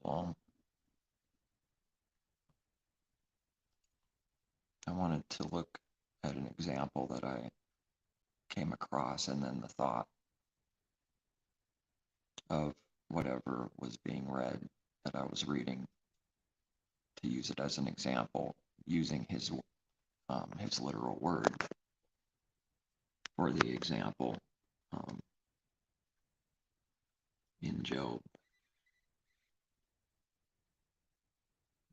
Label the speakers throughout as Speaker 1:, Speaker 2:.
Speaker 1: Shalom. I wanted to look at an example that I came across, and then the thought of whatever was being read that I was reading, to use it as an example, using his literal word for the example in Job.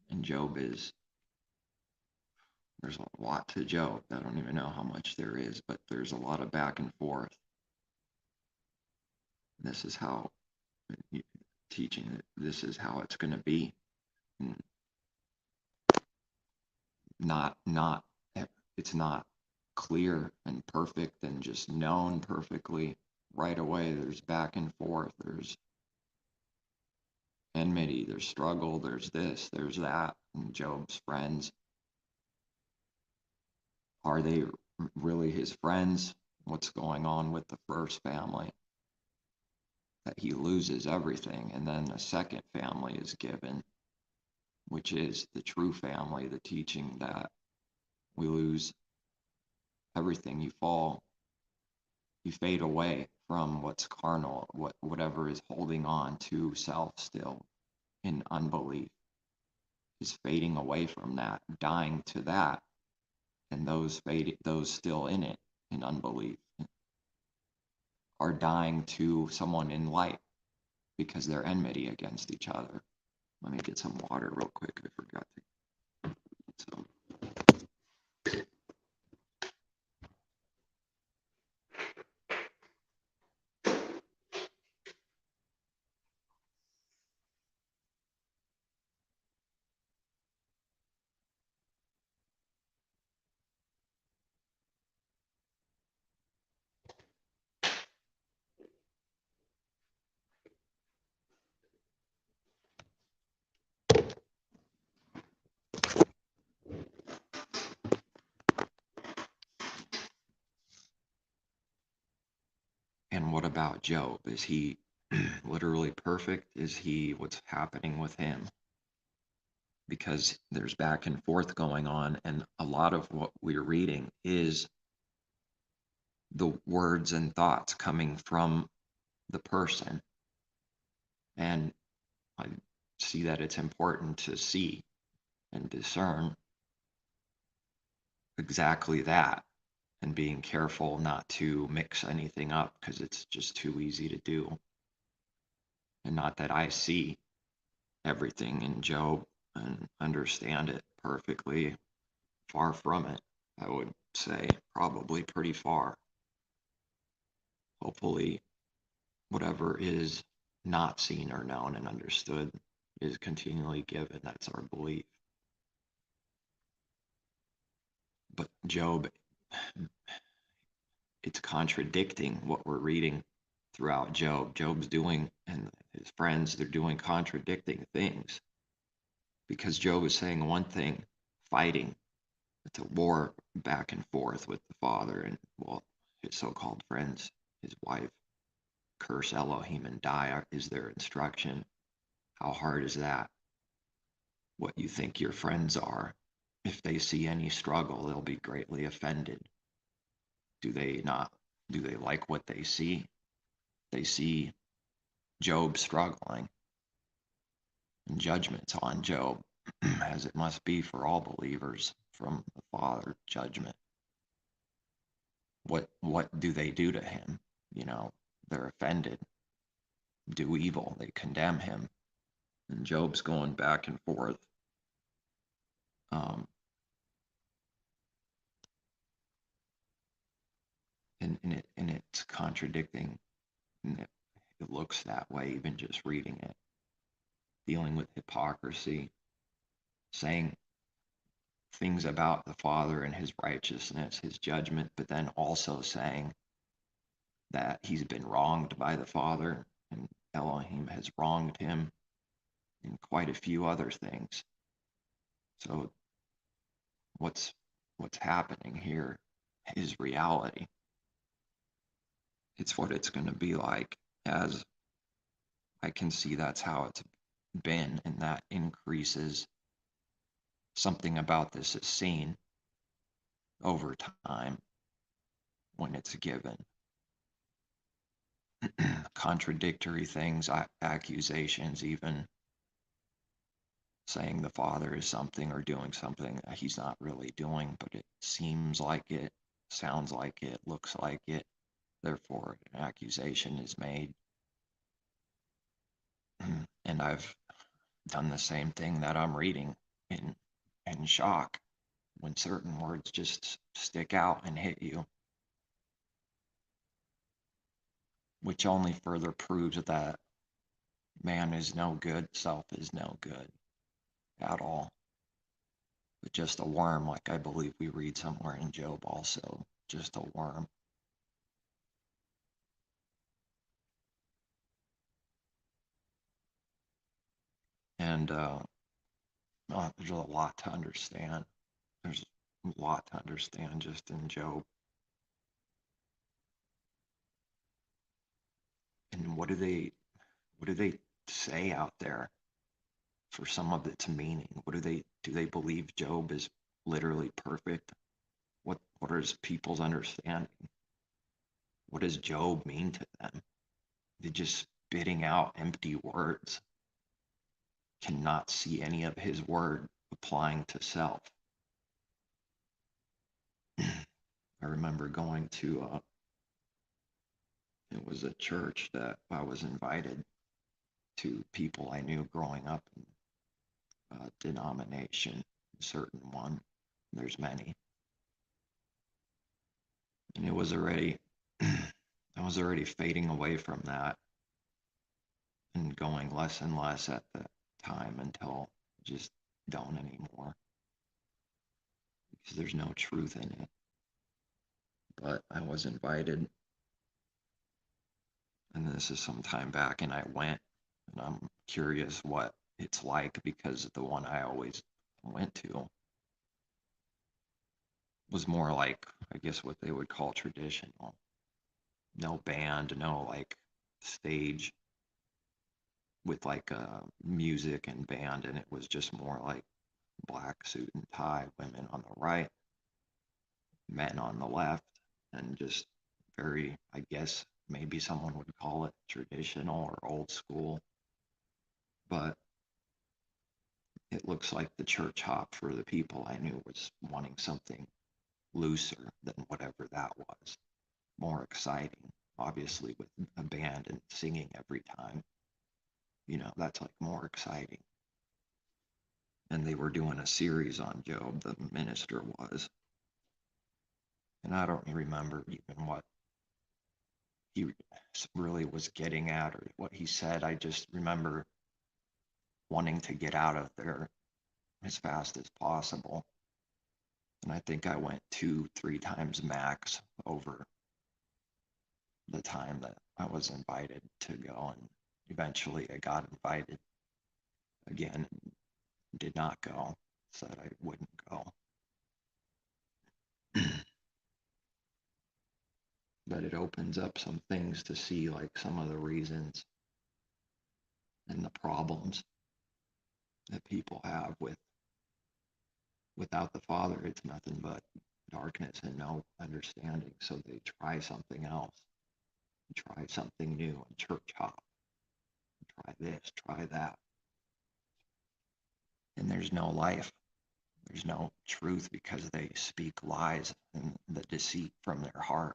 Speaker 1: And there's a lot to Job. I don't even know how much there is, but there's a lot of back and forth. This is how teaching that this is how it's going to be. And it's not clear and perfect and just known perfectly right away. There's back and forth, there's enmity, there's struggle, there's this, there's that. And Job's friends, are they really his friends? What's going on with the first family? That he loses everything, and then a second family is given, which is the true family, the teaching that we lose everything. You fade away from what's carnal, whatever is holding on to self still in unbelief is fading away from that, dying to that, and those still in it in unbelief are dying to someone in light because they're enmity against each other. Let me get some water real quick. I forgot to. So. And what about Job? Is he literally perfect? Is he what's happening with him? Because there's back and forth going on, and a lot of what we're reading is the words and thoughts coming from the person. And I see that it's important to see and discern exactly that, and being careful not to mix anything up because it's just too easy to do. And not that I see everything in Job and understand it perfectly. Far from it, I would say, probably pretty far. Hopefully, whatever is not seen or known and understood is continually given. That's our belief. But Job, it's contradicting what we're reading throughout Job. Job's doing, and his friends, they're doing contradicting things. Because Job is saying one thing, fighting. It's a war back and forth with the father and, well, his so-called friends, his wife. Curse Elohim and die is their instruction. How hard is that? What you think your friends are. If they see any struggle, they'll be greatly offended. Do they like what they see? They see Job struggling, and judgment's on Job, as it must be for all believers from the Father, judgment. What do they do to him? They're offended, do evil, they condemn him. And Job's going back and forth. And it's contradicting, and it looks that way, even just reading it. Dealing with hypocrisy, saying things about the Father and his righteousness, his judgment, but then also saying that he's been wronged by the Father and Elohim has wronged him, and quite a few other things. So what's happening here is reality. It's what it's going to be like, as I can see that's how it's been, and that increases. Something about this is seen over time when it's given. Contradictory things, accusations, even saying the father is something or doing something that he's not really doing, but it seems like it, sounds like it, looks like it. Therefore, an accusation is made. And I've done the same thing that I'm reading in shock when certain words just stick out and hit you, which only further proves that man is no good, self is no good at all. But just a worm, like I believe we read somewhere in Job also, just a worm. And there's a lot to understand. There's a lot to understand just in Job. And what do they say out there for some of its meaning? What do they believe Job is literally perfect? What is people's understanding? What does Job mean to them? They're just spitting out empty words. Cannot see any of his word applying to self. I remember going to it was a church that I was invited to, people I knew growing up in a denomination, a certain one. There's many. And it was already I was already fading away from that and going less and less at the time until just don't anymore, because there's no truth in it. But I was invited, and this is some time back, and I went, and I'm curious what it's like, because the one I always went to was more like, I guess, what they would call traditional. No band, no like stage with like music and band, and it was just more like black suit and tie, women on the right, men on the left, and just very, I guess maybe someone would call it traditional or old school, but it looks like the church hop for the people I knew was wanting something looser than whatever that was, more exciting, obviously with a band and singing every time. That's like more exciting. And they were doing a series on Job, the minister was. And I don't remember even what he really was getting at or what he said. I just remember wanting to get out of there as fast as possible. And I think I went 2-3 times max over the time that I was invited to go. And eventually I got invited again and did not go, said I wouldn't go. But it opens up some things to see, like some of the reasons and the problems that people have without the Father. It's nothing but darkness and no understanding. So they try something else, try something new, and church hop, try this, try that. And there's no life. There's no truth, because they speak lies and the deceit from their heart.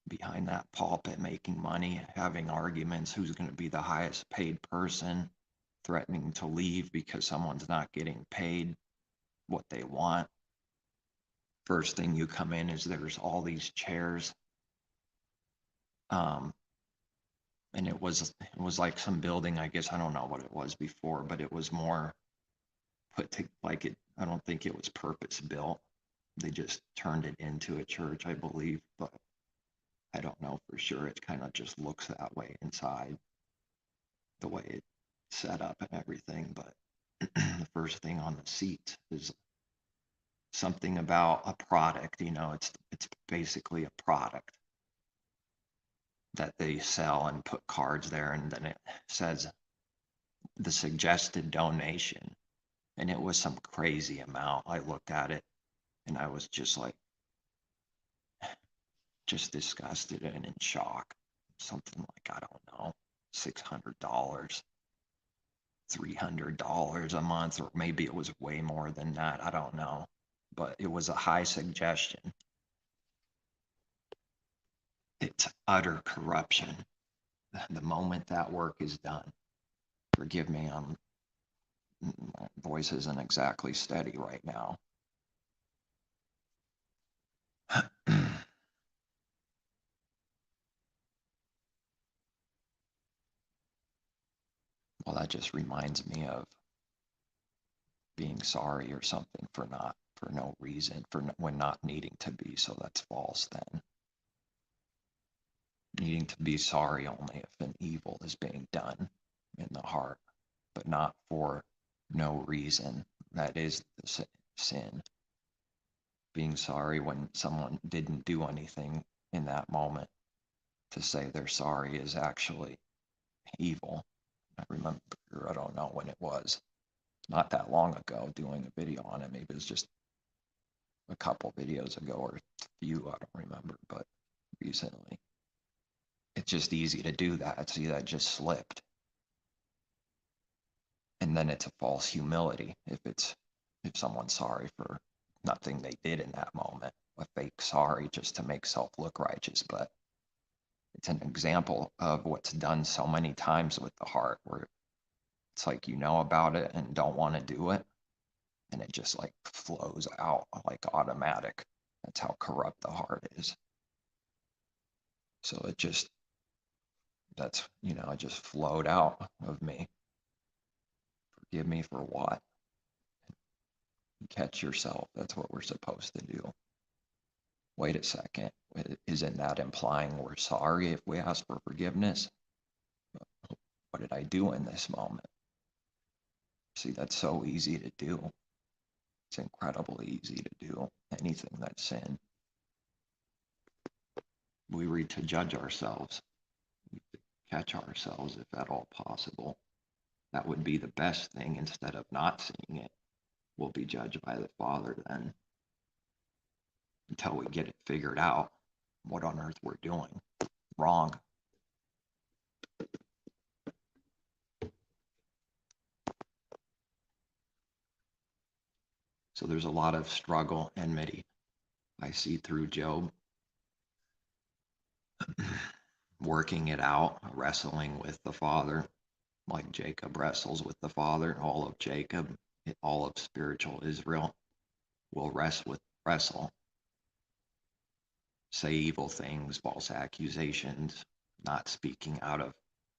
Speaker 1: Behind that pulpit, making money, having arguments, who's going to be the highest paid person, threatening to leave because someone's not getting paid what they want. First thing you come in is there's all these chairs. And it was like some building, I guess. I don't know what it was before, but it was more put to like it. I don't think it was purpose built. They just turned it into a church, I believe, but I don't know for sure. It kind of just looks that way inside, the way it's set up and everything. But the first thing on the seat is something about a product. It's basically a product that they sell and put cards there, and then it says the suggested donation, and it was some crazy amount. I looked at it and I was just like, just disgusted and in shock. Something like, I don't know, $600, $300 a month, or maybe it was way more than that. I don't know. But it was a high suggestion. It's utter corruption. The moment that work is done, forgive me, my voice isn't exactly steady right now. Well, that just reminds me of being sorry or something for no reason, when not needing to be. So that's false then. Needing to be sorry only if an evil is being done in the heart, but not for no reason. That is the sin. Being sorry when someone didn't do anything in that moment, to say they're sorry, is actually evil. I remember, I don't know when it was, not that long ago, doing a video on it. Maybe it was just a couple videos ago, or a few, I don't remember, but recently. It's just easy to do that. See, that just slipped. And then it's a false humility if someone's sorry for nothing they did in that moment, a fake sorry just to make self look righteous. But it's an example of what's done so many times with the heart, where it's like you know about it and don't want to do it, and it just like flows out like automatic. That's how corrupt the heart is. So it just flowed out of me. Forgive me for what? Catch yourself. That's what we're supposed to do. Wait a second. Isn't that implying we're sorry if we ask for forgiveness? What did I do in this moment? See, that's so easy to do. It's incredibly easy to do anything that's sin. We read to judge ourselves, catch ourselves if at all possible. That would be the best thing. Instead of not seeing it, we'll be judged by the Father then, until we get it figured out what on earth we're doing wrong. So there's a lot of struggle, enmity I see through Job. Working it out, wrestling with the Father, like Jacob wrestles with the Father. All of Jacob, all of spiritual Israel will wrestle, say evil things, false accusations, not speaking out of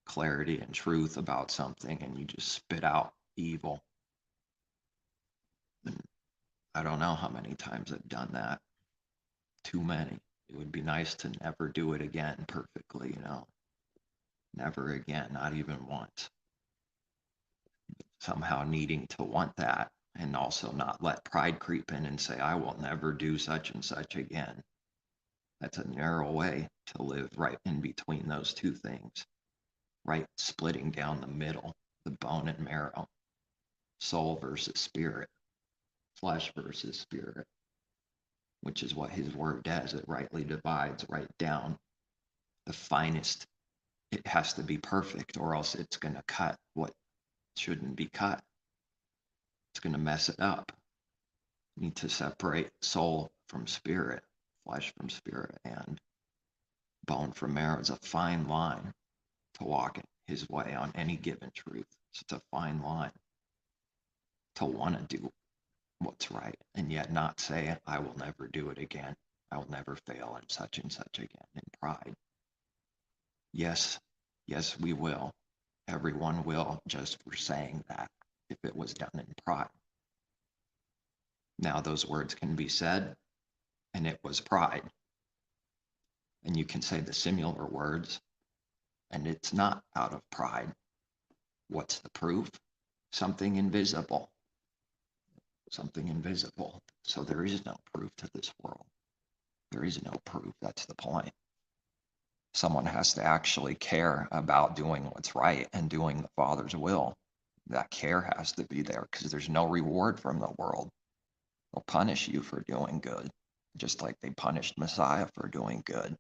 Speaker 1: clarity and truth about something, and you just spit out evil. And I don't know how many times I've done that. Too many. It would be nice to never do it again perfectly, never again, not even once. Somehow needing to want that, and also not let pride creep in and say, I will never do such and such again. That's a narrow way to live right in between those two things, right splitting down the middle, the bone and marrow, soul versus spirit, flesh versus spirit, which is what his word does. It rightly divides right down the finest. It has to be perfect, or else it's going to cut what shouldn't be cut. It's going to mess it up. You need to separate soul from spirit, flesh from spirit, and bone from marrow. Is a fine line to walk his way on any given truth. It's a fine line to want to do what's right, and yet not say, I will never do it again. I will never fail in such and such again, in pride. Yes, we will. Everyone will, just for saying that, if it was done in pride. Now, those words can be said, and it was pride. And you can say the similar words, and it's not out of pride. What's the proof? Something invisible. Something invisible. So there is no proof to this world. There is no proof. That's the point. Someone has to actually care about doing what's right and doing the Father's will. That care has to be there because there's no reward from the world. They'll punish you for doing good, just like they punished Messiah for doing good.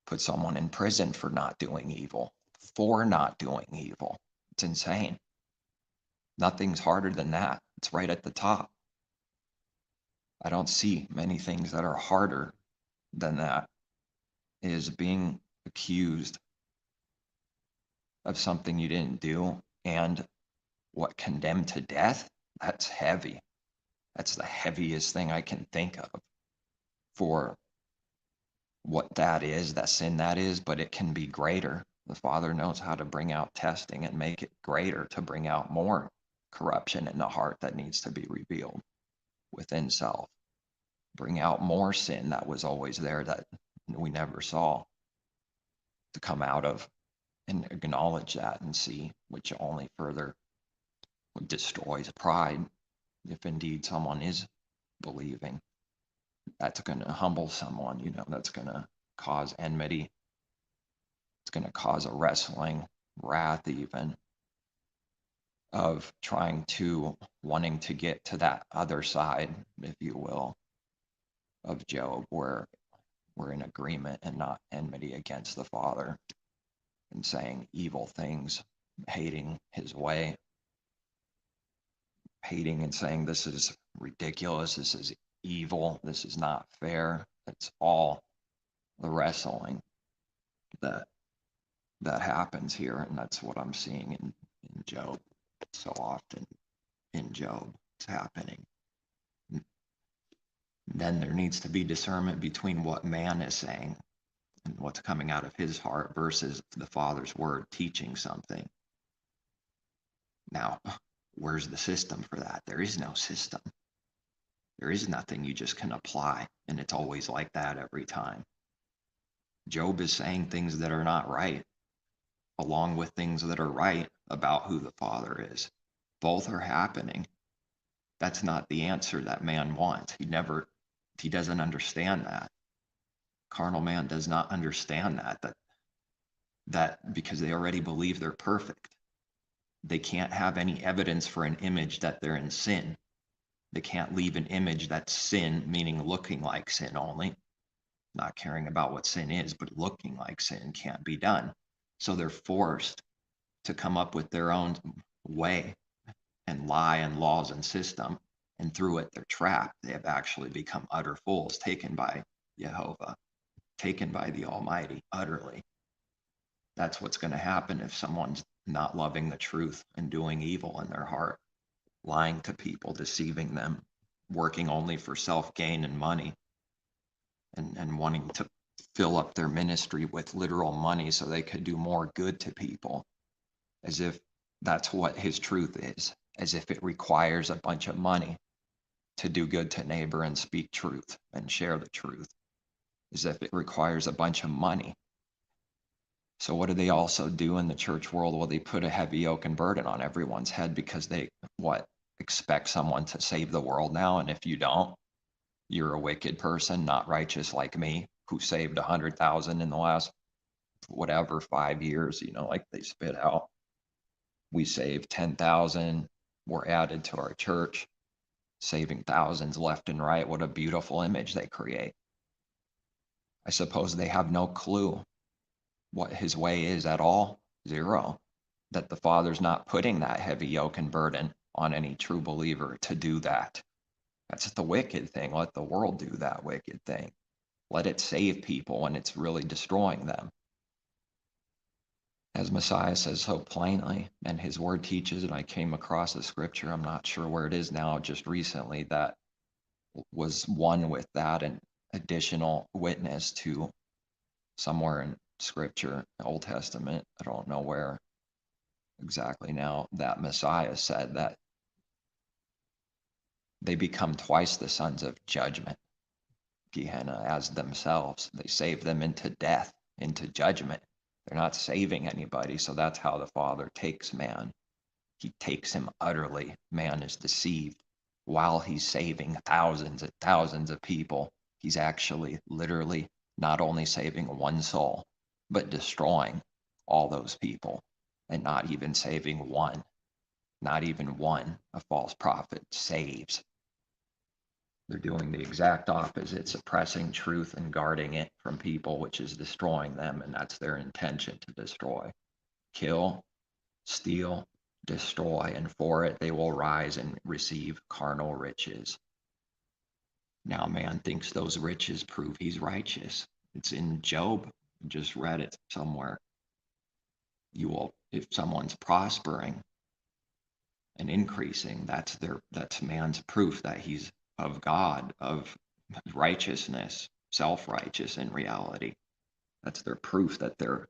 Speaker 1: Put someone in prison for not doing evil, for not doing evil. It's insane. Nothing's harder than that. It's right at the top. I don't see many things that are harder than that, is being accused of something you didn't do and what, condemned to death. That's heavy. That's the heaviest thing I can think of for what that is, that sin that is, but it can be greater. The Father knows how to bring out testing and make it greater, to bring out more corruption in the heart that needs to be revealed within self. Bring out more sin that was always there that we never saw, to come out of and acknowledge that and see, which only further destroys pride. If indeed someone is believing, that's going to humble someone, that's going to cause enmity. It's going to cause a wrestling, wrath even, of wanting to get to that other side, if you will, of Job, where we're in agreement and not enmity against the Father, and saying evil things, hating his way, hating and saying this is ridiculous, this is evil, this is not fair. It's all the wrestling that happens here, and that's what I'm seeing in Job. So often in Job, it's happening. Then there needs to be discernment between what man is saying and what's coming out of his heart versus the Father's word teaching something. Now, where's the system for that? There is no system. There is nothing you just can apply, and it's always like that every time. Job is saying things that are not right, along with things that are right about who the Father is. Both are happening. That's not the answer that man wants. He doesn't understand that. Carnal man does not understand that because they already believe they're perfect. They can't have any evidence for an image that they're in sin. They can't leave an image that's sin, meaning looking like sin only. Not caring about what sin is, but looking like sin can't be done. So they're forced to come up with their own way and lie and laws and system. And through it, they're trapped. They have actually become utter fools, taken by Jehovah, taken by the Almighty, utterly. That's what's going to happen if someone's not loving the truth and doing evil in their heart, lying to people, deceiving them, working only for self-gain and money, and wanting to fill up their ministry with literal money so they could do more good to people, as if that's what his truth is, as if it requires a bunch of money to do good to neighbor and speak truth and share the truth, as if it requires a bunch of money. So what do they also do in the church world? Well, they put a heavy yoke and burden on everyone's head because they, expect someone to save the world now. And if you don't, you're a wicked person, not righteous like me, who saved 100,000 in the last, 5 years, like they spit out. We saved 10,000, were added to our church, saving thousands left and right. What a beautiful image they create. I suppose they have no clue what his way is at all. Zero. That the Father's not putting that heavy yoke and burden on any true believer to do that. That's the wicked thing. Let the world do that wicked thing. Let it save people when it's really destroying them. As Messiah says so plainly, and his word teaches, and I came across a scripture, I'm not sure where it is now, just recently, that was one with that, an additional witness to somewhere in scripture, Old Testament, I don't know where exactly now, that Messiah said that they become twice the sons of judgment, Gehenna, as themselves. They save them into death, into judgment. They're not saving anybody. So that's how the Father takes man. He takes him utterly. Man is deceived. While he's saving thousands and thousands of people, he's actually literally not only saving one soul, but destroying all those people. and not even saving one. Not even one. A false prophet saves. They're doing the exact opposite, suppressing truth and guarding it from people, which is destroying them, and that's their intention, to destroy, kill, steal, destroy, and for it they will rise and receive carnal riches. Now man thinks those riches prove he's righteous. It's in Job. I just read it somewhere. You will, if someone's prospering and increasing, that's man's proof that he's of God, of righteousness, self-righteous in reality. That's their proof that they're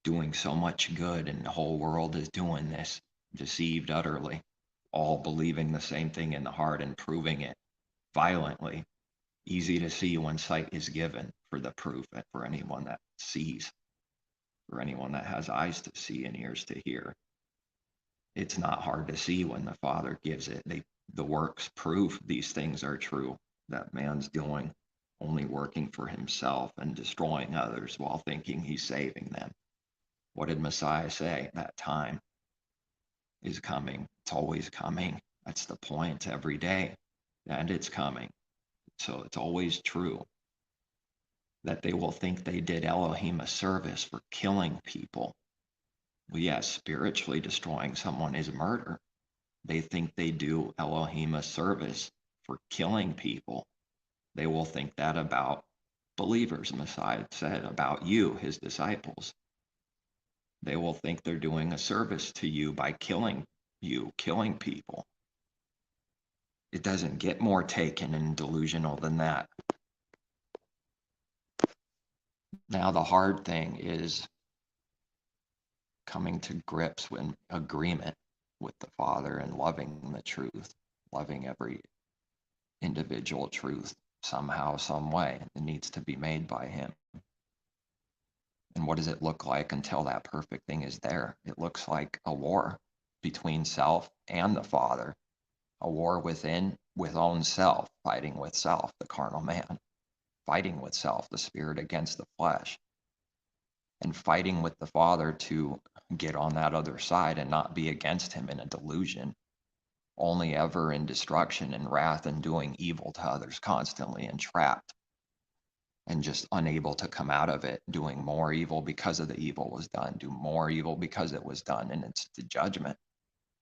Speaker 1: doing so much good, and the whole world is doing this, deceived utterly, all believing the same thing in the heart and proving it violently. Easy to see when sight is given for the proof, for anyone that sees, for anyone that has eyes to see and ears to hear. It's not hard to see when the Father gives it. The works prove these things are true, that man's doing, only working for himself and destroying others while thinking he's saving them. What did Messiah say? That time is coming. It's always coming. That's the point every day. And it's coming. So it's always true that they will think they did Elohim a service for killing people. Well, yes, spiritually destroying someone is murder. They think they do Elohim a service for killing people. They will think that about believers, Messiah said, about you, his disciples. They will think they're doing a service to you by killing you, killing people. It doesn't get more taken and delusional than that. Now, the hard thing is coming to grips with agreement with the Father and loving the truth, loving every individual truth somehow, some way. It needs to be made by him. And what does it look like until that perfect thing is there? It looks like a war between self and the Father, a war within, with own self, fighting with self, the carnal man, fighting with self, the spirit against the flesh, and fighting with the Father to get on that other side and not be against him in a delusion, only ever in destruction and wrath and doing evil to others constantly and trapped and just unable to come out of it, doing more evil because of the evil was done, do more evil because it was done, and it's the judgment.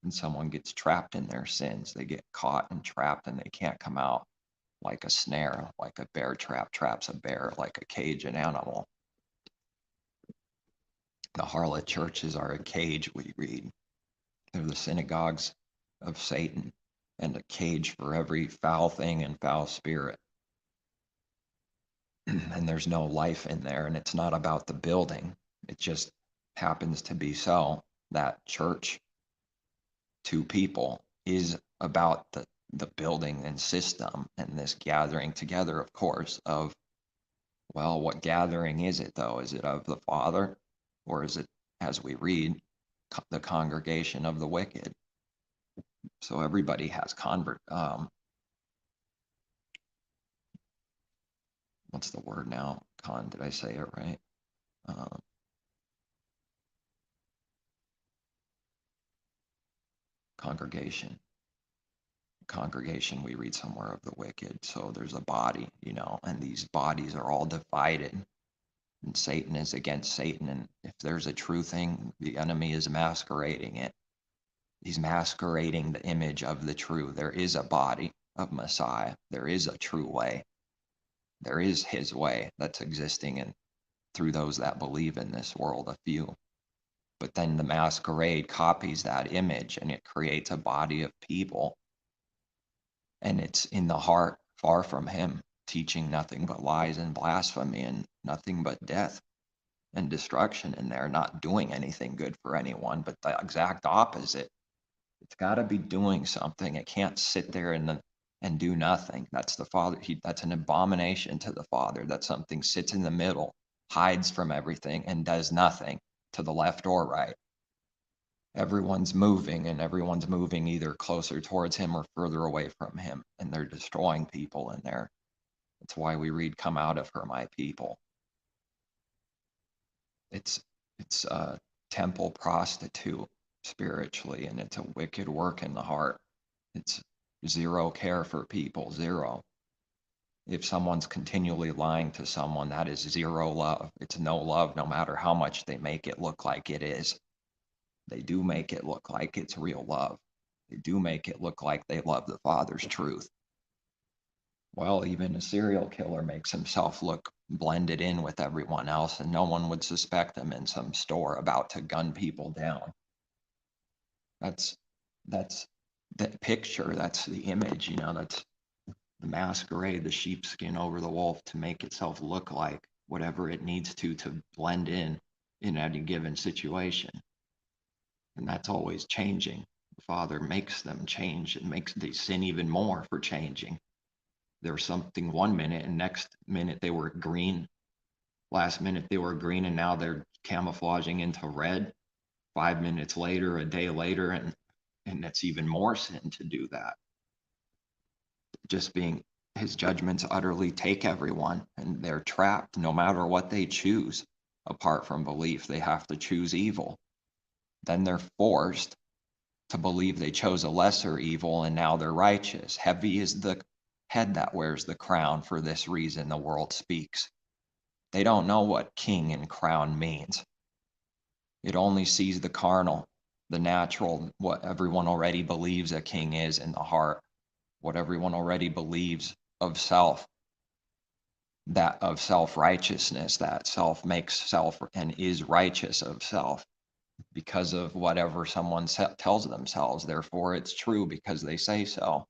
Speaker 1: And someone gets trapped in their sins. They get caught and trapped and they can't come out, like a snare, like a bear trap traps a bear, like a cage an animal. The harlot churches are a cage, we read. They're the synagogues of Satan and a cage for every foul thing and foul spirit. And there's no life in there, and it's not about the building. It just happens to be so that church to people is about the building and system and this gathering together, of course, of, well, what gathering is it though? Is it of the Father, or is it, as we read, the congregation of the wicked? So everybody has what's the word now? Did I say it right? Congregation. Congregation, we read somewhere, of the wicked. So there's a body, and these bodies are all divided. And Satan is against Satan. And if there's a true thing, the enemy is masquerading it. He's masquerading the image of the true. There is a body of Messiah. There is a true way. There is his way that's existing and through those that believe in this world, a few. But then the masquerade copies that image and it creates a body of people. And it's in the heart, far from him, teaching nothing but lies and blasphemy and nothing but death and destruction in there, not doing anything good for anyone, but the exact opposite. It's got to be doing something. It can't sit there and do nothing. That's the Father. That's an abomination to the Father. That something sits in the middle, hides from everything, and does nothing to the left or right. Everyone's moving, and everyone's moving either closer towards him or further away from him, and they're destroying people in there. That's why we read, "Come out of her, my people." It's temple prostitute spiritually, and it's a wicked work in the heart. It's zero care for people, zero. If someone's continually lying to someone, that is zero love. It's no love, no matter how much they make it look like it is. They do make it look like it's real love. They do make it look like they love the Father's truth. Well, even a serial killer makes himself look blended in with everyone else, and no one would suspect him in some store about to gun people down. That's that picture, that's the image, that's the masquerade, the sheepskin over the wolf to make itself look like whatever it needs to blend in any given situation. And that's always changing. The Father makes them change and makes they sin even more for changing. There's something one minute, and next minute they were green. Last minute they were green, and now they're camouflaging into red. 5 minutes later, a day later, and that's even more sin to do that. Just being his judgments utterly take everyone, and they're trapped no matter what they choose. Apart from belief, they have to choose evil. Then they're forced to believe they chose a lesser evil, and now they're righteous. Heavy is the head that wears the crown. For this reason the world speaks. They don't know what king and crown means. It only sees the carnal, the natural, what everyone already believes a king is in the heart, what everyone already believes of self, that of self-righteousness, that self makes self and is righteous of self because of whatever someone tells themselves. Therefore, it's true because they say so.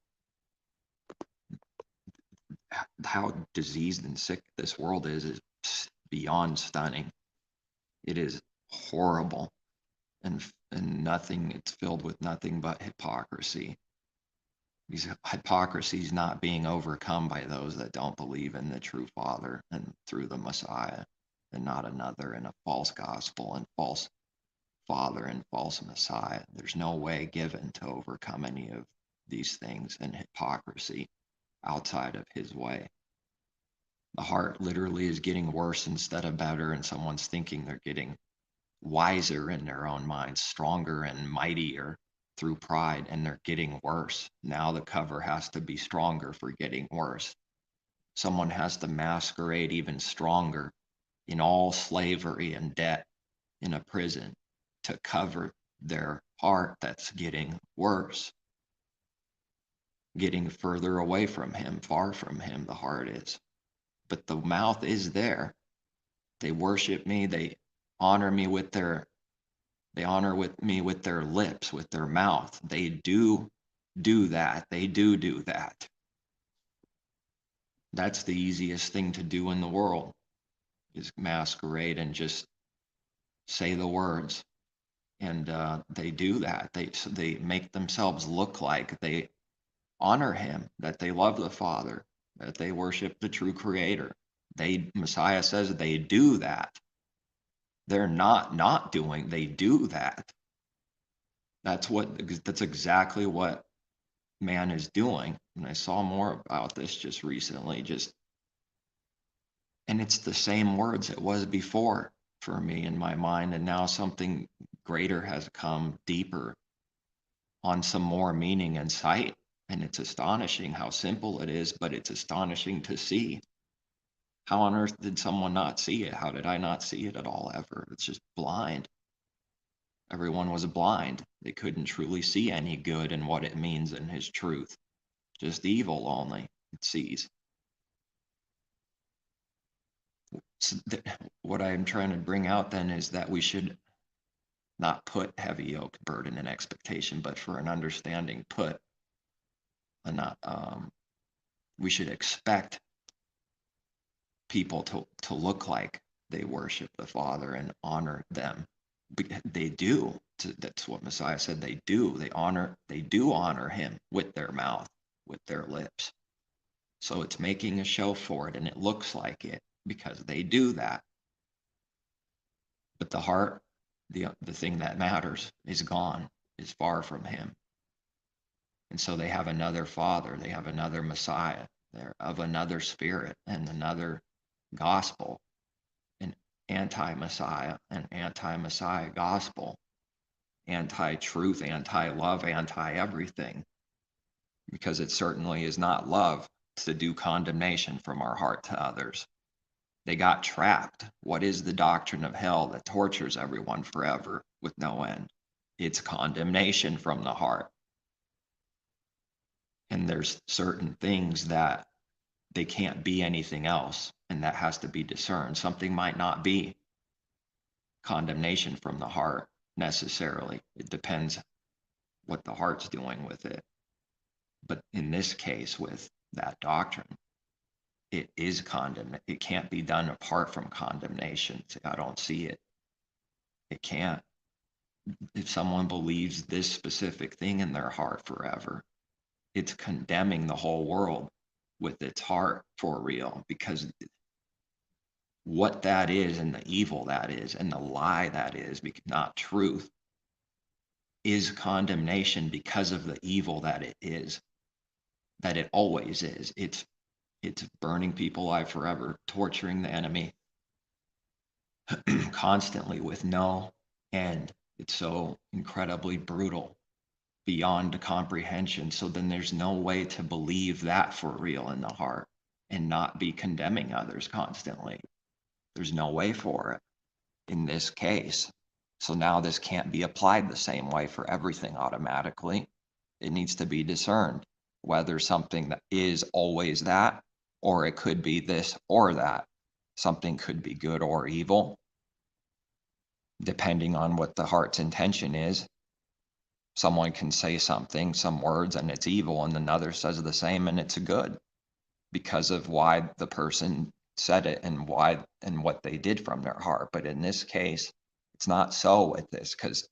Speaker 1: How diseased and sick this world is beyond stunning. It is horrible, and nothing. It's filled with nothing but hypocrisy. These hypocrisies not being overcome by those that don't believe in the true Father and through the Messiah, and not another, and a false gospel and false Father and false Messiah. There's no way given to overcome any of these things and hypocrisy outside of his way. The heart literally is getting worse instead of better, and someone's thinking they're getting wiser in their own minds, stronger and mightier through pride, and they're getting worse. Now the cover has to be stronger for getting worse. Someone has to masquerade even stronger in all slavery and debt in a prison to cover their heart that's getting worse, getting further away from him, far from him, the heart is. But the mouth is there. They worship me, they honor me with their me with their lips, with their mouth. They do that. They do that. That's the easiest thing to do in the world, is masquerade and just say the words. And they do that. They make themselves look like they honor him, that they love the Father, that they worship the true Creator. Messiah says they do that. They're not doing, they do that. That's exactly what man is doing. And I saw more about this just recently, and it's the same words it was before for me in my mind, and now something greater has come deeper on some more meaning and sight. And it's astonishing how simple it is, but it's astonishing to see. How on earth did someone not see it? How did I not see it at all ever? It's just blind. Everyone was blind. They couldn't truly see any good in what it means in his truth. Just evil only it sees. So what I'm trying to bring out then is that we should not put heavy yoke, burden, and expectation, but for an understanding, we should expect people to look like they worship the Father and honor them. They do. That's what Messiah said. They do. They do honor him with their mouth, with their lips. So it's making a show for it, and it looks like it because they do that. But the heart, the thing that matters, is gone, is far from him. And so they have another Father, they have another Messiah, they're of another spirit and another gospel. And anti-Messiah and anti-Messiah gospel, anti-truth, anti-love, anti-everything, because it certainly is not love to do condemnation from our heart to others. They got trapped. What is the doctrine of hell that tortures everyone forever with no end? It's condemnation from the heart. And there's certain things that they can't be anything else, and that has to be discerned. Something might not be condemnation from the heart necessarily. It depends what the heart's doing with it. But in this case, with that doctrine, it is condemnation. It can't be done apart from condemnation. I don't see it. It can't. If someone believes this specific thing in their heart forever, it's condemning the whole world with its heart for real, because what that is and the evil that is and the lie that is, not truth, is condemnation because of the evil that it is, that it always is. It's burning people alive forever, torturing the enemy constantly with no end. It's so incredibly brutal, beyond comprehension. So then there's no way to believe that for real in the heart and not be condemning others constantly. There's no way for it in this case. So now this can't be applied the same way for everything automatically. It needs to be discerned whether something that is always that, or it could be this or that. Something could be good or evil, depending on what the heart's intention is. Someone can say something, some words, and it's evil, and another says the same and it's good, because of why the person said it and why and what they did from their heart. But in this case, it's not so with this, because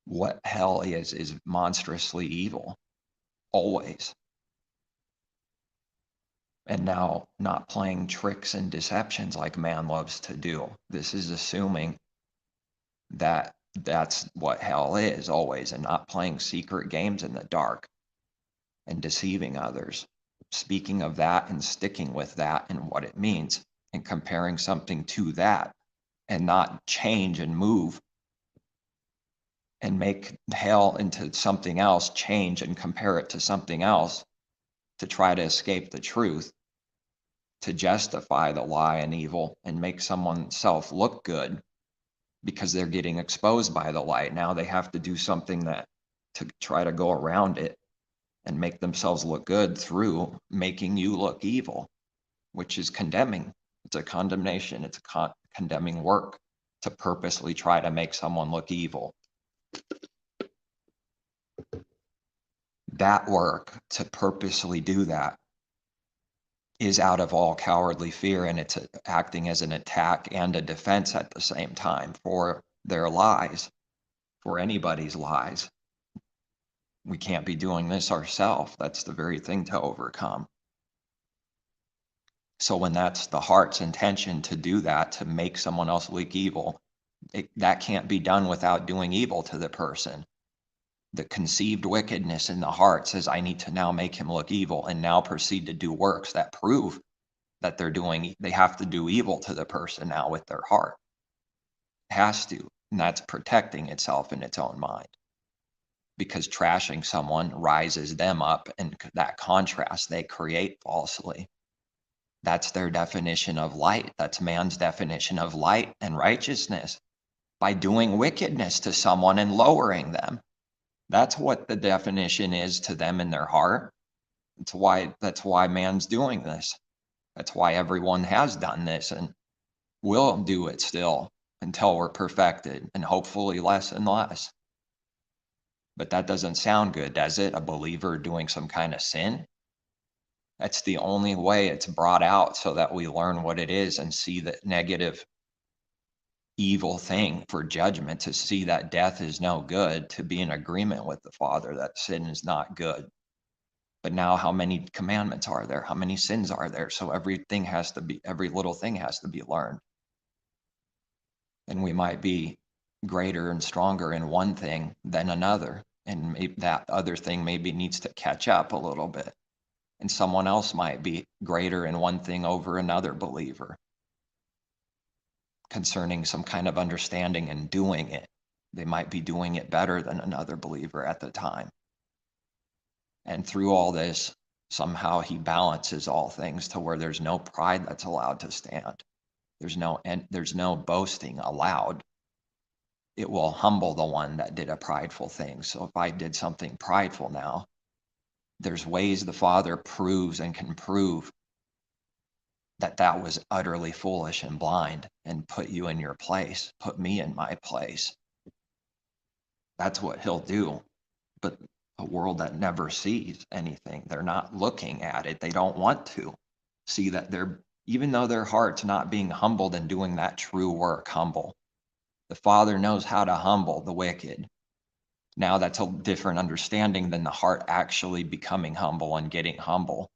Speaker 1: what hell is monstrously evil, always. And now not playing tricks and deceptions like man loves to do. This is assuming that that's what hell is always, and not playing secret games in the dark and deceiving others. Speaking of that and sticking with that and what it means, and comparing something to that, and not change and move and make hell into something else, change and compare it to something else to try to escape the truth, to justify the lie and evil and make someone's self look good because they're getting exposed by the light. Now they have to do something that to try to go around it and make themselves look good through making you look evil, which is condemning. It's a condemnation. It's a condemning work to purposely try to make someone look evil. That work, to purposely do that, is out of all cowardly fear, and it's acting as an attack and a defense at the same time for their lies, for anybody's lies. We can't be doing this ourselves. That's the very thing to overcome. So when that's the heart's intention to do that, to make someone else look evil, that can't be done without doing evil to the person. The conceived wickedness in the heart says, I need to now make him look evil, and now proceed to do works that prove that they have to do evil to the person now with their heart. It has to, and that's protecting itself in its own mind. Because trashing someone rises them up, and that contrast they create falsely. That's their definition of light. That's man's definition of light and righteousness, by doing wickedness to someone and lowering them. That's what the definition is to them in their heart. That's why man's doing this. That's why everyone has done this and will do it still until we're perfected, and hopefully less and less. But that doesn't sound good, does it? A believer doing some kind of sin? That's the only way it's brought out, so that we learn what it is and see the negative, evil thing for judgment, to see that death is no good, to be in agreement with the Father that sin is not good. But now how many commandments are there? How many sins are there? So every little thing has to be learned. And we might be greater and stronger in one thing than another. And maybe that other thing maybe needs to catch up a little bit. And someone else might be greater in one thing over another believer. concerning some kind of understanding and doing it. They might be doing it better than another believer at the time. And through all this, somehow he balances all things to where there's no pride that's allowed to stand. There's no boasting allowed. It will humble the one that did a prideful thing. So if I did something prideful now, there's ways the Father proves and can prove that that was utterly foolish and blind and put you in your place, put me in my place. That's what he'll do. But a world that never sees anything, they're not looking at it. They don't want to see that even though their heart's not being humbled and doing that true work, humble. The Father knows how to humble the wicked. Now that's a different understanding than the heart actually becoming humble and getting humble.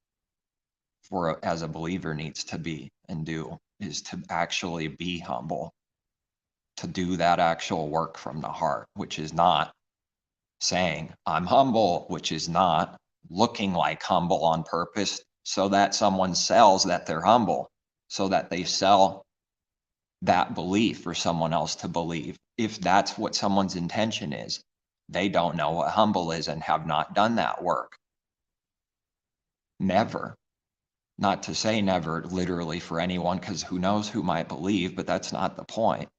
Speaker 1: As a believer needs to be and do, is to actually be humble, to do that actual work from the heart, which is not saying I'm humble, which is not looking like humble on purpose so that someone sells that they're humble, so that they sell that belief for someone else to believe. If that's what someone's intention is, they don't know what humble is and have not done that work. Never. Not to say never literally for anyone, because who knows who might believe, but that's not the point.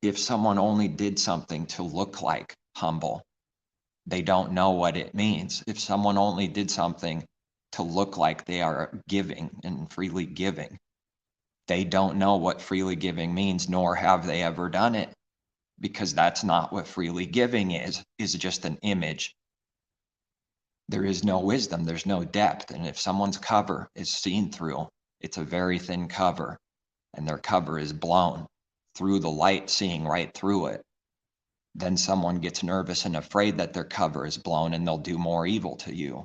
Speaker 1: If someone only did something to look like humble, they don't know what it means. If someone only did something to look like they are giving and freely giving, they don't know what freely giving means, nor have they ever done it, because that's not what freely giving is just an image. There is no wisdom, there's no depth. And if someone's cover is seen through, it's a very thin cover, and their cover is blown through the light, seeing right through it, then someone gets nervous and afraid that their cover is blown, and they'll do more evil to you.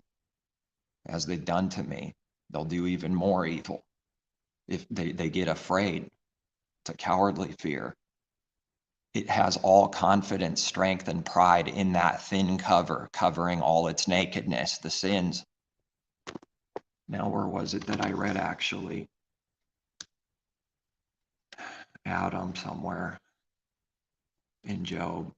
Speaker 1: As they've done to me, they'll do even more evil. If they get afraid, it's a cowardly fear. It has all confidence, strength, and pride in that thin cover, covering all its nakedness, the sins. Now, where was it that I read actually? Adam somewhere in Job.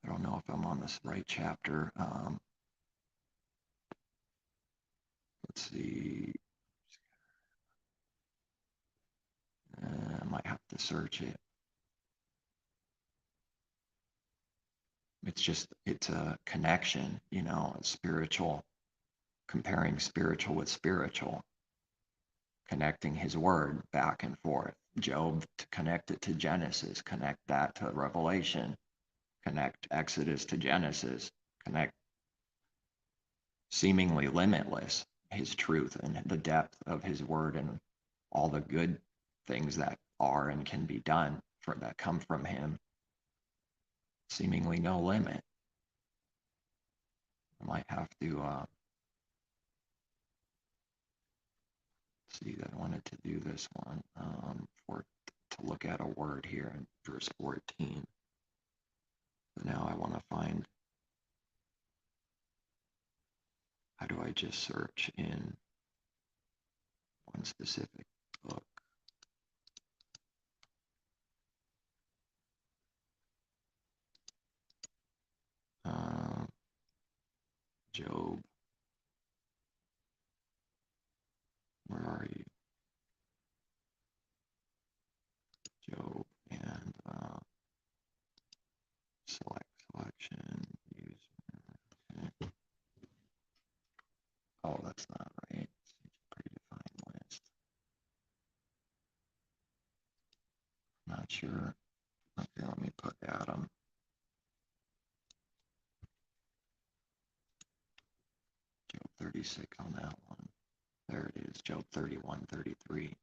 Speaker 1: I don't know if I'm on this right chapter. Let's see. I might have to search it. It's a connection, spiritual, comparing spiritual with spiritual, connecting his word back and forth. Job, to connect it to Genesis, connect that to Revelation, connect Exodus to Genesis, connect seemingly limitless, his truth and the depth of his word and all the good things that are and can be done that come from him. Seemingly no limit. I might have to see that I wanted to do this one to look at a word here in verse 14. But now I want to find, how do I just search in one specific book? Job. Where are you? Job and selection. Use. Okay. Oh, that's not right. Predefined list. Not sure. Okay, let me put Adam. Job 36 on that one. There it is, Job 31, 33.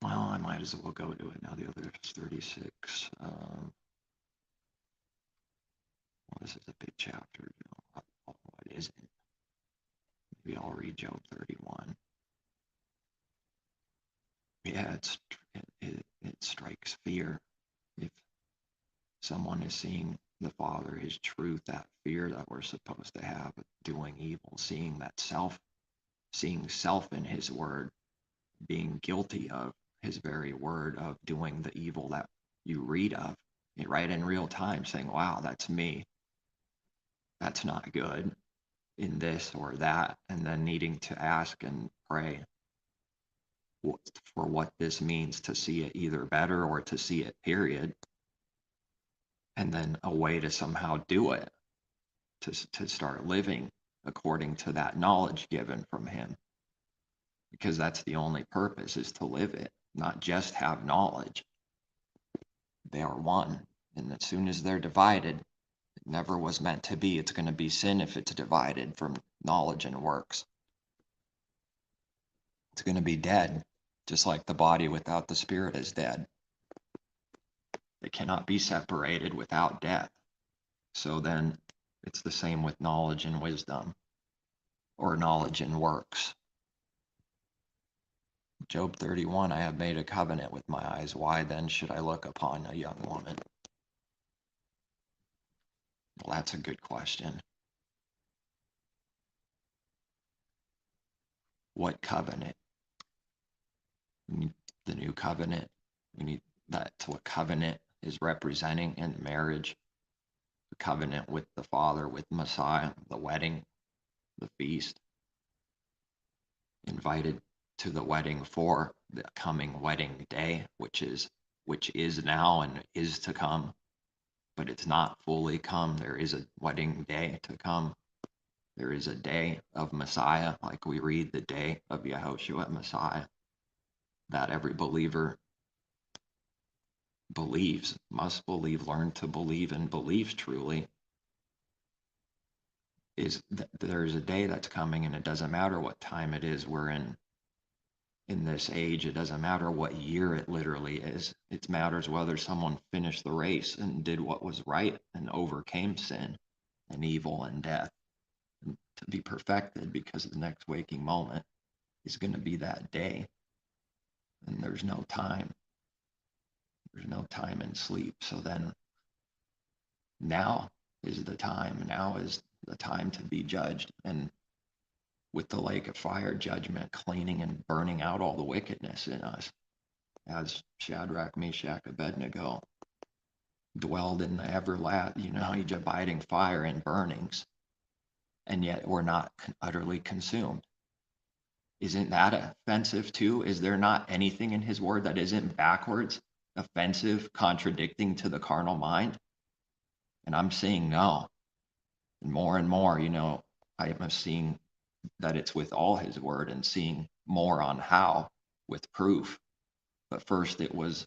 Speaker 1: Well, I might as well go to it now. The other is 36. Well, this is a big chapter. Oh, it isn't. Maybe I'll read Job 31. Yeah, it strikes fear. If someone is seeing the Father, his truth, that fear that we're supposed to have, doing evil, seeing that self seeing self in his word, being guilty of his very word, of doing the evil that you read of, right in real time, saying, wow, that's me. That's not good in this or that. And then needing to ask and pray for what this means, to see it either better or to see it, period. And then a way to somehow do it, to start living according to that knowledge given from him. Because that's the only purpose, is to live it, not just have knowledge. They are one. And as soon as they're divided, it never was meant to be. It's going to be sin if it's divided from knowledge and works. It's going to be dead, just like the body without the spirit is dead. They cannot be separated without death. So then it's the same with knowledge and wisdom, or knowledge and works. Job 31, I have made a covenant with my eyes. Why then should I look upon a young woman? Well, that's a good question. What covenant? We need the new covenant. We need that's what covenant is representing in marriage. The covenant with the Father, with Messiah, the wedding, the feast. Invited to the wedding for the coming wedding day, which is now and is to come, but it's not fully come. There is a wedding day to come. There is a day of Messiah, like we read the day of Yehoshua, Messiah, that every believer believes, must believe, learn to believe, and believes truly. Is that there's a day that's coming, and it doesn't matter what time it is we're in this age. It doesn't matter what year it literally is. It matters whether someone finished the race and did what was right and overcame sin and evil and death, and to be perfected, because the next waking moment is going to be that day. And there's no time. There's no time in sleep. So then now is the time. Now is the time to be judged. And with the lake of fire judgment, cleaning and burning out all the wickedness in us, as Shadrach, Meshach, Abednego dwelled in the each abiding fire and burnings, and yet we're not utterly consumed. Isn't that offensive too? Is there not anything in his word that isn't backwards, offensive, contradicting to the carnal mind? And I'm seeing no. And more, I am seeing that it's with all his word, and seeing more on how with proof. But first it was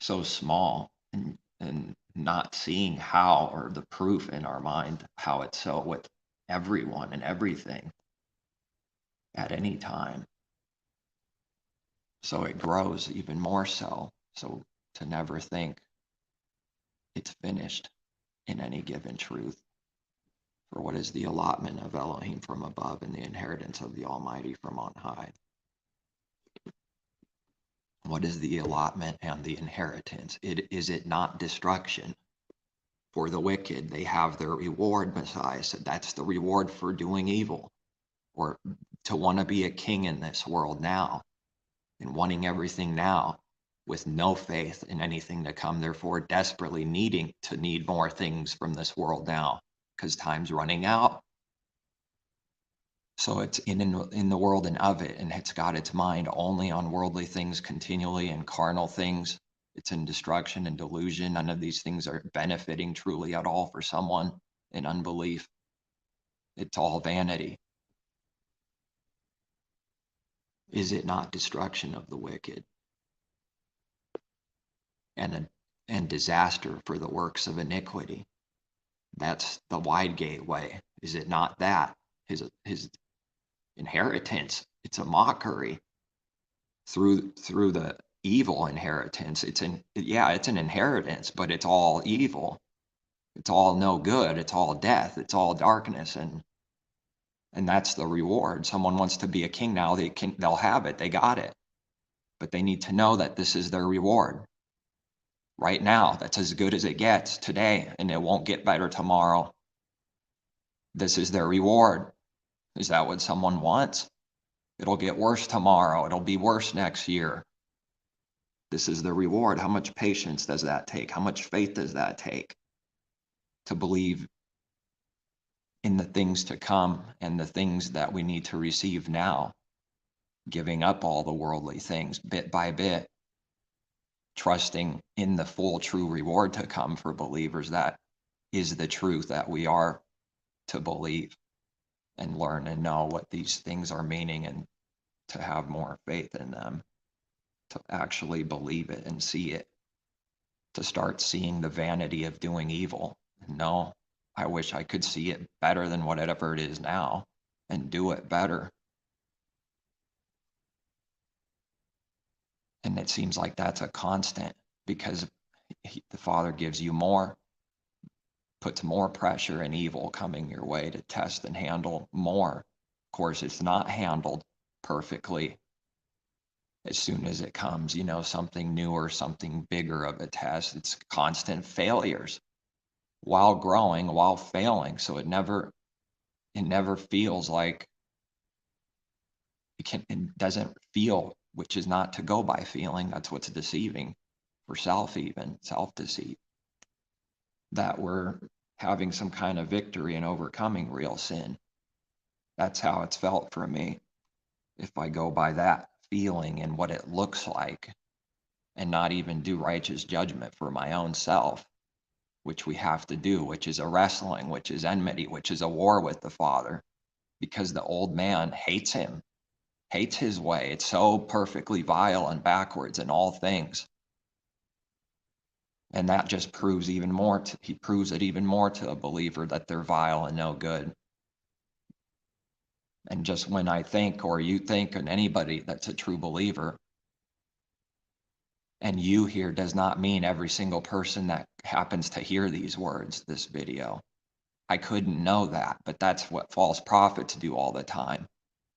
Speaker 1: so small, and not seeing how, or the proof in our mind, how it's so with everyone and everything at any time. So it grows even more so. So to never think it's finished in any given truth. For what is the allotment of Elohim from above, and the inheritance of the Almighty from on high? What is the allotment and the inheritance? Is it not destruction? For the wicked, they have their reward, Messiah said. That's the reward for doing evil, or to want to be a king in this world now, and wanting everything now, with no faith in anything to come, therefore desperately need more things from this world now, because time's running out. So it's in the world and of it, and it's got its mind only on worldly things continually, and carnal things. It's in destruction and delusion. None of these things are benefiting truly at all for someone in unbelief. It's all vanity. Is it not destruction of the wicked, and disaster for the works of iniquity? That's the wide gateway. Is it not that? His inheritance, it's a mockery through the evil inheritance. It's an inheritance, but it's all evil. It's all no good. It's all death. It's all darkness, and that's the reward. Someone wants to be a king now, they'll have it. They got it. But they need to know that this is their reward. Right now, that's as good as it gets today, and it won't get better tomorrow. This is their reward. Is that what someone wants? It'll get worse tomorrow. It'll be worse next year. This is the reward. How much patience does that take? How much faith does that take to believe in the things to come and the things that we need to receive now, giving up all the worldly things bit by bit, trusting in the full true reward to come for believers. That is the truth that we are to believe and learn and know what these things are meaning, and to have more faith in them, to actually believe it and see it, to start seeing the vanity of doing evil. No, I wish I could see it better than whatever it is now and do it better. And it seems like that's a constant, because the Father gives you more, puts more pressure and evil coming your way to test and handle more. Of course, it's not handled perfectly as soon as it comes, something newer, something bigger of a test. It's constant failures while growing, while failing. So it never feels like it doesn't feel, which is not to go by feeling. That's what's deceiving for self-deceit, that we're having some kind of victory and overcoming real sin. That's how it's felt for me. If I go by that feeling and what it looks like, and not even do righteous judgment for my own self, which we have to do, which is a wrestling, which is enmity, which is a war with the Father, because the old man hates him, hates his way. It's so perfectly vile and backwards in all things. And that just proves even more, he proves it even more to a believer that they're vile and no good. And just when I think, or you think, and anybody that's a true believer, and you here does not mean every single person that happens to hear these words, this video. I couldn't know that, but that's what false prophets do all the time.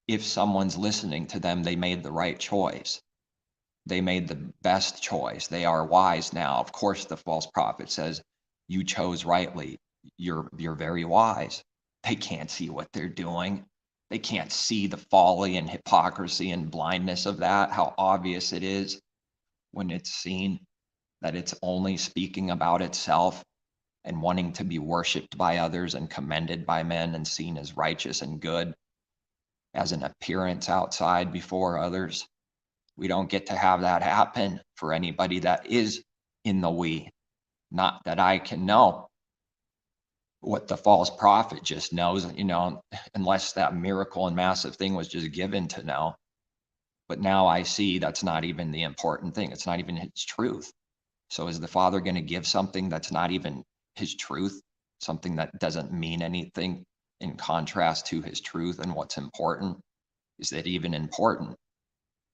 Speaker 1: If someone's listening to them, they made the right choice. They made the best choice. They are wise now. Of course, the false prophet says, you chose rightly. You're very wise. They can't see what they're doing. They can't see the folly and hypocrisy and blindness of that, how obvious it is when it's seen that it's only speaking about itself and wanting to be worshipped by others and commended by men and seen as righteous and good as an appearance outside before others. We don't get to have that happen for anybody that is in the we. Not that I can know what the false prophet just knows, unless that miracle and massive thing was just given to know. But now I see that's not even the important thing. It's not even his truth. So is the Father going to give something that's not even his truth, something that doesn't mean anything in contrast to his truth and what's important? Is it even important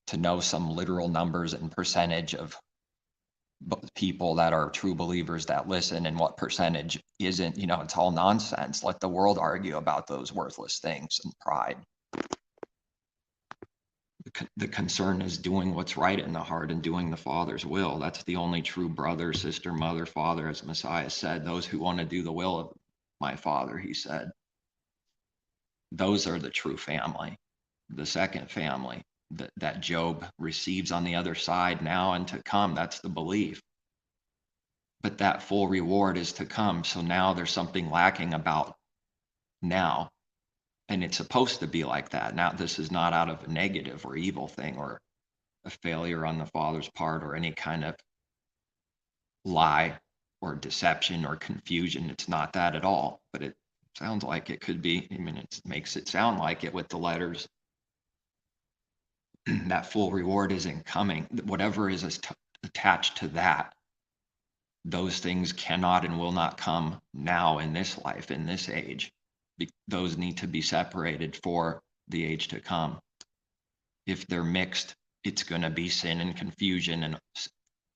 Speaker 1: to know some literal numbers and percentage of people that are true believers that listen and what percentage isn't? It's all nonsense. Let the world argue about those worthless things and pride. The concern is doing what's right in the heart and doing the Father's will. That's the only true brother, sister, mother, father, as Messiah said. Those who want to do the will of my Father, he said. Those are the true family. The second family that Job receives on the other side now and to come, that's the belief. But that full reward is to come. So now there's something lacking about now. And it's supposed to be like that. Now, this is not out of a negative or evil thing or a failure on the Father's part or any kind of lie or deception or confusion. It's not that at all. But it sounds like it could be. It makes it sound like it with the letters. That full reward isn't coming. Whatever is attached to that, those things cannot and will not come now in this life, in this age. Those need to be separated for the age to come. If they're mixed, it's going to be sin and confusion, and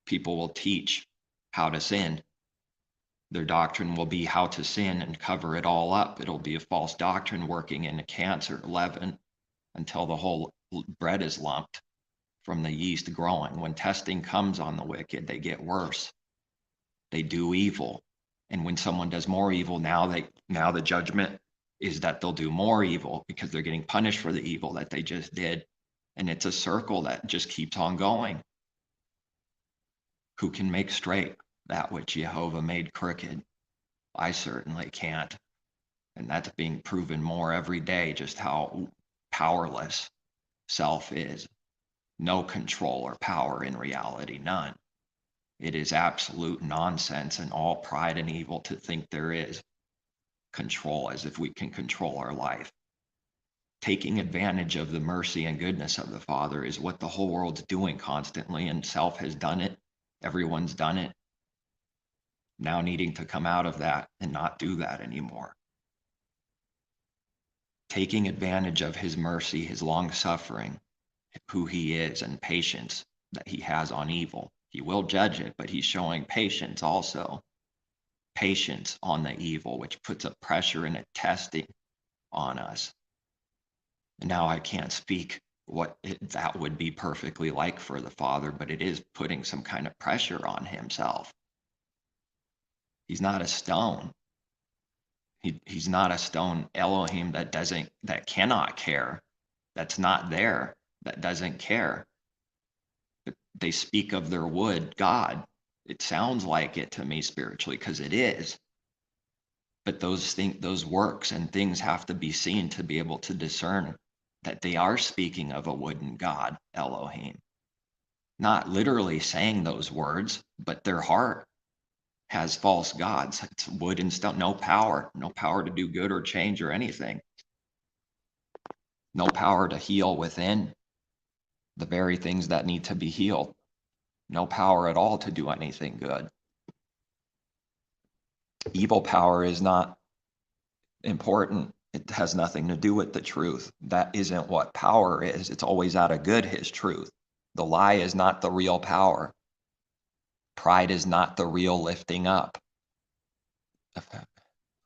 Speaker 1: people will teach how to sin. Their doctrine will be how to sin and cover it all up. It'll be a false doctrine working in a cancer leaven until the whole bread is lumped from the yeast growing. When testing comes on the wicked, they get worse. They do evil. And when someone does more evil, now the judgment is that they'll do more evil because they're getting punished for the evil that they just did. And it's a circle that just keeps on going. Who can make straight that which Jehovah made crooked? I certainly can't. And that's being proven more every day, just how powerless self is. No control or power in reality, none. It is absolute nonsense and all pride and evil to think there is control, as if we can control our life. Taking advantage of the mercy and goodness of the Father is what the whole world's doing constantly, and self has done it. Everyone's done it. Now needing to come out of that and not do that anymore. Taking advantage of his mercy, his long suffering, who he is, and patience that he has on evil. He will judge it, but he's showing patience also. Patience on the evil, which puts a pressure and a testing on us. Now I can't speak what that would be perfectly like for the Father, but it is putting some kind of pressure on himself. He's not a stone. He's not a stone Elohim that cannot care, that's not there, that doesn't care. But they speak of their wood God. It sounds like it to me spiritually, because it is. But those works and things have to be seen to be able to discern that they are speaking of a wooden God, Elohim. Not literally saying those words, but their heart has false gods. It's wood and stone, no power to do good or change or anything. No power to heal within the very things that need to be healed. No power at all to do anything good. Evil power is not important. It has nothing to do with the truth. That isn't what power is. It's always out of good, his truth. The lie is not the real power. Pride is not the real lifting up.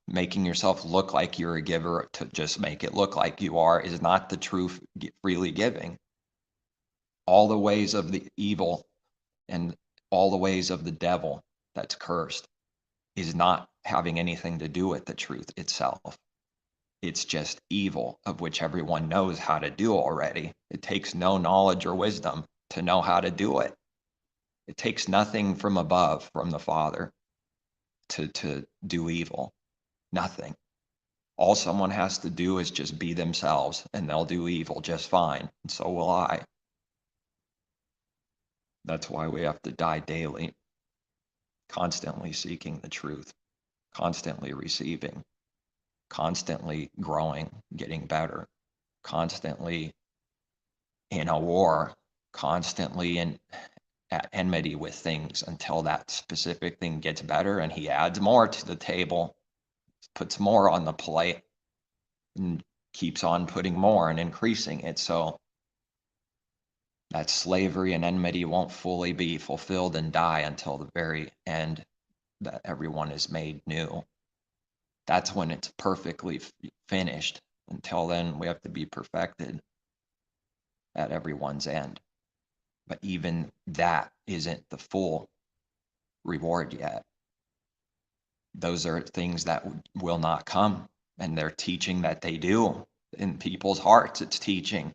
Speaker 1: Making yourself look like you're a giver to just make it look like you are is not the true freely giving. All the ways of the evil and all the ways of the devil that's cursed is not having anything to do with the truth itself. It's just evil, of which everyone knows how to do already. It takes no knowledge or wisdom to know how to do it. It takes nothing from above, from the Father, to do evil. Nothing. All someone has to do is just be themselves, and they'll do evil just fine, and so will I. That's why we have to die daily, constantly seeking the truth, constantly receiving, constantly growing, getting better, constantly in a war, constantly at enmity with things until that specific thing gets better and he adds more to the table, puts more on the plate, and keeps on putting more and increasing it. So that slavery and enmity won't fully be fulfilled and die until the very end, that everyone is made new. That's when it's perfectly finished. Until then, we have to be perfected at everyone's end. But even that isn't the full reward yet. Those are things that will not come, and they're teaching that they do. In people's hearts, it's teaching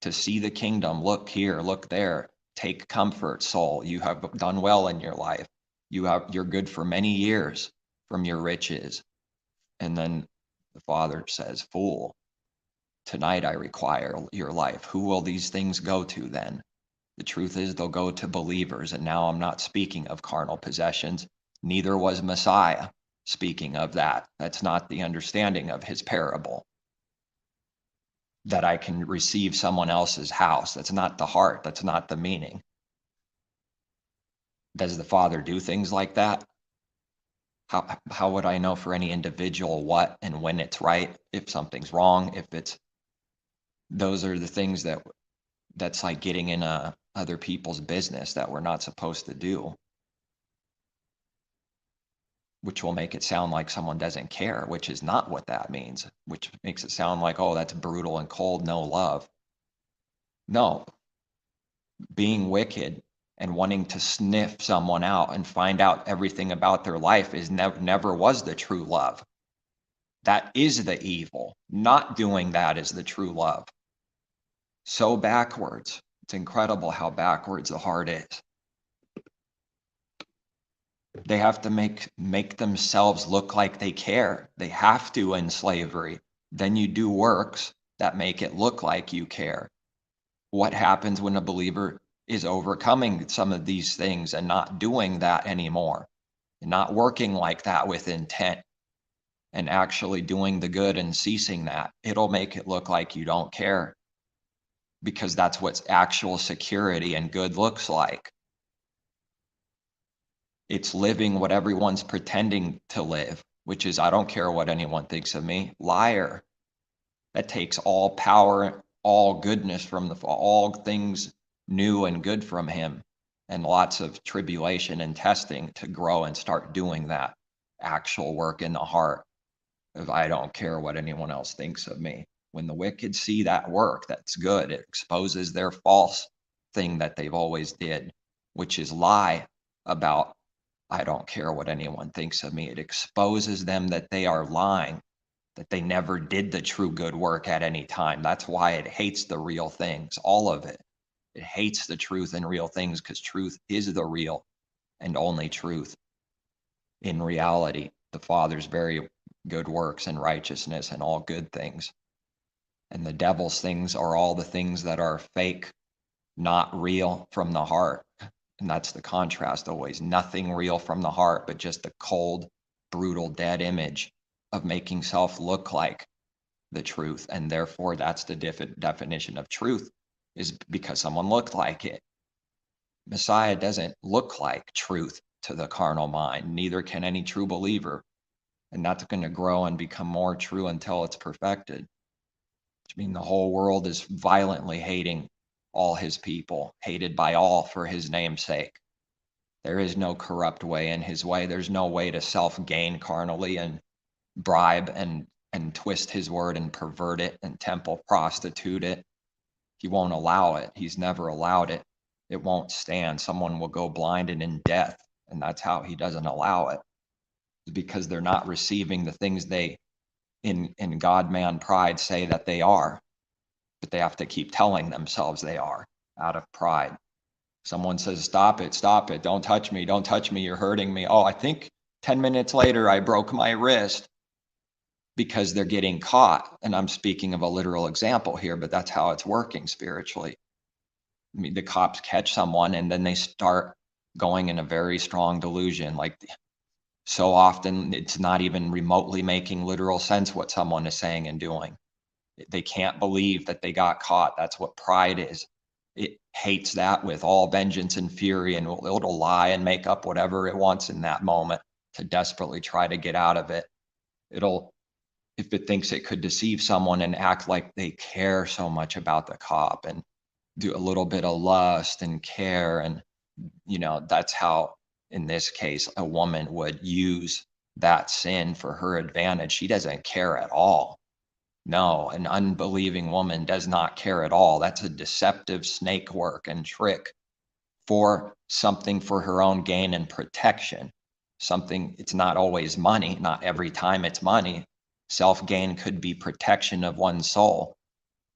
Speaker 1: to see the kingdom. Look here, look there. Take comfort, soul. You have done well in your life. You're good for many years from your riches. And then the Father says, fool, tonight I require your life. Who will these things go to then? The truth is they'll go to believers. And now I'm not speaking of carnal possessions. Neither was Messiah speaking of that. That's not the understanding of his parable. That I can receive someone else's house. That's not the heart. That's not the meaning. Does the Father do things like that? How would I know for any individual what and when it's right, if something's wrong, if it's, those are the things that's like getting in other people's business that we're not supposed to do, which will make it sound like someone doesn't care, which is not what that means, which makes it sound like, oh, that's brutal and cold, no love. No, being wicked and wanting to sniff someone out and find out everything about their life is never was the true love. That is the evil. Not doing that is the true love. So backwards. It's incredible how backwards the heart is. They have to make themselves look like they care. They have to in slavery. Then you do works that make it look like you care. What happens when a believer is overcoming some of these things and not doing that anymore, and not working like that with intent, and actually doing the good and ceasing that? It'll make it look like you don't care, because that's what actual security and good looks like. It's living what everyone's pretending to live, which is, I don't care what anyone thinks of me. Liar. That takes all power, all goodness from all things new and good from him, and lots of tribulation and testing to grow and start doing that actual work in the heart of, I don't care what anyone else thinks of me. When the wicked see that work, that's good. It exposes their false thing that they've always did, which is lie about, I don't care what anyone thinks of me. It exposes them that they are lying, that they never did the true good work at any time. That's why it hates the real things, all of it. It hates the truth and real things, because truth is the real and only truth. In reality, the Father's very good works and righteousness and all good things. And the devil's things are all the things that are fake, not real from the heart. And that's the contrast always. Nothing real from the heart, but just a cold, brutal, dead image of making self look like the truth. And therefore, that's the definition of truth, is because someone looked like it. Messiah doesn't look like truth to the carnal mind. Neither can any true believer. And that's going to grow and become more true until it's perfected. Which means the whole world is violently hating all his people, hated by all for his name's sake. There is no corrupt way in his way. There's no way to self-gain carnally and bribe and twist his word and pervert it and temple prostitute it. He won't allow it. He's never allowed it. It won't stand. Someone will go blind and in death, and that's how he doesn't allow it. Because they're not receiving the things they, in God-man pride, say that they are. But they have to keep telling themselves they are out of pride. Someone says, stop it, don't touch me, you're hurting me. Oh, I think 10 minutes later I broke my wrist, because they're getting caught. And I'm speaking of a literal example here, but that's how it's working spiritually. I mean, the cops catch someone and then they start going in a very strong delusion. Like, so often it's not even remotely making literal sense what someone is saying and doing. They can't believe that they got caught. That's what pride is. It hates that with all vengeance and fury, and it'll lie and make up whatever it wants in that moment to desperately try to get out of it. It'll, if it thinks it could deceive someone and act like they care so much about the cop and do a little bit of lust and care. And, that's how, in this case, a woman would use that sin for her advantage. She doesn't care at all. No, an unbelieving woman does not care at all. That's a deceptive snake work and trick for something for her own gain and protection. Something, it's not always money, not every time it's money. Self-gain could be protection of one's soul,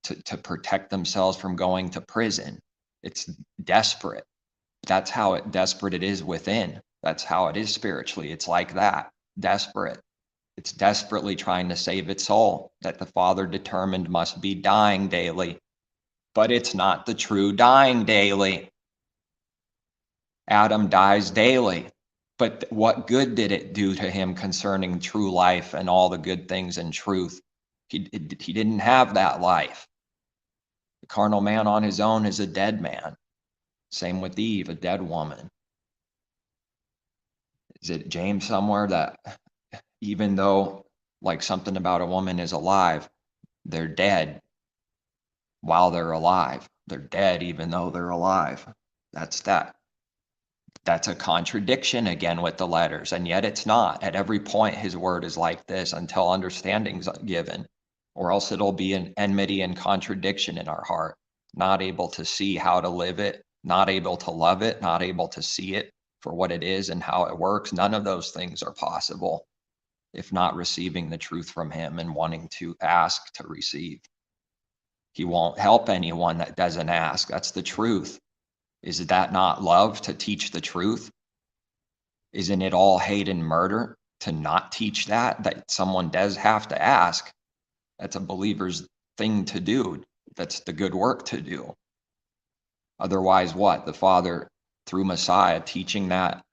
Speaker 1: to protect themselves from going to prison. It's desperate. That's how desperate it is within. That's how it is spiritually. It's like that, desperate. It's desperately trying to save its soul that the Father determined must be dying daily. But it's not the true dying daily. Adam dies daily. But what good did it do to him concerning true life and all the good things and truth? He didn't have that life. The carnal man on his own is a dead man. Same with Eve, a dead woman. Is it James somewhere that even though, like, something about a woman is alive, they're dead while they're alive? They're dead even though they're alive. That's a contradiction again with the letters, and yet it's not. At every point his word is like this until understanding's given, or else it'll be an enmity and contradiction in our heart, not able to see how to live it, not able to love it, not able to see it for what it is and how it works. None of those things are possible. if not receiving the truth from him and wanting to ask to receive. He won't help anyone that doesn't ask. That's the truth. Is that not love to teach the truth? Isn't it all hate and murder to not teach that someone does have to ask? That's a believer's thing to do. That's the good work to do. Otherwise, what? The Father, through Messiah, teaching that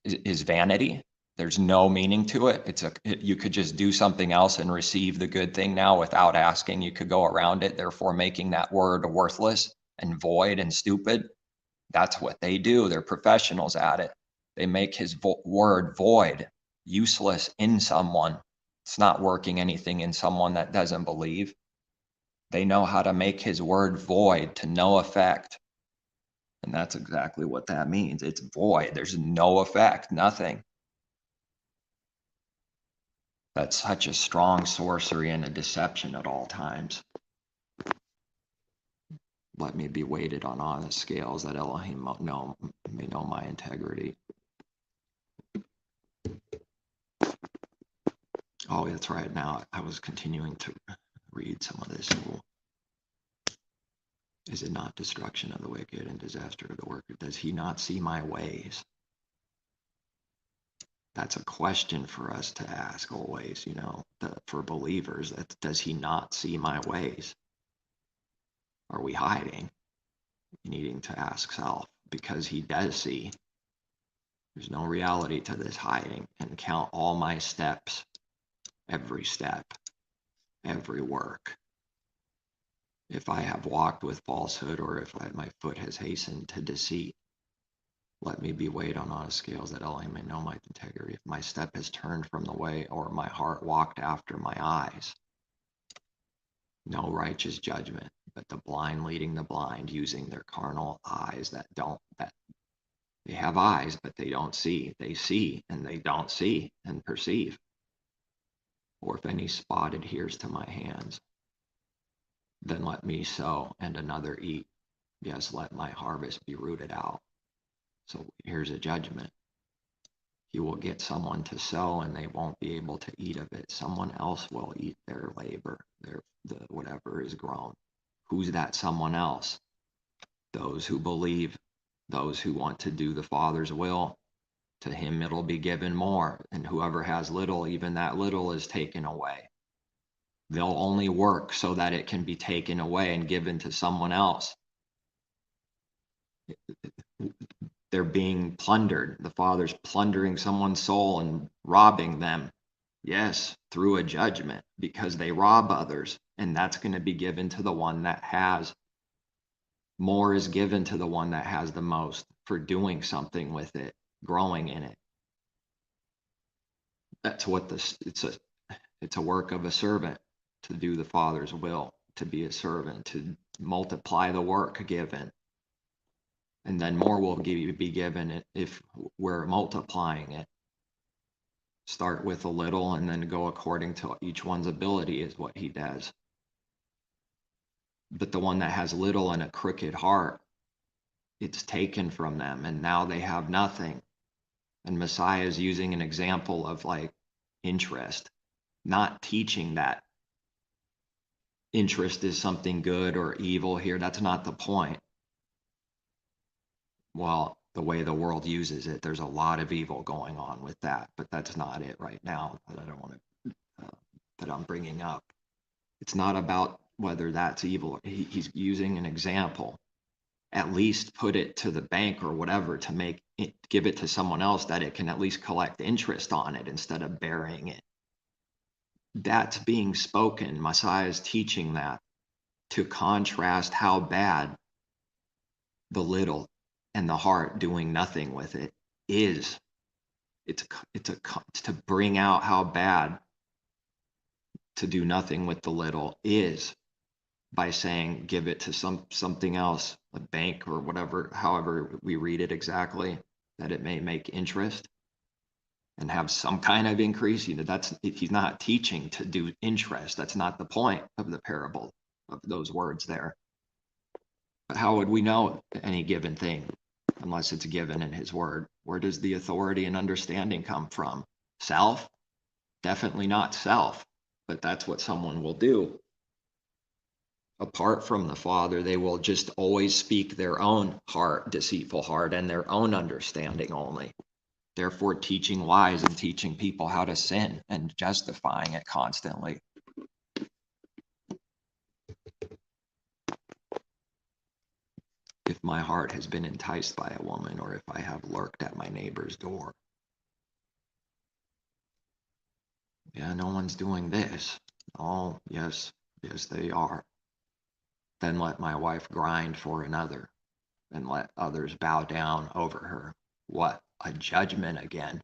Speaker 1: is vanity. There's no meaning to it. You could just do something else and receive the good thing now without asking. You could go around it, therefore making that word worthless and void and stupid. That's what they do. They're professionals at it. They make his word void, useless in someone. It's not working anything in someone that doesn't believe. They know how to make his word void to no effect. And that's exactly what that means. It's void. There's no effect, nothing. That's such a strong sorcery and a deception at all times. Let me be weighted on honest scales, that Elohim may know my integrity. Oh, that's right. Now I was continuing to read some of this. Is it not destruction of the wicked and disaster of the worker? Does he not see my ways? That's a question for us to ask always, for believers. Does he not see my ways? Are we hiding? Needing to ask self, because he does see. There's no reality to this hiding. And count all my steps, every step, every work. If I have walked with falsehood, or if my foot has hastened to deceit, let me be weighed on honest scales, that Elohim may know my integrity. If my step has turned from the way, or my heart walked after my eyes, no righteous judgment, but the blind leading the blind, using their carnal eyes that they have eyes, but they don't see. They see, and they don't see and perceive. Or if any spot adheres to my hands, then let me sow and another eat. Yes, let my harvest be rooted out. So here's a judgment. He will get someone to sow, and they won't be able to eat of it. Someone else will eat their labor, whatever is grown. Who's that someone else? Those who believe, those who want to do the Father's will. To him it'll be given more, and whoever has little, even that little is taken away. They'll only work so that it can be taken away and given to someone else. They're being plundered. The Father's plundering someone's soul and robbing them. Yes, through a judgment, because they rob others, and that's going to be given to the one that has. More is given to the one that has the most for doing something with it, growing in it. That's what it's a work of a servant, to do the Father's will, to be a servant, to multiply the work given. And then more will be given if we're multiplying it. Start with a little and then go according to each one's ability is what he does. But the one that has little and a crooked heart, it's taken from them, and now they have nothing. And Messiah is using an example of interest, not teaching that interest is something good or evil here. That's not the point. Well, the way the world uses it, there's a lot of evil going on with that, but that's not it right now that I don't want to, that I'm bringing up. It's not about whether that's evil. He's using an example. At least put it to the bank or whatever to give it to someone else, that it can at least collect interest on it instead of burying it. That's being spoken. Messiah is teaching that to contrast how bad the little and the heart doing nothing with it is. It's to bring out how bad to do nothing with the little is, by saying give it to something else, a bank or whatever, however we read it exactly, that it may make interest and have some kind of increase. He's not teaching to do interest. That's not the point of the parable of those words there. But how would we know any given thing unless it's given in his word? Where does the authority and understanding come from? Self? Definitely not self, but that's what someone will do. Apart from the Father, they will just always speak their own heart, deceitful heart, and their own understanding only. Therefore, teaching lies and teaching people how to sin and justifying it constantly. If my heart has been enticed by a woman, or if I have lurked at my neighbor's door. Yeah, no one's doing this. Oh, yes, they are. Then let my wife grind for another, and let others bow down over her. What a judgment again.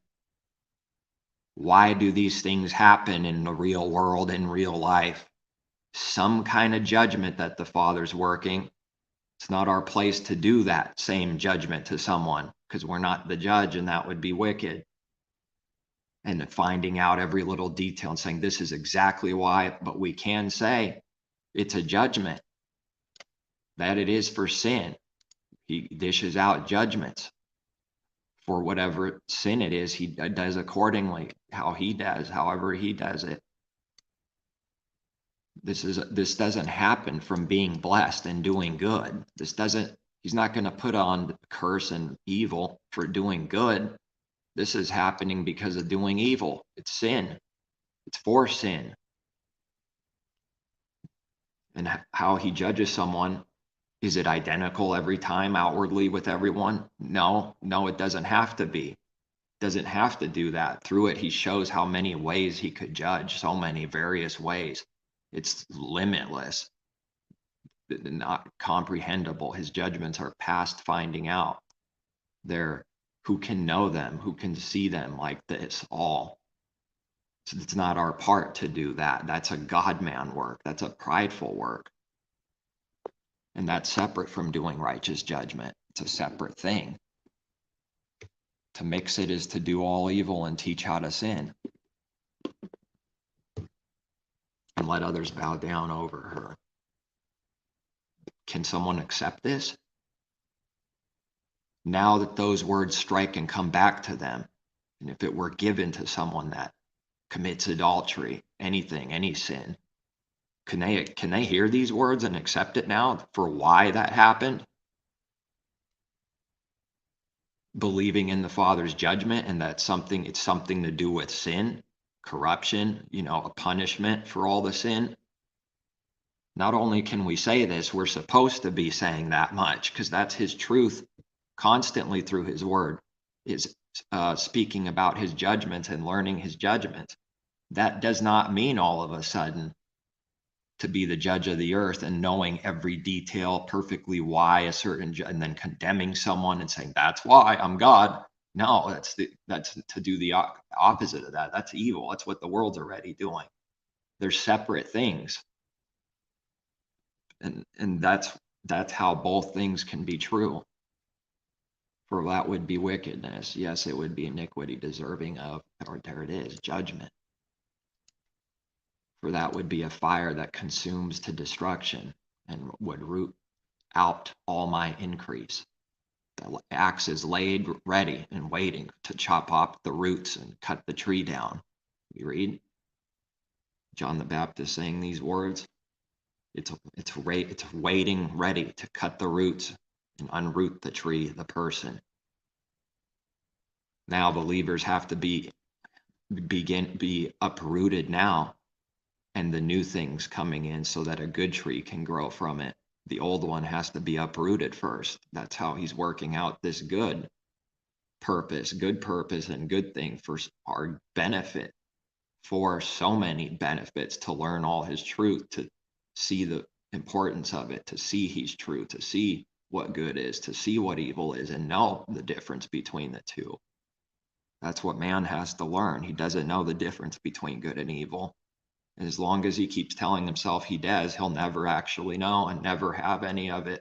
Speaker 1: Why do these things happen in the real world, in real life? Some kind of judgment that the Father's working. It's not our place to do that same judgment to someone, because we're not the judge, and that would be wicked. And finding out every little detail and saying this is exactly why, but we can say it's a judgment, that it is for sin. He dishes out judgments for whatever sin it is. He does accordingly, how he does, however he does it. This doesn't happen from being blessed and doing good. He's not going to put on curse and evil for doing good. This is happening because of doing evil. It's sin. It's for sin. And how he judges someone, is it identical every time outwardly with everyone? No, it doesn't have to be. Doesn't have to do that. Through it, he shows how many ways he could judge, so many various ways. It's limitless, not comprehensible. His judgments are past finding out. They're who can know them, who can see them like this all. So it's not our part to do that. That's a God-man work. That's a prideful work. And that's separate from doing righteous judgment. It's a separate thing. To mix it is to do all evil and teach how to sin. And let others bow down over her. Can someone accept this? Now that those words strike and come back to them, and if it were given to someone that commits adultery, anything, any sin, can they hear these words and accept it now for why that happened? Believing in the Father's judgment and that it's something to do with sin, corruption, a punishment for all the sin. Not only can we say this, we're supposed to be saying that much, because that's his truth constantly through his word, is speaking about his judgments and learning his judgments. That does not mean all of a sudden to be the judge of the earth and knowing every detail perfectly why a certain and then condemning someone and saying that's why I'm God. No, that's to do the opposite of that. That's evil. That's what the world's already doing. They're separate things, and that's how both things can be true. For that would be wickedness. Yes, it would be iniquity deserving of, or there it is, judgment. For that would be a fire that consumes to destruction and would root out all my increase. The axe is laid ready and waiting to chop off the roots and cut the tree down. You read John the Baptist saying these words. It's waiting ready to cut the roots and unroot the tree, the person. Now believers have to be uprooted now, and the new things coming in so that a good tree can grow from it. The old one has to be uprooted first. That's how he's working out this good purpose and good thing for our benefit, for so many benefits, to learn all his truth, to see the importance of it, to see he's true, to see what good is, to see what evil is, and know the difference between the two. That's what man has to learn. He doesn't know the difference between good and evil. And as long as he keeps telling himself he does, he'll never actually know and never have any of it,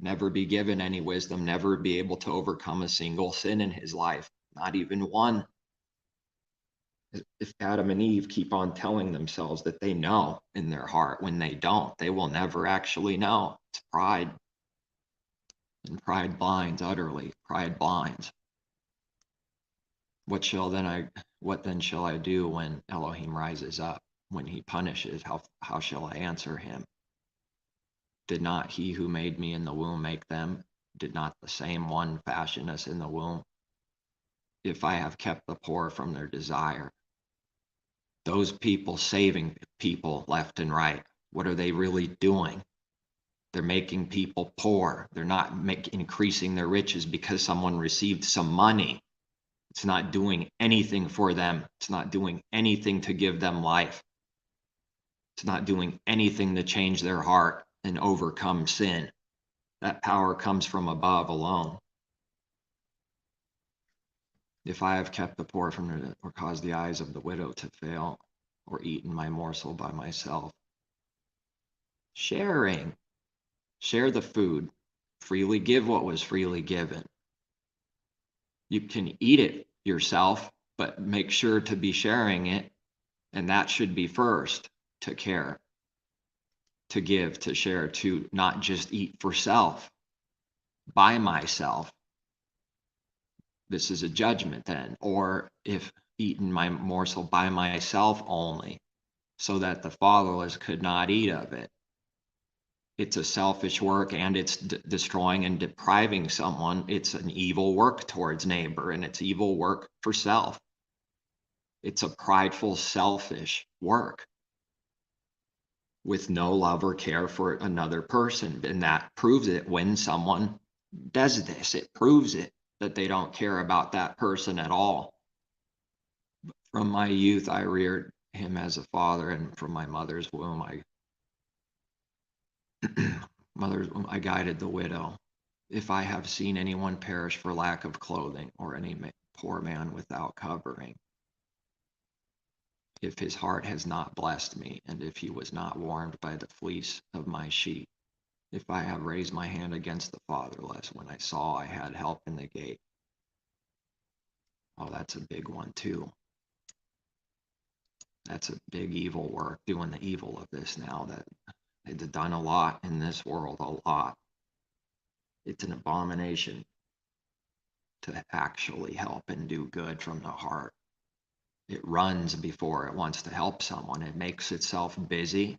Speaker 1: never be given any wisdom, never be able to overcome a single sin in his life, not even one. If Adam and Eve keep on telling themselves that they know in their heart, when they don't, they will never actually know. It's pride. And pride blinds utterly. Pride blinds. What then shall I do when Elohim rises up, when he punishes? How shall I answer him? Did not he who made me in the womb make them? Did not the same one fashion us in the womb? If I have kept the poor from their desire, those people saving people left and right, what are they really doing? They're making people poor. They're not increasing their riches because someone received some money. It's not doing anything for them. It's not doing anything to give them life. It's not doing anything to change their heart and overcome sin. That power comes from above alone. If I have kept the poor from their, or caused the eyes of the widow to fail, or eaten my morsel by myself. Sharing. Share the food. Freely give what was freely given. You can eat it yourself, but make sure to be sharing it. And that should be first, to care, to give, to share, to not just eat for self, by myself. This is a judgment then. Or if eaten my morsel by myself only, so that the fatherless could not eat of it. It's a selfish work, and it's destroying and depriving someone. It's an evil work towards neighbor, and it's evil work for self. It's a prideful, selfish work with no love or care for another person. And that proves it when someone does this. It proves it that they don't care about that person at all. From my youth, I reared him as a father, and from my mother's womb, I guided the widow. If I have seen anyone perish for lack of clothing, or any poor man without covering, if his heart has not blessed me, and if he was not warmed by the fleece of my sheep, if I have raised my hand against the fatherless when I saw I had help in the gate. Oh, that's a big one too. That's a big evil work, doing the evil of this now. That they've done a lot in this world, a lot. It's an abomination to actually help and do good from the heart. It runs before it wants to help someone. It makes itself busy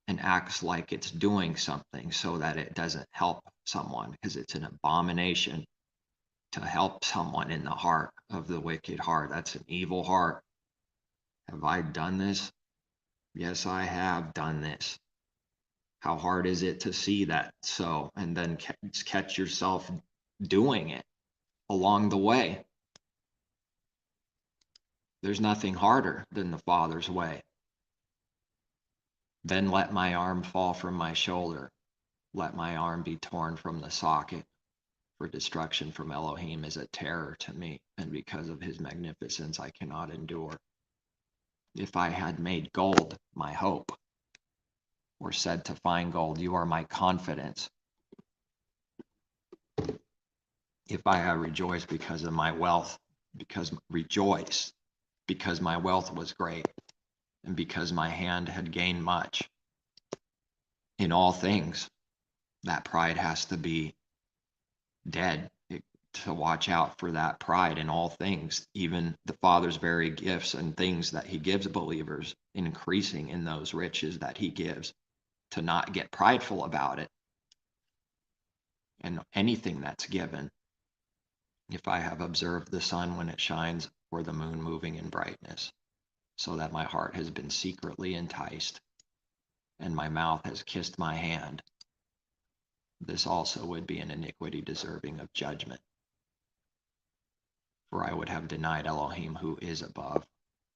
Speaker 1: and acts like it's doing something so that it doesn't help someone, because it's an abomination to help someone in the heart of the wicked heart. That's an evil heart. Have I done this? Yes, I have done this. How hard is it to see that so, and then catch yourself doing it along the way? There's nothing harder than the Father's way. Then let my arm fall from my shoulder. Let my arm be torn from the socket. For destruction from Elohim is a terror to me, and because of his magnificence I cannot endure. If I had made gold my hope, or said to find gold, you are my confidence. If I had rejoiced because of my wealth, because my wealth was great, and because my hand had gained much. In all things, that pride has to be dead, to watch out for that pride in all things, even the Father's very gifts and things that he gives believers, increasing in those riches that he gives, to not get prideful about it. And anything that's given, if I have observed the sun when it shines, or the moon moving in brightness, so that my heart has been secretly enticed, and my mouth has kissed my hand, this also would be an iniquity deserving of judgment. For I would have denied Elohim who is above,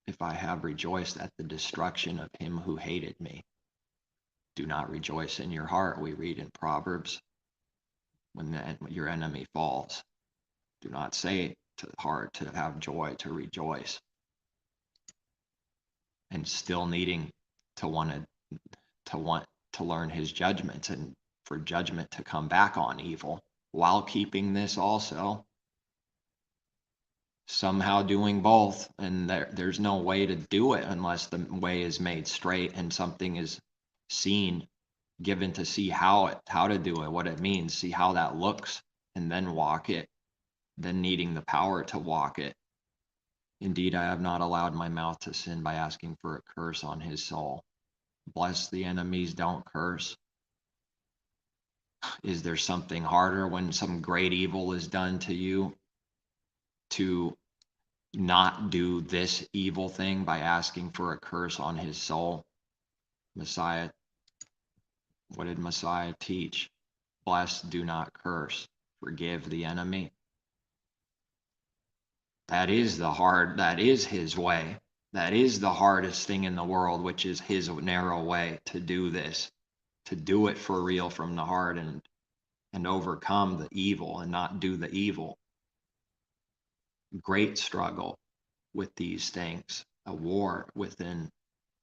Speaker 1: if I have rejoiced at the destruction of him who hated me. Do not rejoice in your heart, we read in Proverbs, when your enemy falls. Do not say to the heart to have joy, to rejoice. And still needing to want to learn his judgments, and for judgment to come back on evil, while keeping this also. Somehow doing both, and there's no way to do it unless the way is made straight and something is seen, given to see how to do it, what it means, see how that looks, and then walk it, then needing the power to walk it. Indeed, I have not allowed my mouth to sin by asking for a curse on his soul. Bless the enemies, don't curse. Is there something harder when some great evil is done to you to not do this evil thing by asking for a curse on his soul? Messiah, what did Messiah teach? Bless, do not curse. Forgive the enemy. That is his way. That is the hardest thing in the world, which is his narrow way to do this, to do it for real from the heart and overcome the evil and not do the evil. Great struggle with these things, a war within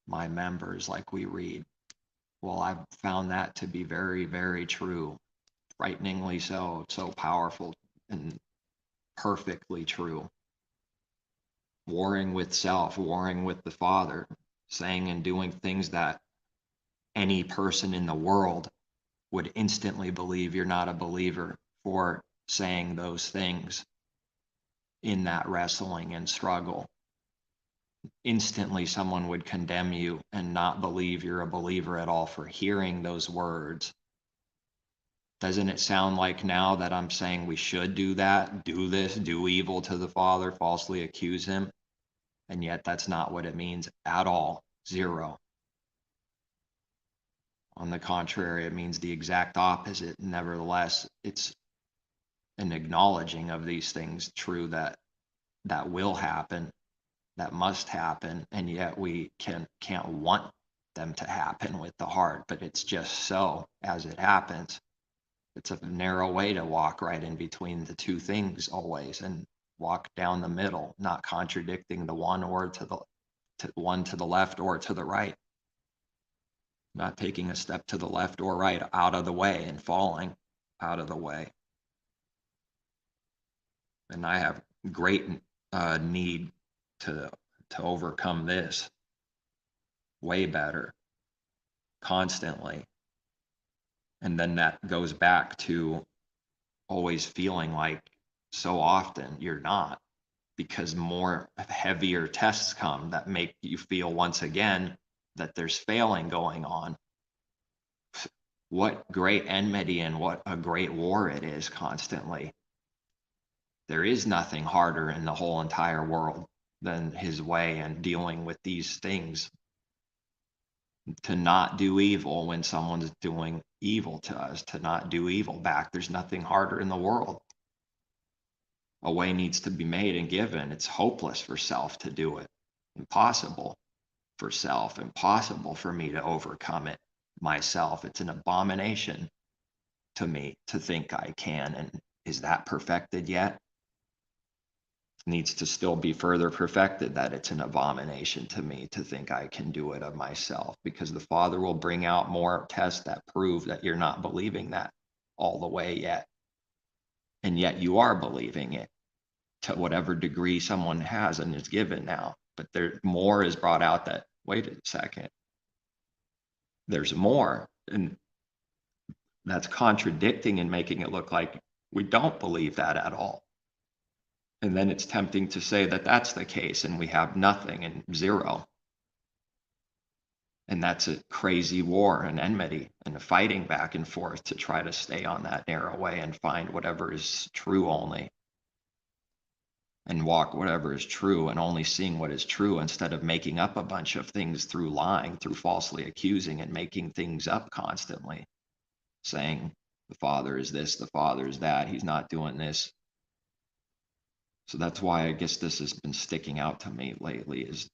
Speaker 1: my members, like we read. Well, I've found that to be very, very true, frighteningly so powerful and perfectly true. Warring with self, warring with the Father, saying and doing things that any person in the world would instantly believe you're not a believer for saying those things in that wrestling and struggle. Instantly, someone would condemn you and not believe you're a believer at all for hearing those words. Doesn't it sound like now that I'm saying we should do that, do this, do evil to the Father, falsely accuse him? And yet that's not what it means at all. Zero. On the contrary, it means the exact opposite. Nevertheless, it's an acknowledging of these things true that will happen, that must happen, and yet we can't want them to happen with the heart, but it's just so as it happens. It's a narrow way to walk right in between the two things always, and walk down the middle, not contradicting the one or to the left or to the right, not taking a step to the left or right out of the way and falling out of the way. And I have great need to overcome this way better, constantly. And then that goes back to always feeling like so often you're not, because more heavier tests come that make you feel once again that there's failing going on. What great enmity and what a great war it is constantly. There is nothing harder in the whole entire world than his way and dealing with these things. To not do evil when someone's doing evil to us, to not do evil back. There's nothing harder in the world. A way needs to be made and given. It's hopeless for self to do it. Impossible for self. Impossible for me to overcome it myself. It's an abomination to me to think I can. And is that perfected yet? Needs to still be further perfected, that it's an abomination to me to think I can do it of myself, because the Father will bring out more tests that prove that you're not believing that all the way yet. And yet you are believing it to whatever degree someone has and is given now. But there more is brought out that, wait a second, there's more. And that's contradicting and making it look like we don't believe that at all. And then it's tempting to say that that's the case and we have nothing and zero. And that's a crazy war and enmity and a fighting back and forth to try to stay on that narrow way and find whatever is true only. And walk whatever is true and only seeing what is true, instead of making up a bunch of things through lying, through falsely accusing and making things up constantly. Saying the Father is this, the Father is that, he's not doing this. So that's why I guess this has been sticking out to me lately, is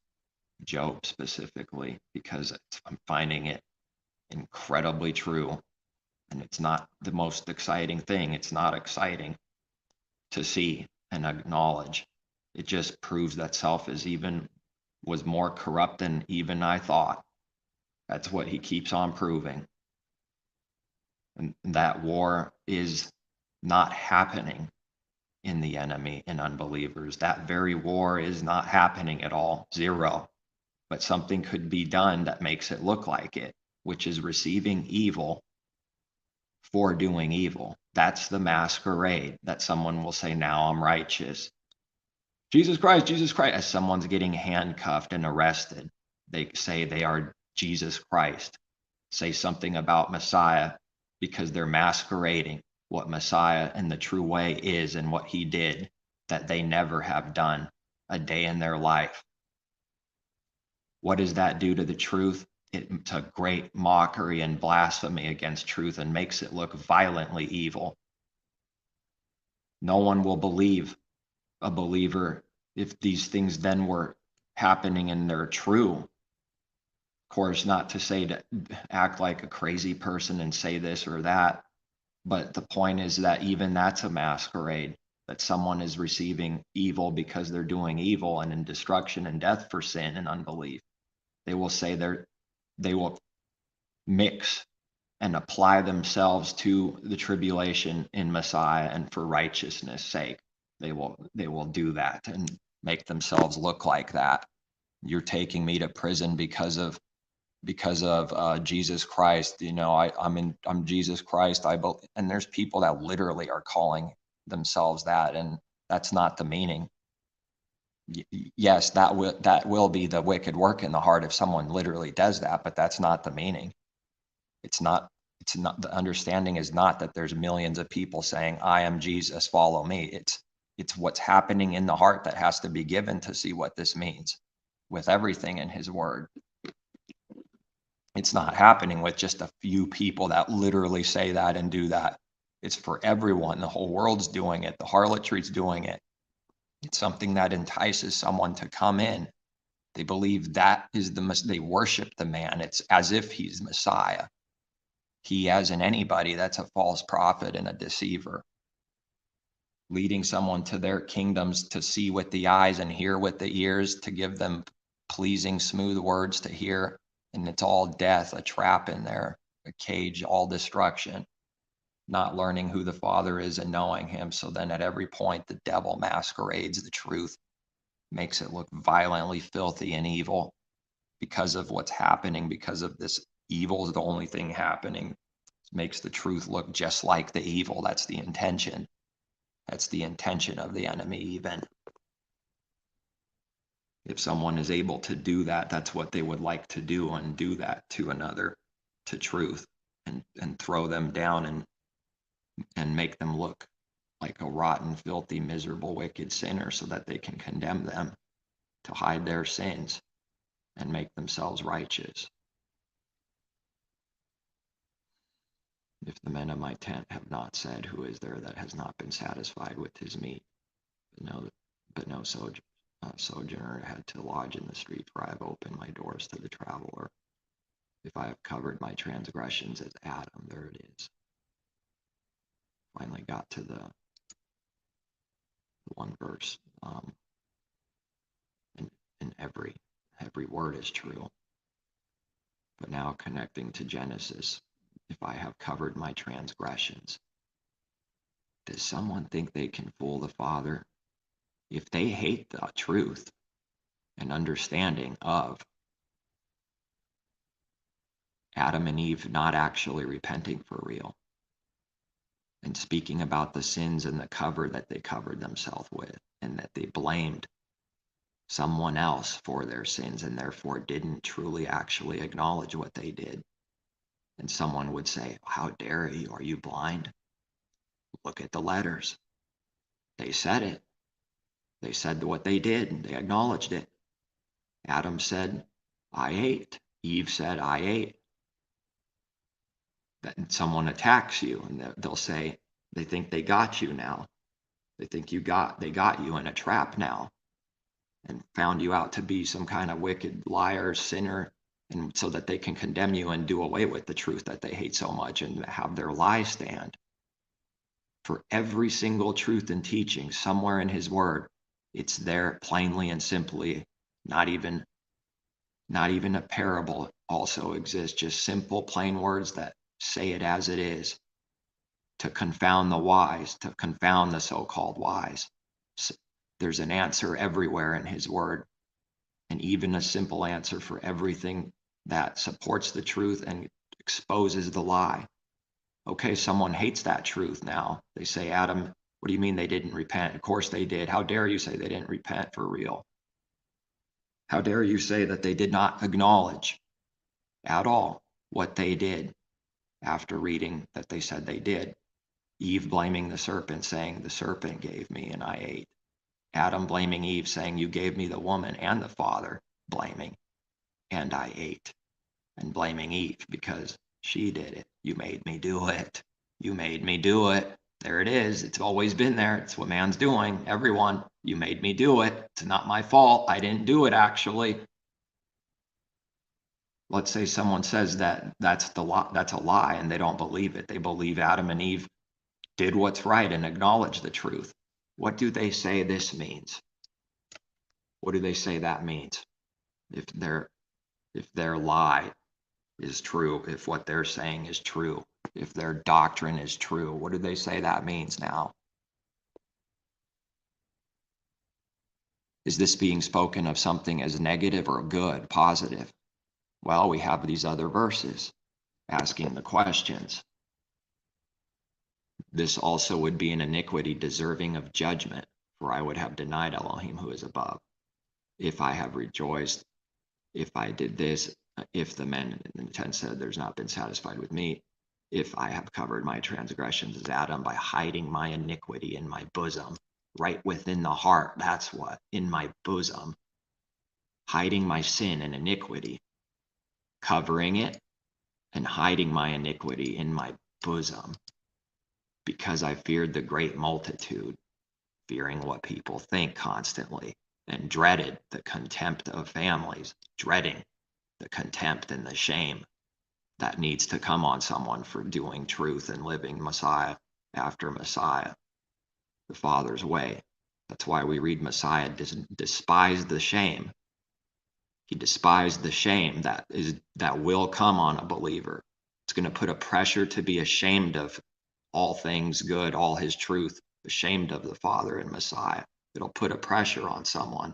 Speaker 1: Job specifically, because I'm finding it incredibly true. And it's not the most exciting thing. It's not exciting to see and acknowledge. It just proves that self was more corrupt than even I thought. That's what he keeps on proving. And that war is not happening in the enemy and unbelievers. That very war is not happening at all, zero. But something could be done that makes it look like it, which is receiving evil for doing evil. That's the masquerade that someone will say, now I'm righteous. Jesus Christ, as someone's getting handcuffed and arrested. They say they are Jesus Christ. Say something about Messiah because they're masquerading what Messiah and the true way is and what he did that they never have done a day in their life. What does that do to the truth? It's a great mockery and blasphemy against truth and makes it look violently evil. No one will believe a believer if these things then were happening and they're true. Of course, not to say to act like a crazy person and say this or that, but the point is that even that's a masquerade, that someone is receiving evil because they're doing evil and in destruction and death for sin and unbelief. They will say they will mix and apply themselves to the tribulation in Messiah, and for righteousness' sake, they will do that and make themselves look like that. You're taking me to prison because of Jesus Christ. You know, I'm Jesus Christ. And there's people that literally are calling themselves that, and that's not the meaning. Yes, that will be the wicked work in the heart if someone literally does that, but that's not the meaning. It's not, the understanding is not that there's millions of people saying, I am Jesus, follow me. It's what's happening in the heart that has to be given to see what this means with everything in his word. It's not happening with just a few people that literally say that and do that. It's for everyone. The whole world's doing it. The harlotry's doing it. It's something that entices someone to come in. They believe that is they worship the man. It's as if he's Messiah. He, as in anybody, that's a false prophet and a deceiver. Leading someone to their kingdoms to see with the eyes and hear with the ears, to give them pleasing, smooth words to hear. And it's all death, a trap in there, a cage, all destruction. Not learning who the Father is and knowing him. So then at every point, the devil masquerades the truth, makes it look violently filthy and evil because of what's happening, because of this evil is the only thing happening. It makes the truth look just like the evil. That's the intention. That's the intention of the enemy even. If someone is able to do that, that's what they would like to do, and do that to another, to truth, and throw them down and make them look like a rotten, filthy, miserable, wicked sinner so that they can condemn them to hide their sins and make themselves righteous. If the men of my tent have not said, who is there that has not been satisfied with his meat? But no sojourner had to lodge in the street, for I have opened my doors to the traveler. If I have covered my transgressions as Adam, there it is. Finally got to the one verse, and every word is true. But now connecting to Genesis, if I have covered my transgressions, does someone think they can fool the Father? If they hate the truth and understanding of Adam and Eve not actually repenting for real, and speaking about the sins and the cover that they covered themselves with, and that they blamed someone else for their sins and therefore didn't truly actually acknowledge what they did. And someone would say, how dare you? Are you blind? Look at the letters. They said it. They said what they did, and they acknowledged it. Adam said, I ate. Eve said, I ate. Then someone attacks you, and they'll say, they think they got you now. They think they got you in a trap now, and found you out to be some kind of wicked liar, sinner, and so that they can condemn you and do away with the truth that they hate so much and have their lie stand. For every single truth and teaching somewhere in his word, it's there plainly and simply. Not even a parable also exists, just simple plain words that say it as it is, to confound the wise, to confound the so-called wise. So there's an answer everywhere in his word, and even a simple answer for everything that supports the truth and exposes the lie. Okay, someone hates that truth now. They say Adam What do you mean they didn't repent? Of course they did. How dare you say they didn't repent for real? How dare you say that they did not acknowledge at all what they did after reading that they said they did? Eve blaming the serpent, saying, the serpent gave me and I ate. Adam blaming Eve, saying, you gave me the woman, and the father blaming, and I ate. And blaming Eve because she did it. You made me do it. You made me do it. There it is. It's always been there. It's what man's doing. Everyone, you made me do it. It's not my fault. I didn't do it, actually. Let's say someone says that's a lie, and they don't believe it. They believe Adam and Eve did what's right and acknowledge the truth. What do they say this means? What do they say that means? If their lie is true, if what they're saying is true, if their doctrine is true, what do they say that means now? Is this being spoken of something as negative or good, positive? Well, we have these other verses asking the questions. This also would be an iniquity deserving of judgment, for I would have denied Elohim who is above. If I have rejoiced, if I did this, if the men in the tent said there's not been satisfied with me, if I have covered my transgressions as Adam by hiding my iniquity in my bosom, right within the heart, that's what, in my bosom, hiding my sin and iniquity, covering it and hiding my iniquity in my bosom, because I feared the great multitude, fearing what people think constantly, and dreaded the contempt of families, dreading the contempt and the shame that needs to come on someone for doing truth and living Messiah after Messiah, the Father's way. That's why we read Messiah despised the shame. He despised the shame that will come on a believer. It's going to put a pressure to be ashamed of all things good, all his truth, ashamed of the Father and Messiah. It'll put a pressure on someone.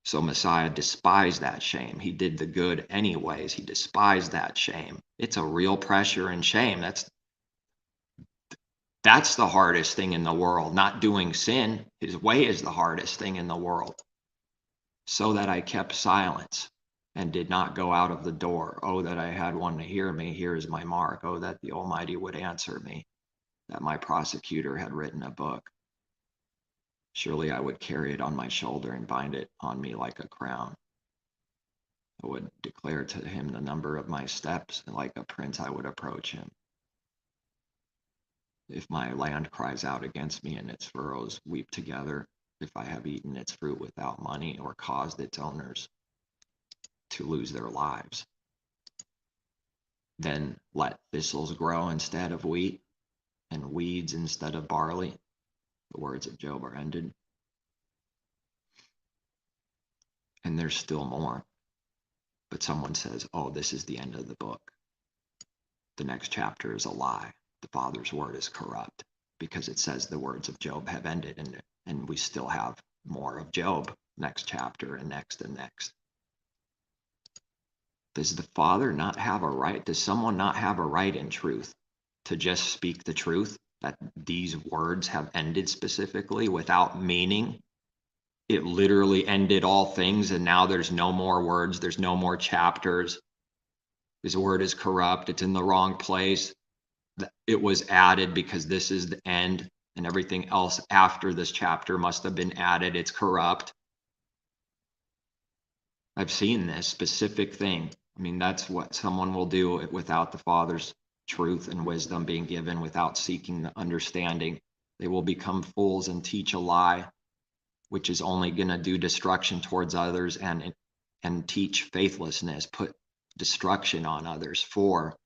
Speaker 1: So Messiah despised that shame. He did the good anyways. He despised that shame. It's a real pressure and shame. That's the hardest thing in the world. Not doing sin. His way is the hardest thing in the world. So that I kept silence and did not go out of the door. Oh, that I had one to hear me. Here is my mark. Oh, that the Almighty would answer me. That my prosecutor had written a book. Surely I would carry it on my shoulder and bind it on me like a crown. I would declare to him the number of my steps, and like a prince I would approach him. If my land cries out against me and its furrows weep together, if I have eaten its fruit without money or caused its owners to lose their lives, then let thistles grow instead of wheat and weeds instead of barley. The words of Job are ended. And there's still more. But someone says, oh, this is the end of the book. The next chapter is a lie. The Father's word is corrupt, because it says the words of Job have ended, and we still have more of Job, next chapter and next and next. Does the Father not have a right? Does someone not have a right in truth to just speak the truth? That these words have ended specifically without meaning. It literally ended all things, and now there's no more words, there's no more chapters. His word is corrupt, it's in the wrong place. It was added because this is the end, and everything else after this chapter must have been added. It's corrupt. I've seen this specific thing. I mean, that's what someone will do without the Father's truth and wisdom being given, without seeking the understanding. They will become fools and teach a lie, which is only going to do destruction towards others, and teach faithlessness, put destruction on others. For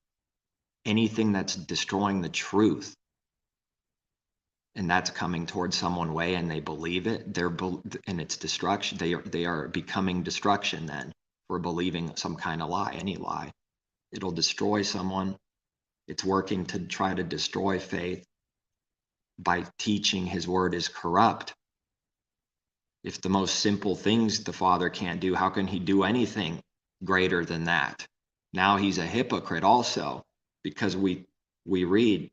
Speaker 1: anything that's destroying the truth, and that's coming towards someone way, and they believe it, and it's destruction. They are becoming destruction then for believing some kind of lie, any lie. It'll destroy someone. It's working to try to destroy faith by teaching his word is corrupt. If the most simple things the Father can't do, how can he do anything greater than that? Now he's a hypocrite also, because we read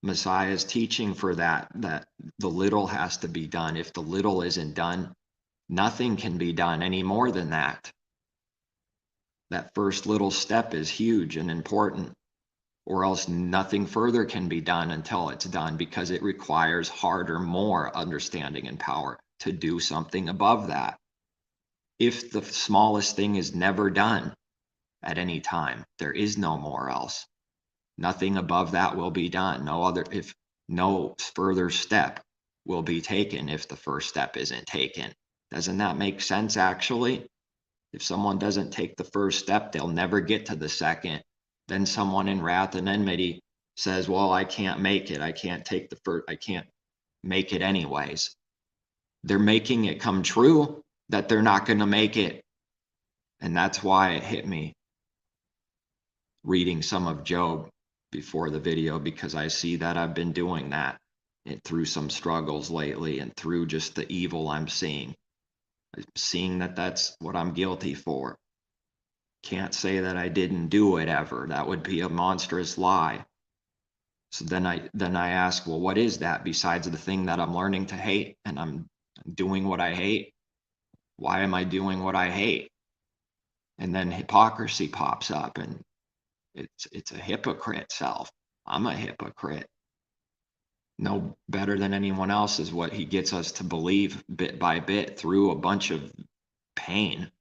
Speaker 1: Messiah's teaching for that the little has to be done. If the little isn't done, nothing can be done any more than that. That first little step is huge and important, or else nothing further can be done until it's done, because it requires harder, more understanding and power to do something above that. If the smallest thing is never done at any time, there is no more else. Nothing above that will be done. No further step will be taken if the first step isn't taken. Doesn't that make sense, actually? If someone doesn't take the first step, they'll never get to the second. Then someone in wrath and enmity says, well, I can't make it. I can't take the first. I can't make it anyways. They're making it come true that they're not going to make it. And that's why it hit me reading some of Job before the video, because I see that I've been doing that through some struggles lately, and through just the evil I'm seeing that that's what I'm guilty for. Can't say that I didn't do it ever. That would be a monstrous lie. So then I ask, well, what is that besides the thing that I'm learning to hate, and I'm doing what I hate? Why am I doing what I hate? And then hypocrisy pops up, and it's a hypocrite self. I'm a hypocrite. No better than anyone else is what he gets us to believe bit by bit through a bunch of pain,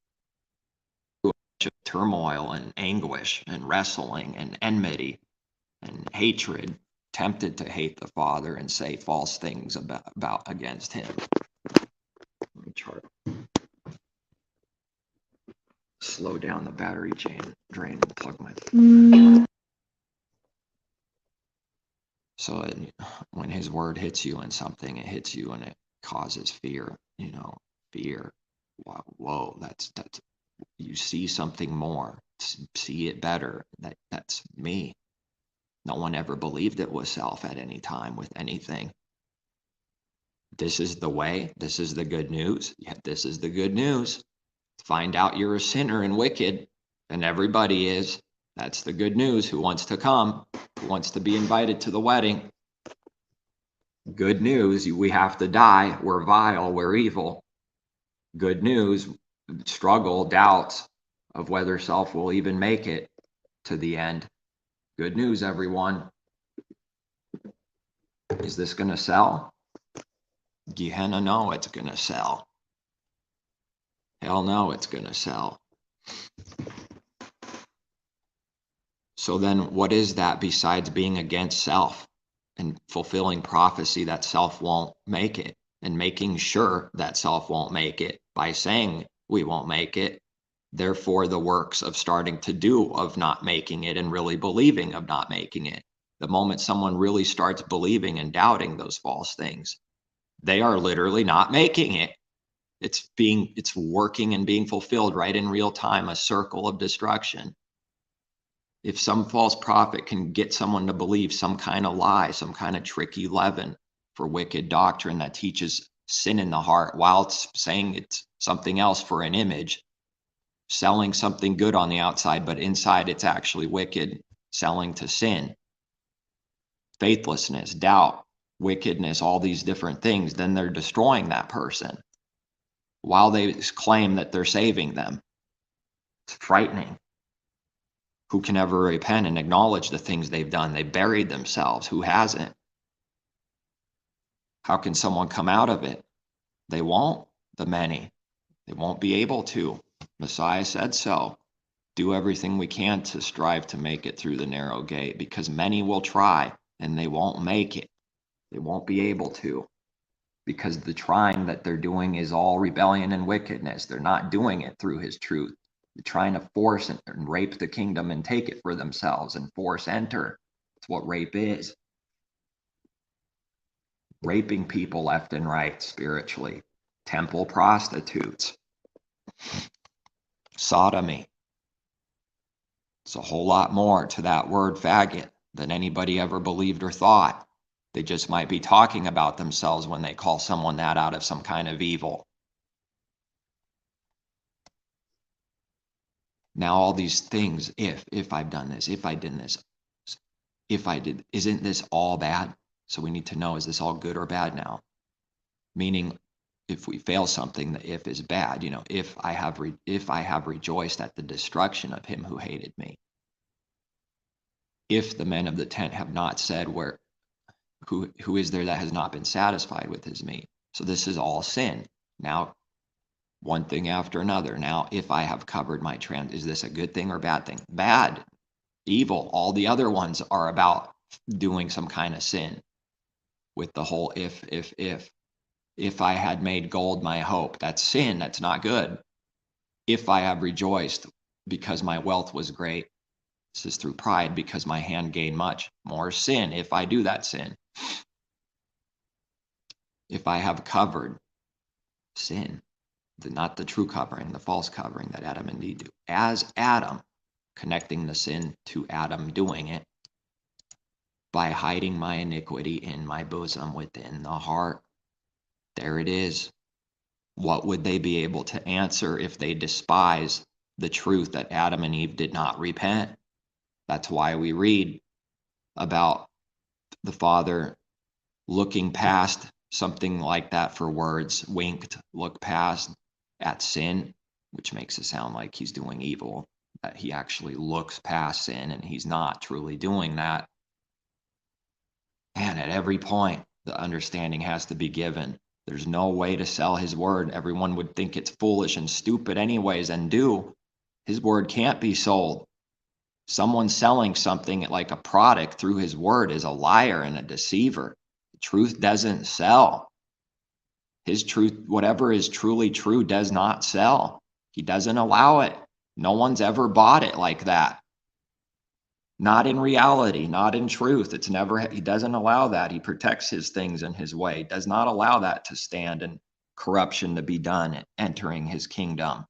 Speaker 1: through a bunch of turmoil and anguish and wrestling and enmity and hatred, tempted to hate the Father and say false things about against him. Let me slow down the battery drain and plug my So when his word hits you in something, it hits you and it causes fear, fear. Whoa, that's you see something more, see it better. That's me. No one ever believed it was self at any time with anything. This is the way. This is the good news. Yeah, this is the good news. Find out you're a sinner and wicked, and everybody is. That's the good news. Who wants to come? Who wants to be invited to the wedding? Good news, we have to die. We're vile. We're evil. Good news, struggle, doubts of whether self will even make it to the end. Good news, everyone. Is this going to sell? Gehenna, no, it's going to sell. Hell no, it's going to sell. So then what is that besides being against self and fulfilling prophecy that self won't make it, and making sure that self won't make it by saying we won't make it? Therefore, the works of starting to do of not making it and really believing of not making it. The moment someone really starts believing and doubting those false things, they are literally not making it. It's working and being fulfilled right in real time, a circle of destruction. If some false prophet can get someone to believe some kind of lie, some kind of tricky leaven for wicked doctrine that teaches sin in the heart while it's saying it's something else for an image, selling something good on the outside, but inside it's actually wicked, selling to sin, faithlessness, doubt, wickedness, all these different things, then they're destroying that person while they claim that they're saving them. It's frightening. Who can ever repent and acknowledge the things they've done? They buried themselves. Who hasn't? How can someone come out of it? They won't, the many. They won't be able to. Messiah said so. Do everything we can to strive to make it through the narrow gate, because many will try and they won't make it. They won't be able to, because the trying that they're doing is all rebellion and wickedness. They're not doing it through his truth. They're trying to force and rape the kingdom and take it for themselves and force enter. That's what rape is. Raping people left and right spiritually. Temple prostitutes. Sodomy. It's a whole lot more to that word faggot than anybody ever believed or thought. They just might be talking about themselves when they call someone that out of some kind of evil. Now all these things, if I've done this, if I did this, if I did, isn't this all bad? So we need to know, is this all good or bad now? Meaning, if we fail something, the if is bad. If I have rejoiced at the destruction of him who hated me. If the men of the tent have not said, who is there that has not been satisfied with his meat? So this is all sin. Now, one thing after another. Now, if I have covered my is this a good thing or bad thing? Bad, evil. All the other ones are about doing some kind of sin with the whole if. If I had made gold my hope, that's sin. That's not good. If I have rejoiced because my wealth was great, this is through pride, because my hand gained much, more sin if I do that sin. If I have covered, sin, not the true covering, the false covering that Adam and Eve do. As Adam, connecting the sin to Adam doing it, by hiding my iniquity in my bosom within the heart. There it is. What would they be able to answer if they despise the truth that Adam and Eve did not repent? That's why we read about the Father looking past something like that for words, winked, look past at sin, which makes it sound like he's doing evil, that he actually looks past sin and he's not truly doing that. And at every point, the understanding has to be given. There's no way to sell his word. Everyone would think it's foolish and stupid anyways, and do. His word can't be sold. Someone selling something like a product through his word is a liar and a deceiver. The truth doesn't sell. His truth, whatever is truly true, does not sell. He doesn't allow it. No one's ever bought it like that. Not in reality, not in truth. He doesn't allow that. He protects his things in his way. Does not allow that to stand and corruption to be done, entering his kingdom.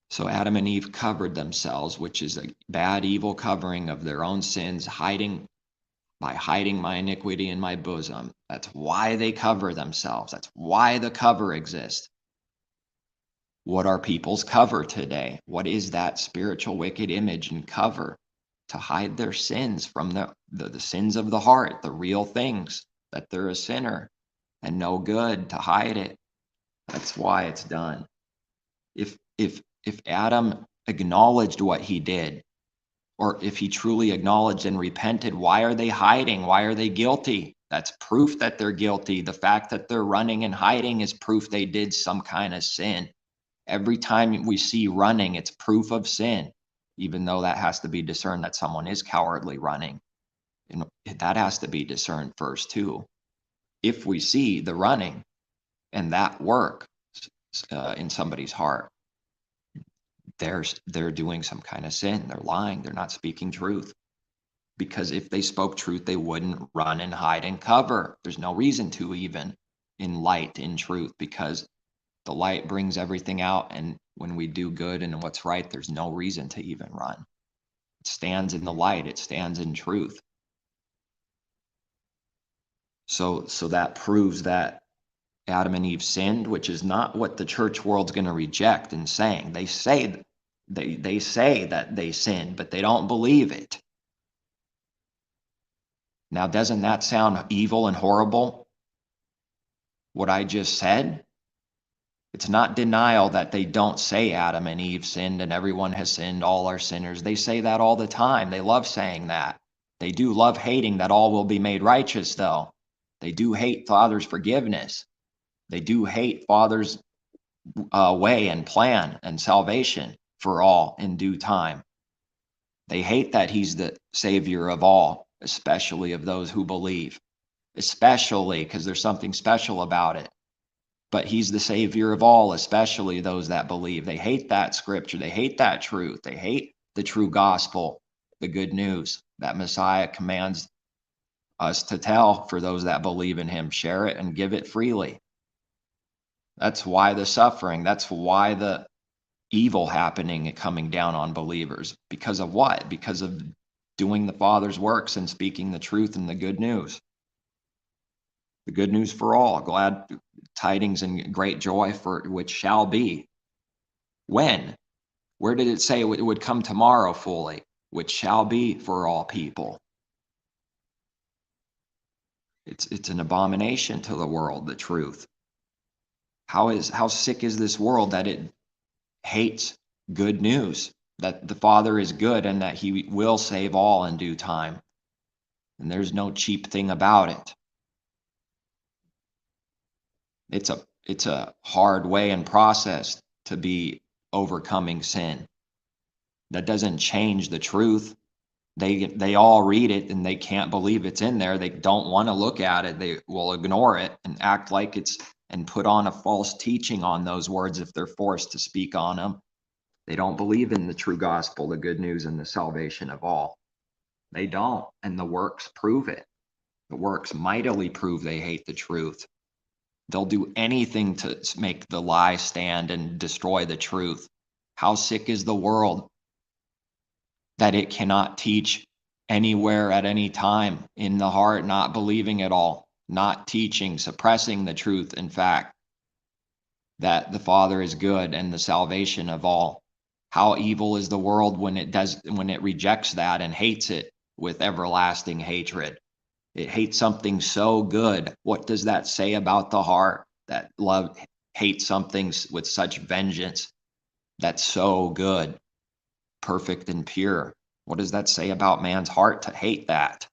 Speaker 1: So Adam and Eve covered themselves, which is a bad, evil covering of their own sins, by hiding my iniquity in my bosom. That's why they cover themselves. That's why the cover exists. What are people's cover today? What is that spiritual wicked image and cover? To hide their sins from the sins of the heart, the real things, that they're a sinner and no good, to hide it. That's why it's done. If Adam acknowledged what he did, or if he truly acknowledged and repented, why are they hiding? Why are they guilty? That's proof that they're guilty. The fact that they're running and hiding is proof they did some kind of sin. Every time we see running, it's proof of sin, even though that has to be discerned that someone is cowardly running. That has to be discerned first too. If we see the running and that work in somebody's heart, they're doing some kind of sin. They're lying. They're not speaking truth. Because if they spoke truth, they wouldn't run and hide and cover. There's no reason to, even in light, in truth, because the light brings everything out, and when we do good and what's right, there's no reason to even run. It stands in the light. It stands in truth. So that proves that Adam and Eve sinned, which is not what the church world's going to reject and saying. They say that they sinned, but they don't believe it. Now, doesn't that sound evil and horrible? What I just said? It's not denial that they don't say Adam and Eve sinned and everyone has sinned, all are sinners. They say that all the time. They love saying that. They do love hating that all will be made righteous, though. They do hate Father's forgiveness. They do hate Father's way and plan and salvation for all in due time. They hate that he's the Savior of all, especially of those who believe. Especially because there's something special about it. But he's the Savior of all, especially those that believe. They hate that scripture. They hate that truth. They hate the true gospel, the good news that Messiah commands us to tell for those that believe in him. Share it and give it freely. That's why the suffering. That's why the evil happening and coming down on believers. Because of what? Because of doing the Father's works and speaking the truth and the good news. The good news for all, glad tidings and great joy for which shall be. When? Where did it say it would come tomorrow fully? which shall be for all people. It's an abomination to the world, the truth. How sick is this world that it hates good news, that the Father is good and that he will save all in due time. And there's no cheap thing about it. It's a hard way and process to be overcoming sin. That doesn't change the truth. They all read it and they can't believe it's in there. They don't want to look at it. They will ignore it and act like it's, and put on a false teaching on those words if they're forced to speak on them. They don't believe in the true gospel, the good news, and the salvation of all. They don't, and the works prove it. The works mightily prove they hate the truth. They'll do anything to make the lie stand and destroy the truth. How sick is the world that it cannot teach anywhere at any time in the heart, not believing at all, not teaching, suppressing the truth, in fact, that the Father is good and the salvation of all. How evil is the world when it rejects that and hates it with everlasting hatred. It hates something so good. What does that say about the heart that hates something with such vengeance that's so good, perfect and pure? What does that say about man's heart to hate that?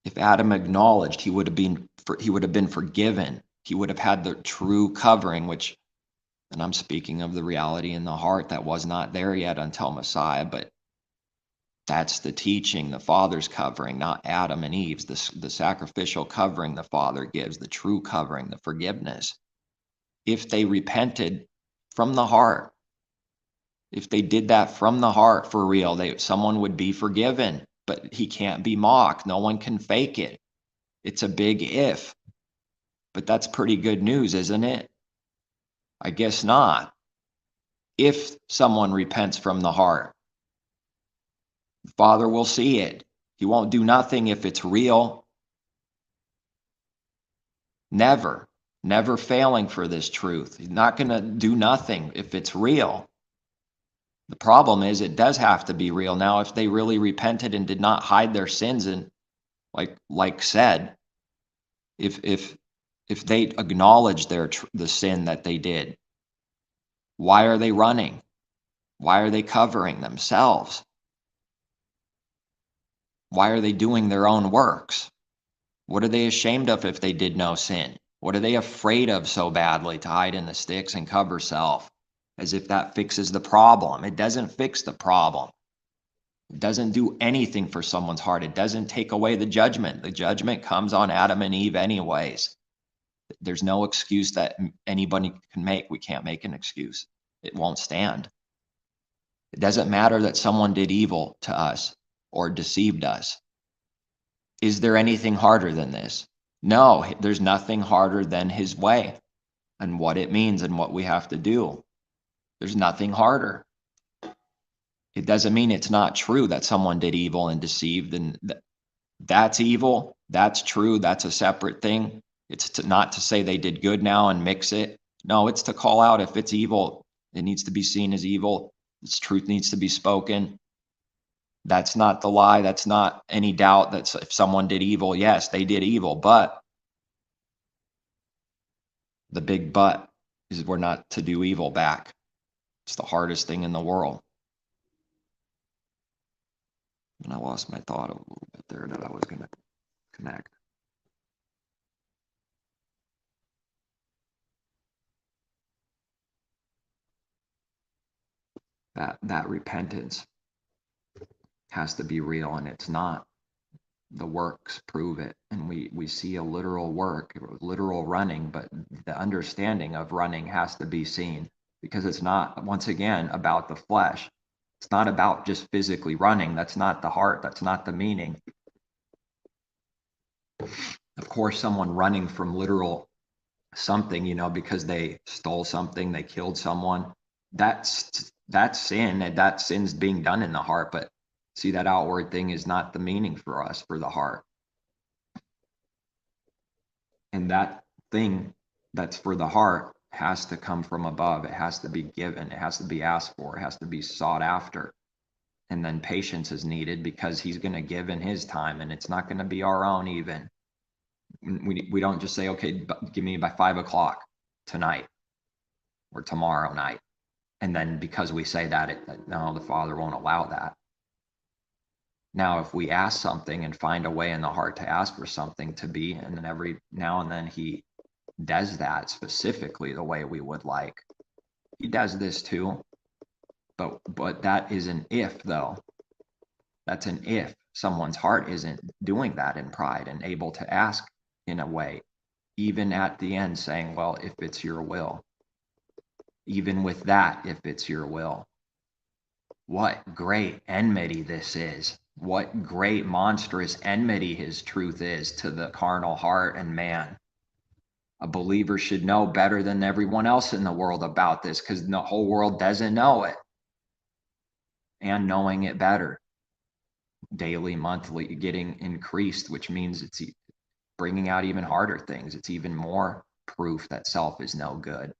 Speaker 1: If Adam acknowledged, he would have been forgiven. He would have had the true covering, which, and I'm speaking of the reality in the heart that was not there yet until Messiah, but that's the teaching, the Father's covering, not Adam and Eve's, the sacrificial covering the Father gives, the true covering, the forgiveness. If they repented from the heart, if they did that from the heart for real, someone would be forgiven, but he can't be mocked. No one can fake it. It's a big if, but that's pretty good news, isn't it? I guess not. If someone repents from the heart, the Father will see it. He won't do nothing if it's real. Never failing for this truth. He's not going to do nothing if it's real. The problem is it does have to be real. Now, if they really repented and did not hide their sins, and like said, if they acknowledge the sin that they did, why are they running? Why are they covering themselves? Why are they doing their own works? What are they ashamed of if they did no sin? What are they afraid of so badly to hide in the sticks and cover self? As if that fixes the problem. It doesn't fix the problem. It doesn't do anything for someone's heart. It doesn't take away the judgment. The judgment comes on Adam and Eve anyways. There's no excuse that anybody can make. We can't make an excuse. It won't stand. It doesn't matter that someone did evil to us or deceived us. Is there anything harder than this? No, there's nothing harder than his way and what it means and what we have to do. There's nothing harder. It doesn't mean it's not true that someone did evil and deceived, and that's evil. That's true. That's a separate thing. It's not to say they did good now and mix it. No, it's to call out if it's evil. It needs to be seen as evil. Its truth needs to be spoken. That's not the lie. That's not any doubt that if someone did evil, yes, they did evil. But the big but is we're not to do evil back. It's the hardest thing in the world. And I lost my thought a little bit there that I was going to connect. That repentance has to be real, and it's not. The works prove it, and we see a literal work, literal running, but the understanding of running has to be seen, because it's not, once again, about the flesh. It's not about just physically running. That's not the heart. That's not the meaning. Of course, someone running from literal something, because they stole something, they killed someone, that's sin, and that sin's being done in the heart. But see, that outward thing is not the meaning for us, for the heart. And that thing that's for the heart has to come from above. It has to be given. It has to be asked for. It has to be sought after. And then patience is needed because he's going to give in his time, and it's not going to be our own even. We don't just say, okay, give me by 5 o'clock tonight or tomorrow night. And then because we say that, no, the Father won't allow that. Now, if we ask something and find a way in the heart to ask for something to be, and then every now and then he does that specifically the way we would like. He does this too, but that is an if, though. That's an if someone's heart isn't doing that in pride and able to ask in a way, even at the end saying, well, if it's your will. Even with that, if it's your will. What great enmity this is. What great monstrous enmity his truth is to the carnal heart and man. A believer should know better than everyone else in the world about this because the whole world doesn't know it. And knowing it better. Daily, monthly, getting increased, which means it's bringing out even harder things. It's even more proof that self is no good.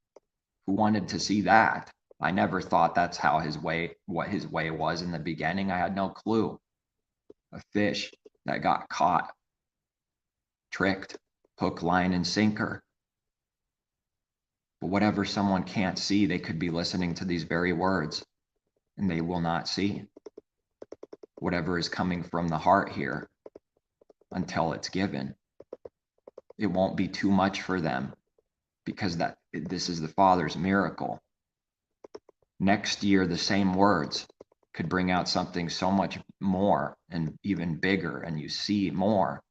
Speaker 1: Who wanted to see that? I never thought that's how what his way was in the beginning. I had no clue. A fish that got caught, tricked, hook, line, and sinker. But whatever someone can't see, they could be listening to these very words, and they will not see whatever is coming from the heart here until it's given. It won't be too much for them because this is the Father's miracle. Next year, the same words could bring out something so much more and even bigger, and you see more.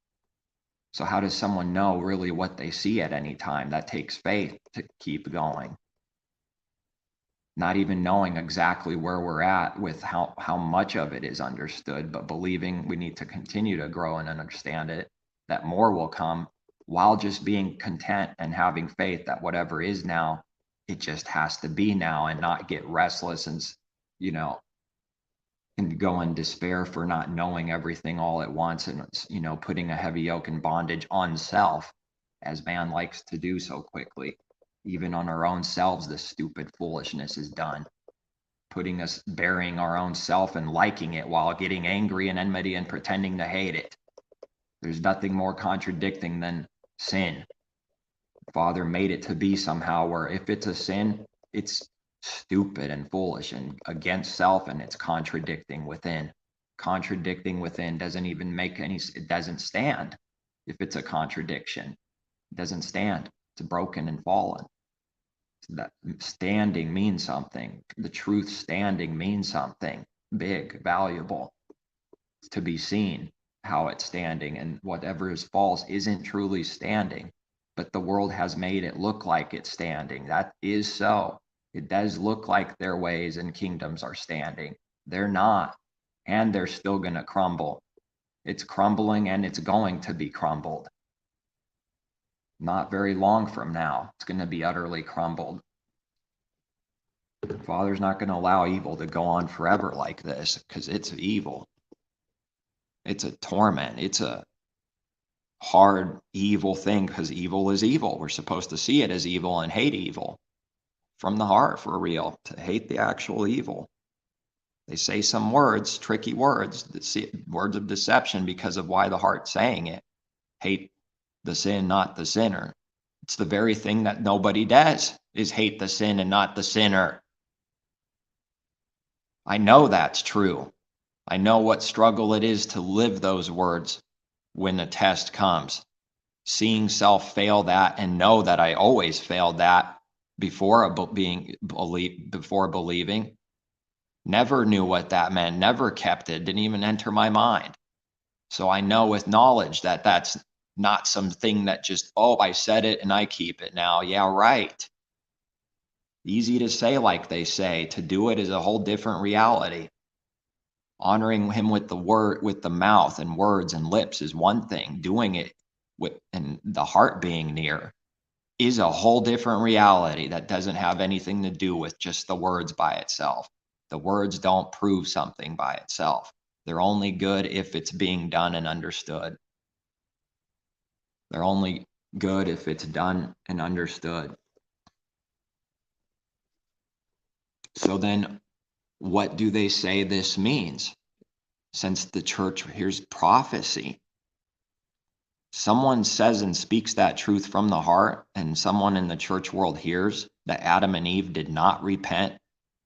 Speaker 1: So how does someone know really what they see at any time? That takes faith to keep going. Not even knowing exactly where we're at with how much of it is understood, but believing we need to continue to grow and understand it, that more will come, while just being content and having faith that whatever is now, it just has to be now, and not get restless and go in despair for not knowing everything all at once, and putting a heavy yoke and bondage on self, as man likes to do so quickly. Even on our own selves, this stupid foolishness is done, putting us burying our own self and liking it while getting angry and enmity and pretending to hate it. There's nothing more contradicting than sin. Father made it to be somehow where if it's a sin, it's stupid and foolish and against self, and it's contradicting within. Contradicting within doesn't even make it doesn't stand. If it's a contradiction, it doesn't stand. It's broken and fallen. So that standing means something. The truth standing means something big, valuable, to be seen how it's standing, and whatever is false isn't truly standing, but the world has made it look like it's standing. That is so. It does look like their ways and kingdoms are standing. They're not, and they're still going to crumble. It's crumbling, and it's going to be crumbled. Not very long from now, it's going to be utterly crumbled. The Father's not going to allow evil to go on forever like this, because it's evil. It's a torment. It's a hard, evil thing, because evil is evil. We're supposed to see it as evil and hate evil from the heart, for real, to hate the actual evil. They say some words, tricky words, words of deception because of why the heart's saying it. Hate the sin, not the sinner. It's the very thing that nobody does, is hate the sin and not the sinner. I know that's true. I know what struggle it is to live those words when the test comes. Seeing self fail that, and know that I always failed that before believing. Never knew what that meant, never kept it, didn't even enter my mind. So I know with knowledge that that's not something that just, I said it and I keep it now. Yeah, right. Easy to say like they say. To do it is a whole different reality. Honoring him with the word, with the mouth and words and lips is one thing. Doing it with and the heart being near is a whole different reality that doesn't have anything to do with just the words by itself. The words don't prove something by itself. They're only good if it's being done and understood. They're only good if it's done and understood. So then what do they say this means? Since the church hears prophecy, someone says and speaks that truth from the heart, and someone in the church world hears that Adam and Eve did not repent.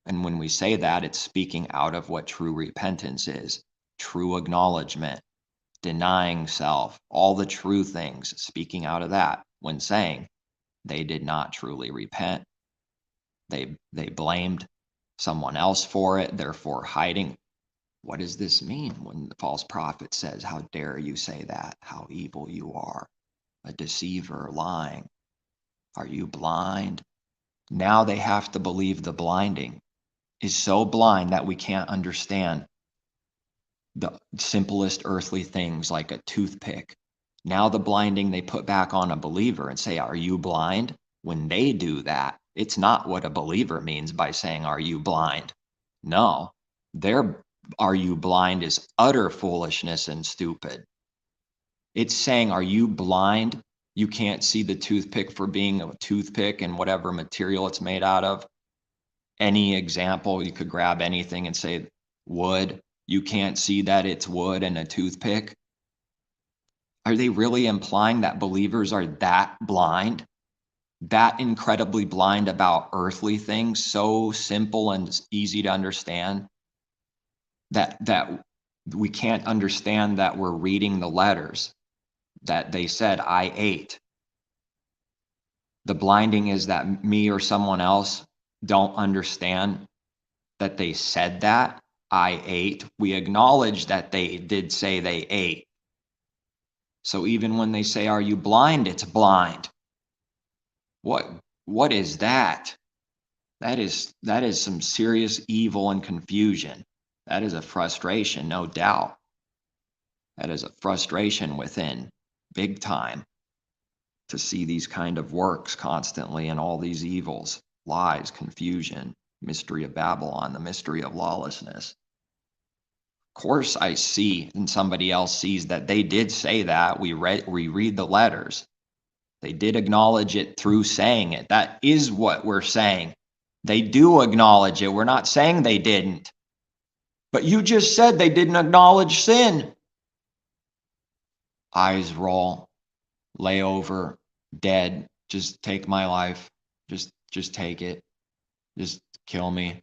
Speaker 1: And when we say that, it's speaking out of what true repentance is, true acknowledgement, denying self, all the true things, speaking out of that when saying they did not truly repent. They blamed someone else for it, therefore hiding. What does this mean when the false prophet says, how dare you say that? How evil you are, a deceiver, lying. Are you blind? Now they have to believe the blinding is so blind that we can't understand the simplest earthly things like a toothpick. Now the blinding they put back on a believer and say, are you blind? When they do that, it's not what a believer means by saying, are you blind? No, their are you blind is utter foolishness and stupid. It's saying, are you blind? You can't see the toothpick for being a toothpick and whatever material it's made out of. Any example, you could grab anything and say wood. You can't see that it's wood and a toothpick. Are they really implying that believers are that blind? That incredibly blind about earthly things, so simple and easy to understand, that we can't understand that we're reading the letters that they said, I ate. The blinding is that me or someone else don't understand that they said that, I ate. We acknowledge that they did say they ate. So even when they say, are you blind? It's blind. What is that? That is some serious evil and confusion. That is a frustration, no doubt. That is a frustration within, big time, to see these kind of works constantly and all these evils, lies, confusion, mystery of Babylon, the mystery of lawlessness. Of course I see, and somebody else sees that they did say that. We read the letters. They did acknowledge it through saying it. That is what we're saying. They do acknowledge it. We're not saying they didn't. But you just said they didn't acknowledge sin. Eyes roll, lay over, dead. Just take my life. Just take it. Just kill me.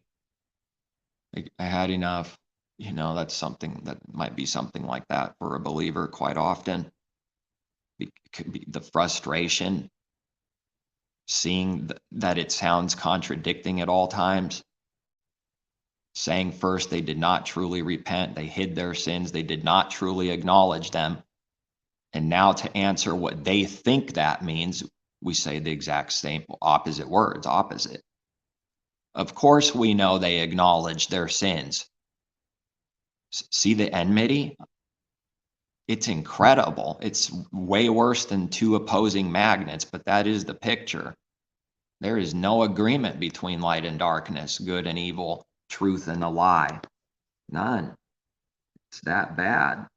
Speaker 1: I had enough. That's something that might be something like that for a believer quite often. It could be the frustration, seeing that it sounds contradicting at all times. Saying first they did not truly repent, they hid their sins, they did not truly acknowledge them. And now to answer what they think that means, we say the exact same opposite words, opposite. Of course we know they acknowledge their sins. See the enmity? It's incredible. It's way worse than two opposing magnets, but that is the picture. There is no agreement between light and darkness, good and evil, truth and a lie. None. It's that bad.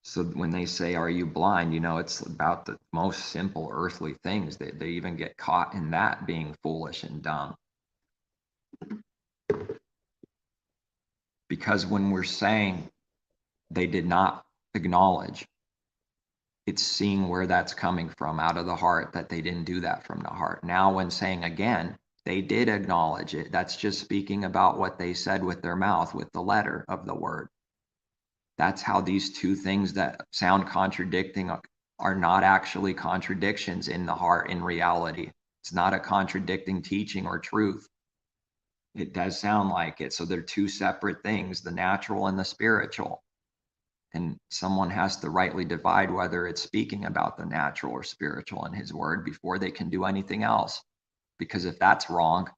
Speaker 1: So when they say, are you blind? It's about the most simple earthly things. They even get caught in that, being foolish and dumb. Because when we're saying they did not acknowledge, it's seeing where that's coming from out of the heart, that they didn't do that from the heart. Now when saying again, they did acknowledge it. That's just speaking about what they said with their mouth, with the letter of the word. That's how these two things that sound contradicting are not actually contradictions in the heart, in reality. It's not a contradicting teaching or truth. It does sound like it. So they're two separate things, the natural and the spiritual. And someone has to rightly divide whether it's speaking about the natural or spiritual in his word before they can do anything else. Because if that's wrong,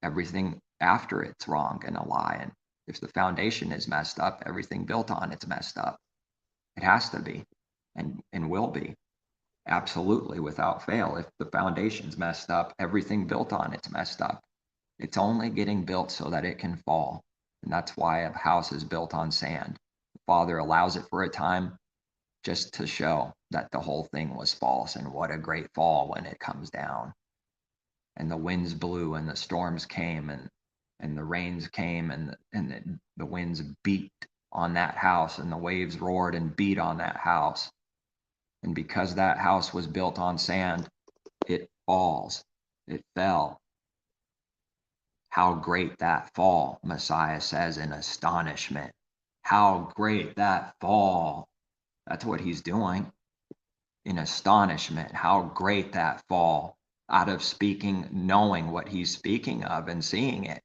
Speaker 1: everything after it's wrong and a lie. And if the foundation is messed up, everything built on it's messed up. It has to be and will be. Absolutely, without fail. If the foundation's messed up, everything built on it's messed up. It's only getting built so that it can fall. And that's why a house is built on sand. The Father allows it for a time just to show that the whole thing was false, and what a great fall when it comes down. And the winds blew and the storms came, and and the rains came, and the winds beat on that house, and the waves roared and beat on that house. And because that house was built on sand, it falls. It fell. How great that fall, Messiah says in astonishment. How great that fall. That's what he's doing. In astonishment, how great that fall, out of speaking, knowing what he's speaking of and seeing it.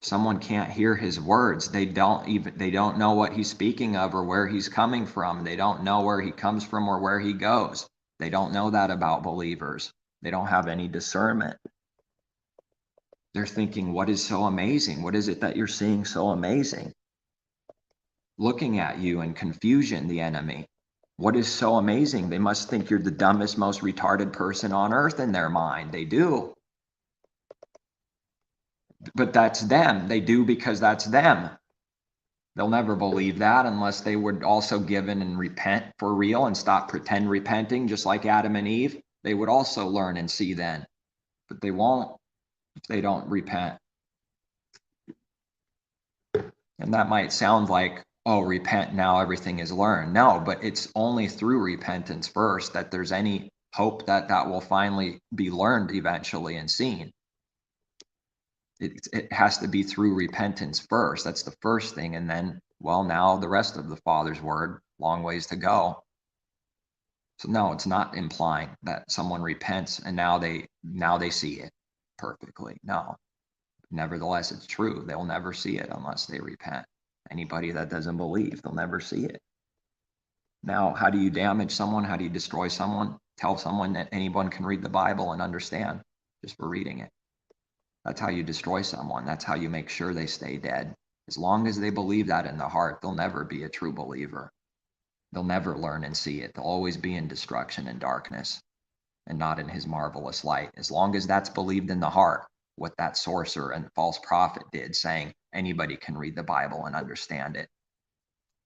Speaker 1: Someone can't hear his words. They don't know what he's speaking of or where he's coming from. They don't know where he comes from or where he goes. They don't know that about believers. They don't have any discernment. They're thinking, what is so amazing? What is it that you're seeing so amazing? Looking at you in confusion, the enemy. What is so amazing? They must think you're the dumbest, most retarded person on earth in their mind. They do. But that's them. They do because that's them. They'll never believe that unless they would also give in and repent for real and stop pretend repenting, just like Adam and Eve. They would also learn and see then. But they won't if they don't repent. And that might sound like, oh, repent, now everything is learned. No, but it's only through repentance first that there's any hope that that will finally be learned eventually and seen. It has to be through repentance first. That's the first thing. And then, well, now the rest of the Father's word, long ways to go. So no, it's not implying that someone repents and now they see it perfectly. No. Nevertheless, it's true. They'll never see it unless they repent. Anybody that doesn't believe, they'll never see it. Now, how do you damage someone? How do you destroy someone? Tell someone that anyone can read the Bible and understand just for reading it. That's how you destroy someone. That's how you make sure they stay dead. As long as they believe that in the heart, they'll never be a true believer. They'll never learn and see it. They'll always be in destruction and darkness and not in his marvelous light. As long as that's believed in the heart, what that sorcerer and false prophet did, saying anybody can read the Bible and understand it.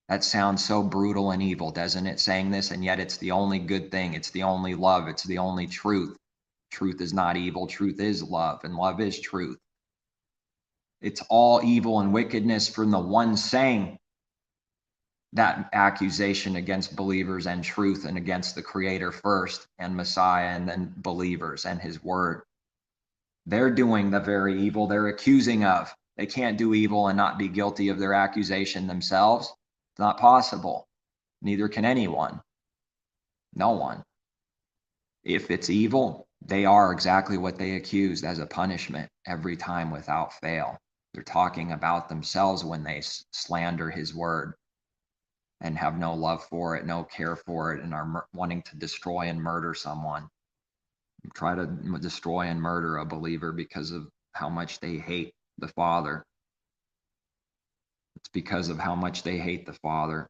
Speaker 1: That sounds so brutal and evil, doesn't it, saying this? And yet it's the only good thing. It's the only love. It's the only truth. Truth is not evil. Truth is love, and love is truth. It's all evil and wickedness from the one saying that accusation against believers and truth and against the Creator first and Messiah and then believers and his word. They're doing the very evil they're accusing of. They can't do evil and not be guilty of their accusation themselves. It's not possible. Neither can anyone. No one. If it's evil, they are exactly what they accused as a punishment every time without fail. They're talking about themselves when they slander his word and have no love for it, no care for it, and are wanting to destroy and murder someone. Try to destroy and murder a believer because of how much they hate the Father. It's because of how much they hate the Father.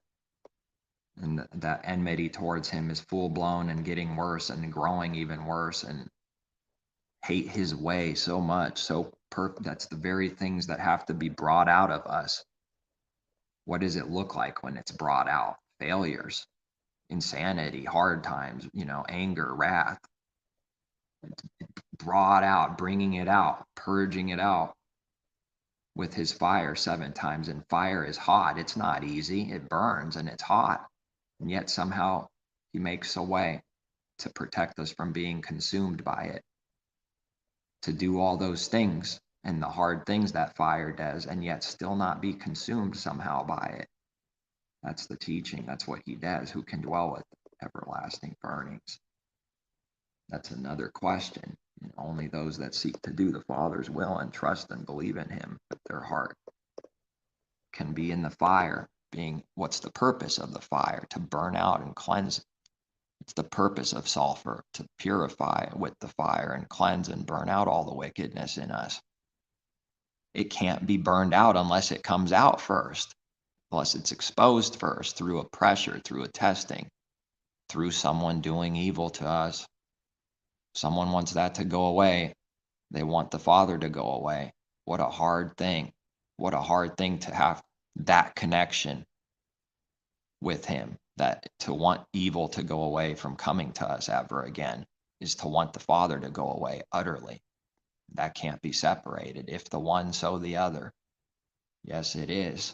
Speaker 1: And that enmity towards him is full-blown and getting worse and growing even worse, and hate his way so much. So that's the very things that have to be brought out of us. What does it look like when it's brought out? Failures, insanity, hard times, anger, wrath. Brought out, bringing it out, purging it out with his fire 7 times. And fire is hot. It's not easy. It burns and it's hot. And yet somehow he makes a way to protect us from being consumed by it, to do all those things and the hard things that fire does, and yet still not be consumed somehow by it. That's the teaching. That's what he does. Who can dwell with everlasting burnings? That's another question. Only those that seek to do the Father's will and trust and believe in him with their heart can be in the fire. Being, what's the purpose of the fire? To burn out and cleanse. It's the purpose of sulfur, to purify with the fire and cleanse and burn out all the wickedness in us. It can't be burned out unless it comes out first, unless it's exposed first through a pressure, through a testing, through someone doing evil to us. Someone wants that to go away. They want the Father to go away. What a hard thing. What a hard thing to have that connection with him, that to want evil to go away from coming to us ever again is to want the Father to go away utterly. That can't be separated. If the one, so the other. Yes, it is.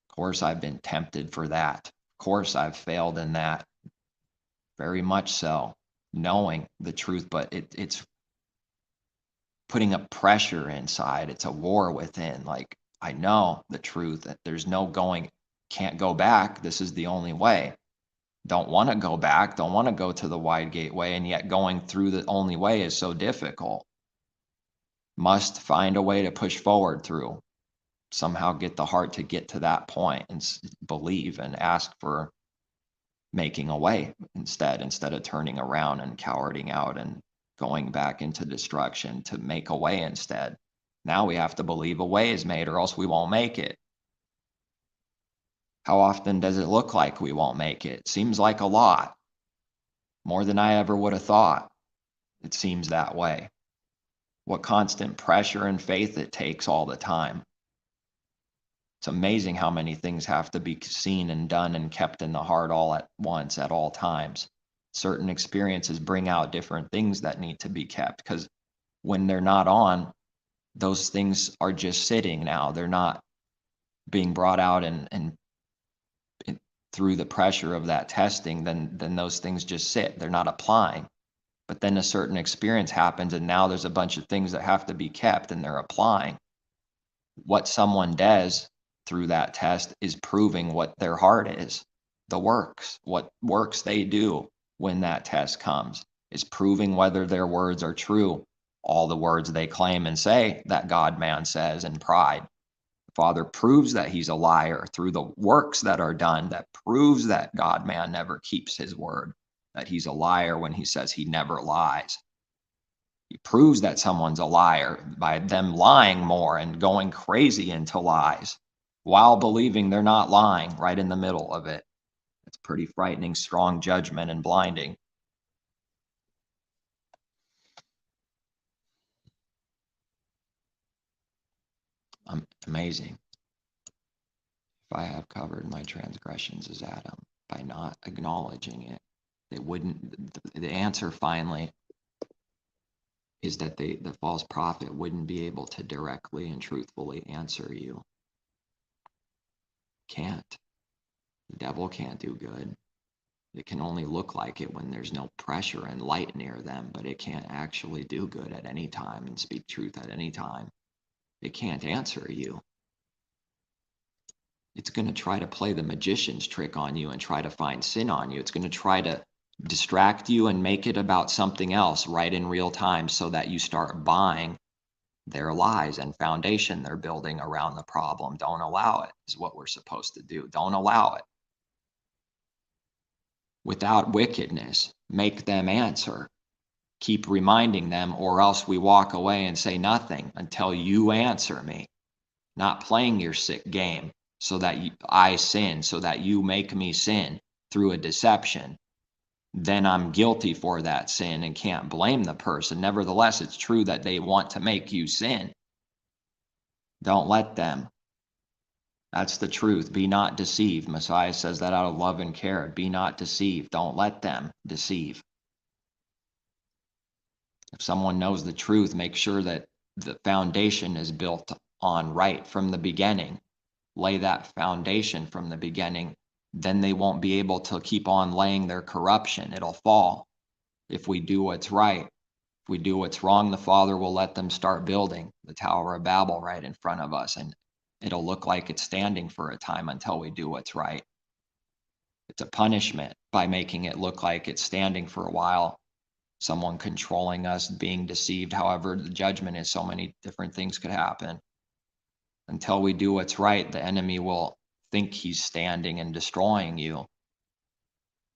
Speaker 1: Of course, I've been tempted for that. Of course, I've failed in that. Very much so, knowing the truth, but it's putting a pressure inside. It's a war within. Like, I know the truth, that there's no going, can't go back. This is the only way. Don't want to go back, don't want to go to the wide gateway, and yet going through the only way is so difficult. Must find a way to push forward through. Somehow get the heart to get to that point and believe and ask for making a way instead of turning around and cowarding out and going back into destruction, to make a way instead. Now we have to believe a way is made, or else we won't make it. How often does it look like we won't make it? Seems like a lot. More than I ever would have thought. It seems that way. What constant pressure and faith it takes all the time. It's amazing how many things have to be seen and done and kept in the heart all at once, at all times. Certain experiences bring out different things that need to be kept, because when they're not on, those things are just sitting now. They're not being brought out and through the pressure of that testing, then those things just sit. They're not applying. But then a certain experience happens, and now there's a bunch of things that have to be kept, and they're applying. What someone does through that test is proving what their heart is. The works, what works they do when that test comes, is proving whether their words are true. All the words they claim and say that God-man says in pride. The Father proves that he's a liar through the works that are done, that proves that God-man never keeps his word, that he's a liar when he says he never lies. He proves that someone's a liar by them lying more and going crazy into lies while believing they're not lying, right in the middle of it. It's pretty frightening, strong judgment and blinding. Amazing. If I have covered my transgressions as Adam by not acknowledging it, they wouldn't. The answer finally is that the false prophet wouldn't be able to directly and truthfully answer you. Can't. The devil can't do good. It can only look like it when there's no pressure and light near them, but it can't actually do good at any time and speak truth at any time. It can't answer you. It's going to try to play the magician's trick on you and try to find sin on you. It's going to try to distract you and make it about something else right in real time, so that you start buying their lies and foundation they're building around the problem. Don't allow it, is what we're supposed to do. Don't allow it. Without wickedness, make them answer. Keep reminding them, or else we walk away and say nothing until you answer me. Not playing your sick game so that I sin, so that you make me sin through a deception. Then I'm guilty for that sin and can't blame the person. Nevertheless, it's true that they want to make you sin. Don't let them. That's the truth. Be not deceived. Messiah says that out of love and care. Be not deceived. Don't let them deceive. If someone knows the truth, make sure that the foundation is built on right from the beginning. Lay that foundation from the beginning. Then they won't be able to keep on laying their corruption. It'll fall. If we do what's right, if we do what's wrong, the Father will let them start building the Tower of Babel right in front of us, and it'll look like it's standing for a time until we do what's right. It's a punishment by making it look like it's standing for a while. Someone controlling us, being deceived. However, the judgment is so many different things could happen. Until we do what's right, the enemy will think he's standing and destroying you.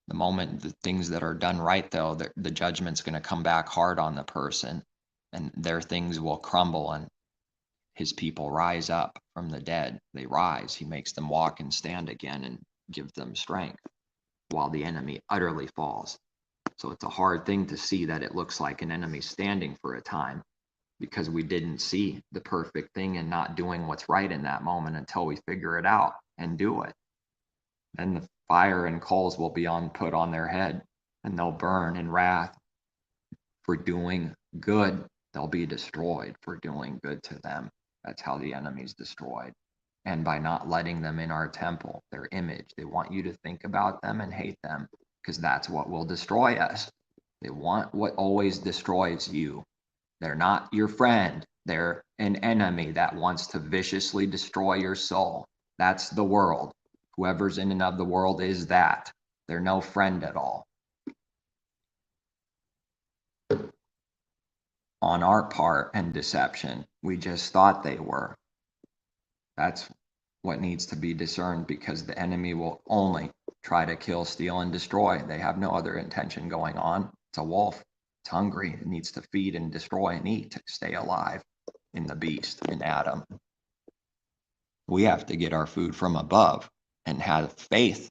Speaker 1: The moment the things that are done right, though, the judgment's going to come back hard on the person, and their things will crumble, and his people rise up from the dead. They rise. He makes them walk and stand again and give them strength, while the enemy utterly falls. So it's a hard thing to see that it looks like an enemy standing for a time, because we didn't see the perfect thing and not doing what's right in that moment until we figure it out and do it. Then the fire and coals will be put on their head, and they'll burn in wrath for doing good They'll be destroyed for doing good to them. That's how the enemy's destroyed. And by not letting them in our temple, their image, they want you to think about them and hate them, because that's what will destroy us. They want what always destroys you. They're not your friend. They're an enemy that wants to viciously destroy your soul. That's the world. Whoever's in and of the world is that. They're no friend at all. On our part and deception, we just thought they were. That's what needs to be discerned, because the enemy will only try to kill, steal, and destroy. They have no other intention going on. It's a wolf. It's hungry. It needs to feed and destroy and eat to stay alive in the beast, in Adam. We have to get our food from above and have faith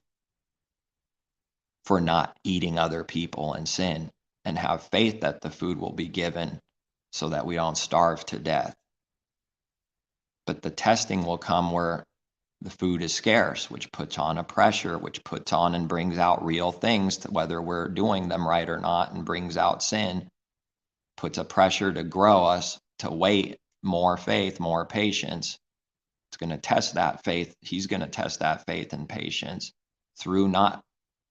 Speaker 1: for not eating other people and sin, and have faith that the food will be given so that we don't starve to death. But the testing will come where the food is scarce, which puts on a pressure, which puts on and brings out real things, to whether we're doing them right or not, and brings out sin, puts a pressure to grow us, to wait, more faith, more patience. It's going to test that faith. He's going to test that faith and patience through not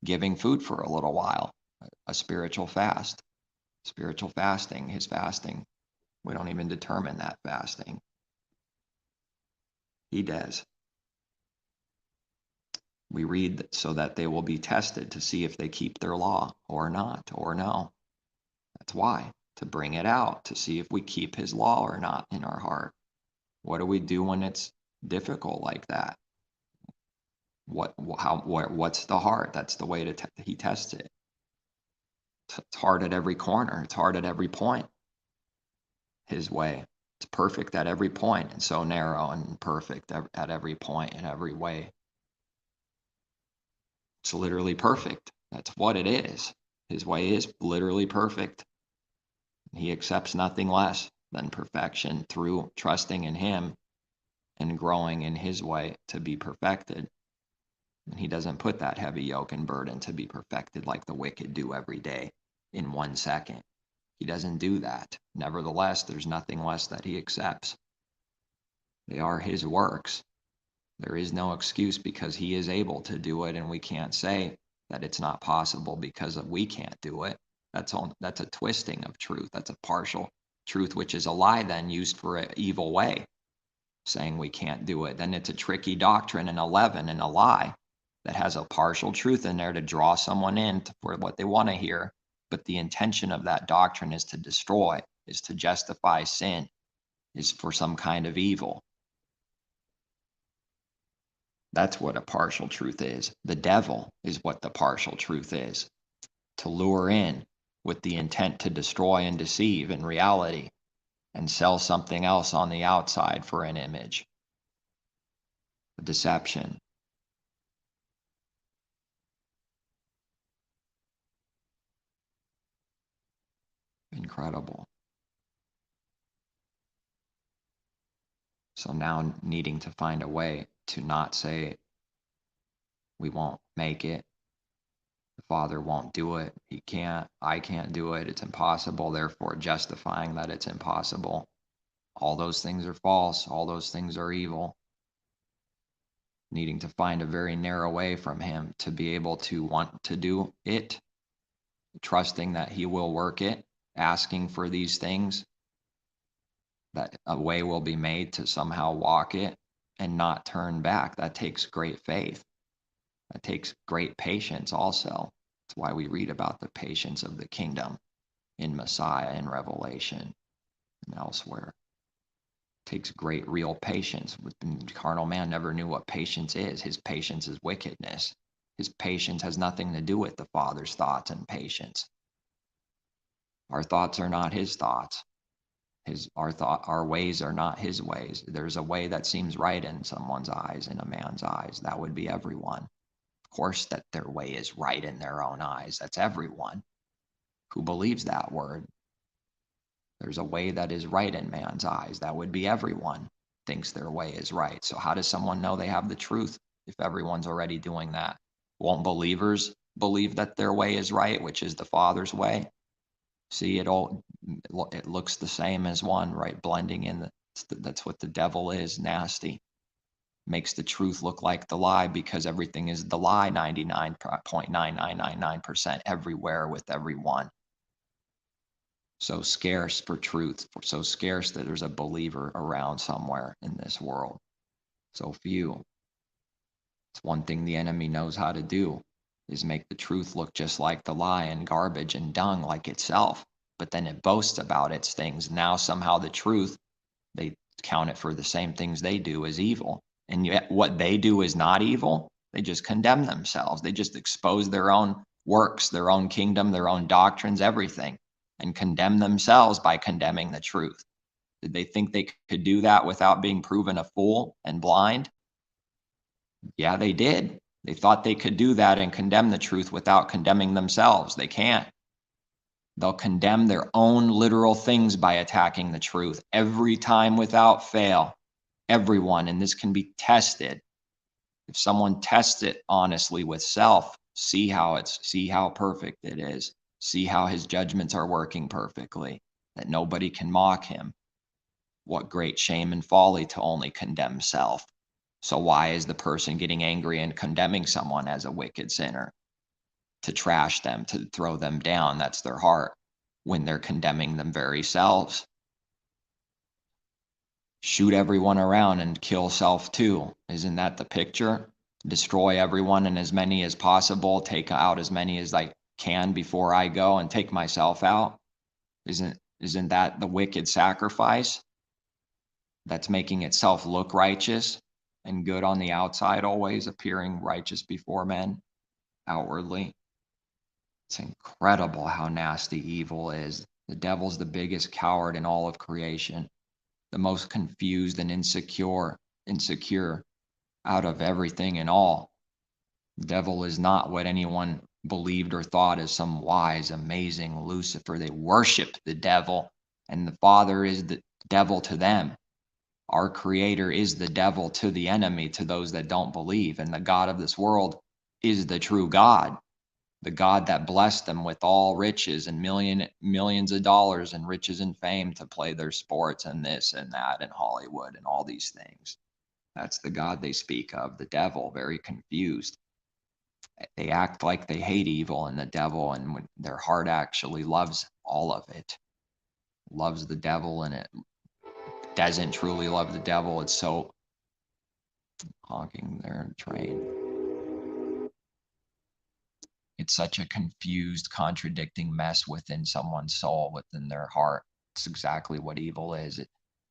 Speaker 1: giving food for a little while, a spiritual fast, spiritual fasting, his fasting. We don't even determine that fasting. He does. We read so that they will be tested to see if they keep their law or not, or no. That's why, to bring it out, to see if we keep his law or not in our heart. What do we do when it's difficult like that? What's the heart? That's the way he tests it. It's hard at every corner. It's hard at every point. His way. It's perfect at every point, and so narrow and perfect at every point in every way. It's literally perfect. That's what it is. His way is literally perfect. He accepts nothing less than perfection through trusting in him and growing in his way to be perfected. And he doesn't put that heavy yoke and burden to be perfected like the wicked do every day in 1 second. He doesn't do that. Nevertheless, there's nothing less that he accepts. They are his works. There is no excuse, because he is able to do it, and we can't say that it's not possible because we can't do it. That's a twisting of truth. That's a partial truth, which is a lie then used for an evil way, saying we can't do it. Then it's a tricky doctrine and a leaven and a lie that has a partial truth in there to draw someone in for what they want to hear. But the intention of that doctrine is to destroy, is to justify sin, is for some kind of evil. That's what a partial truth is. The devil is what the partial truth is. To lure in with the intent to destroy and deceive in reality, and sell something else on the outside for an image. A deception. Incredible. So now needing to find a way to not say, we won't make it, the Father won't do it, he can't, I can't do it, it's impossible, therefore justifying that it's impossible. All those things are false, all those things are evil. Needing to find a very narrow way from him to be able to want to do it, trusting that he will work it, asking for these things, that a way will be made to somehow walk it and not turn back. That takes great faith. That takes great patience also. That's why we read about the patience of the kingdom in Messiah in Revelation and elsewhere. It takes great real patience. Carnal man never knew what patience is. His patience is wickedness. His patience has nothing to do with the Father's thoughts and patience. Our thoughts are not his thoughts. Our ways are not his ways. There's a way that seems right in someone's eyes, in a man's eyes. That would be everyone. Of course, that their way is right in their own eyes. That's everyone who believes that word. There's a way that is right in man's eyes. That would be everyone thinks their way is right. So how does someone know they have the truth if everyone's already doing that? Won't believers believe that their way is right, which is the Father's way? See, it looks the same as one, right? Blending in. That's what the devil is, nasty. Makes the truth look like the lie because everything is the lie 99.9999% everywhere with everyone. So scarce for truth, so scarce that there's a believer around somewhere in this world. So few. It's one thing the enemy knows how to do, is make the truth look just like the lie and garbage and dung like itself. But then it boasts about its things. Now somehow the truth, they count it for the same things they do as evil. And yet what they do is not evil. They just condemn themselves. They just expose their own works, their own kingdom, their own doctrines, everything, and condemn themselves by condemning the truth. Did they think they could do that without being proven a fool and blind? Yeah, they did. They thought they could do that and condemn the truth without condemning themselves. They can't. They'll condemn their own literal things by attacking the truth every time without fail. Everyone, and this can be tested. If someone tests it honestly with self, see how perfect it is. See how his judgments are working perfectly, that nobody can mock him. What great shame and folly to only condemn self. So why is the person getting angry and condemning someone as a wicked sinner? To trash them, to throw them down, that's their heart, when they're condemning them very selves. Shoot everyone around and kill self too. Isn't that the picture? Destroy everyone and as many as possible, take out as many as I can before I go and take myself out. Isn't that the wicked sacrifice? That's making itself look righteous and good on the outside, always appearing righteous before men outwardly. It's incredible how nasty evil is. The devil's the biggest coward in all of creation, the most confused and insecure out of everything and all. The devil is not what anyone believed or thought as some wise, amazing Lucifer. They worship the devil, and the Father is the devil to them. Our Creator is the devil to the enemy, to those that don't believe. And the God of this world is the true God, the God that blessed them with all riches and millions of dollars and riches and fame to play their sports and this and that and Hollywood and all these things. That's the God they speak of, the devil, very confused. They act like they hate evil and the devil, and when their heart actually loves all of it, loves the devil, and it doesn't truly love the devil. It's so honking their train. It's such a confused, contradicting mess within someone's soul, within their heart. It's exactly what evil is.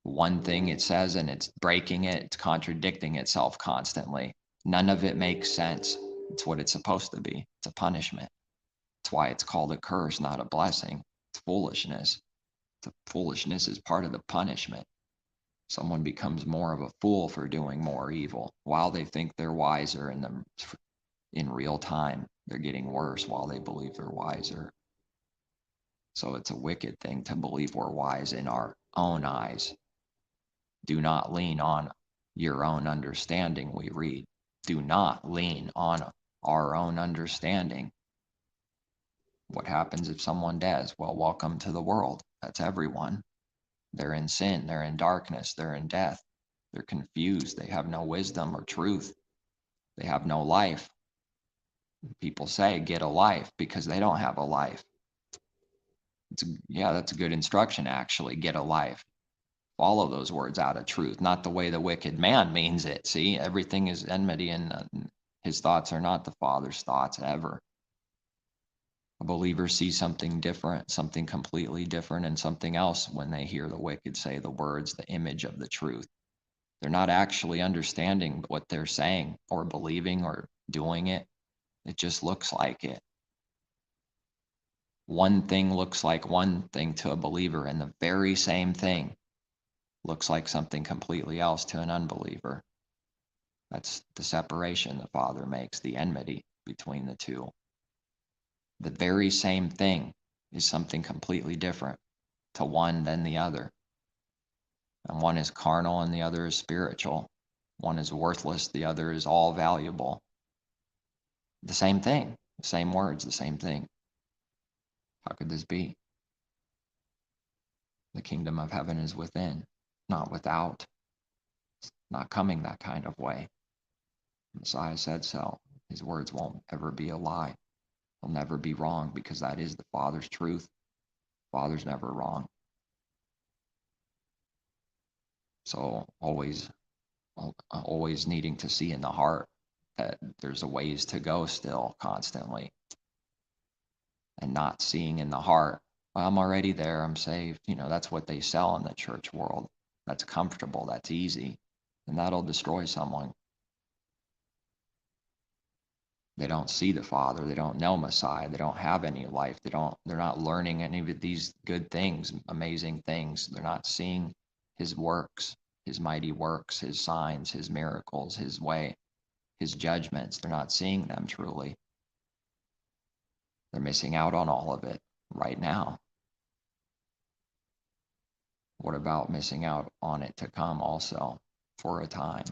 Speaker 1: One thing it says, and it's breaking it. It's contradicting itself constantly. None of it makes sense. It's what it's supposed to be. It's a punishment. That's why it's called a curse, not a blessing. It's foolishness. The foolishness is part of the punishment. Someone becomes more of a fool for doing more evil while they think they're wiser, and in real time they're getting worse while they believe they're wiser. So it's a wicked thing to believe we're wise in our own eyes. Do not lean on your own understanding, we read. Do not lean on our own understanding. What happens if someone does? Well, welcome to the world. That's everyone. They're in sin, they're in darkness, they're in death. They're confused, they have no wisdom or truth. They have no life. People say, get a life, because they don't have a life. That's a good instruction, actually. Get a life. Follow those words out of truth, not the way the wicked man means it. See, everything is enmity, and his thoughts are not the Father's thoughts ever. A believer sees something different, something completely different, and something else when they hear the wicked say the words, the image of the truth. They're not actually understanding what they're saying or believing or doing it. It just looks like it. One thing looks like one thing to a believer, and the very same thing looks like something completely else to an unbeliever. That's the separation the Father makes, the enmity between the two. The very same thing is something completely different to one than the other. And one is carnal and the other is spiritual. One is worthless, the other is all valuable. The same thing, the same words, the same thing. How could this be? The kingdom of heaven is within, not without. It's not coming that kind of way. Messiah said so. His words won't ever be a lie. They'll never be wrong because that is the Father's truth. Father's never wrong. So always needing to see in the heart that there's a ways to go still constantly, and not seeing in the heart, well, I'm already there, I'm saved. That's what they sell in the church world. That's comfortable, that's easy, and that'll destroy someone. They don't see the Father, they don't know Messiah, they don't have any life, they're not learning any of these good things, amazing things. They're not seeing his works, his mighty works, his signs, his miracles, his way, his judgments. They're not seeing them truly. They're missing out on all of it right now. What about missing out on it to come also for a time?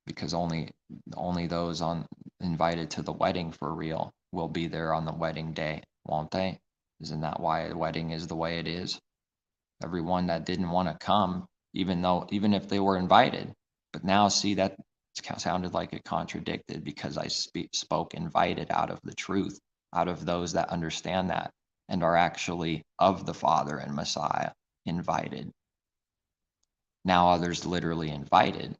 Speaker 1: Because only those invited to the wedding for real will be there on the wedding day, won't they? Isn't that why the wedding is the way it is? Everyone that didn't want to come, even if they were invited, but now see that sounded like it contradicted, because I spoke invited out of the truth, out of those that understand that and are actually of the Father and Messiah, invited. Now others literally invited,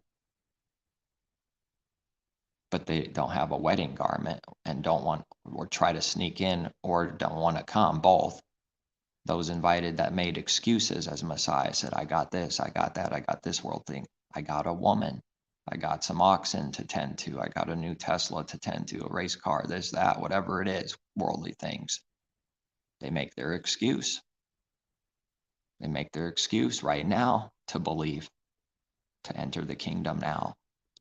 Speaker 1: but they don't have a wedding garment and don't want, or try to sneak in, or don't want to come, both. Those invited that made excuses, as Messiah said, I got this, I got that, I got this world thing, I got a woman, I got some oxen to tend to, I got a new Tesla to tend to, a race car, this, that, whatever it is, worldly things. They make their excuse. They make their excuse right now to believe, to enter the kingdom now.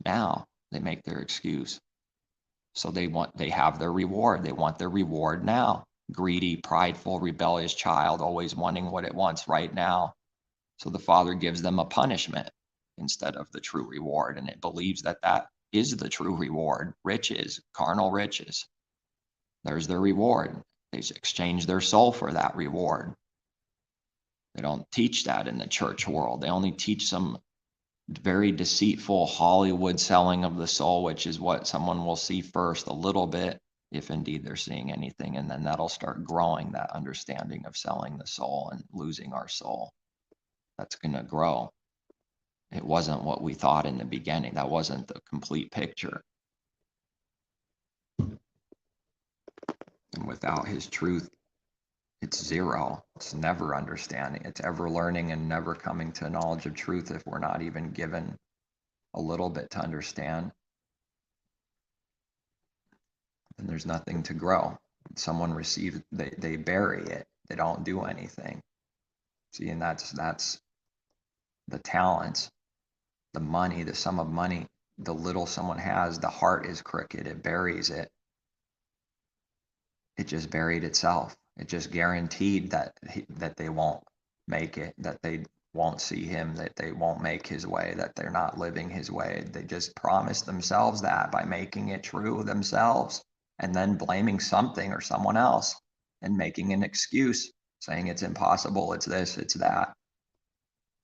Speaker 1: Now they make their excuse. So they have their reward. They want their reward now. Greedy, prideful, rebellious child, always wanting what it wants right now. So the Father gives them a punishment instead of the true reward. And it believes that is the true reward. Riches, carnal riches. There's their reward. They exchange their soul for that reward. They don't teach that in the church world. They only teach some very deceitful Hollywood selling of the soul, which is what someone will see first a little bit, if indeed they're seeing anything, and then that'll start growing, that understanding of selling the soul and losing our soul. That's going to grow. It wasn't what we thought in the beginning. That wasn't the complete picture. And without his truth, it's zero. It's never understanding. It's ever learning and never coming to knowledge of truth if we're not even given a little bit to understand. And there's nothing to grow. Someone receives, they bury it. They don't do anything. See, and that's the talents, the money, the sum of money, the little someone has, the heart is crooked. It buries it. It just buried itself. It just guaranteed that they won't make it, that they won't see him, that they won't make his way, that they're not living his way. They just promised themselves that by making it true themselves, and then blaming something or someone else and making an excuse, saying it's impossible, it's this, it's that.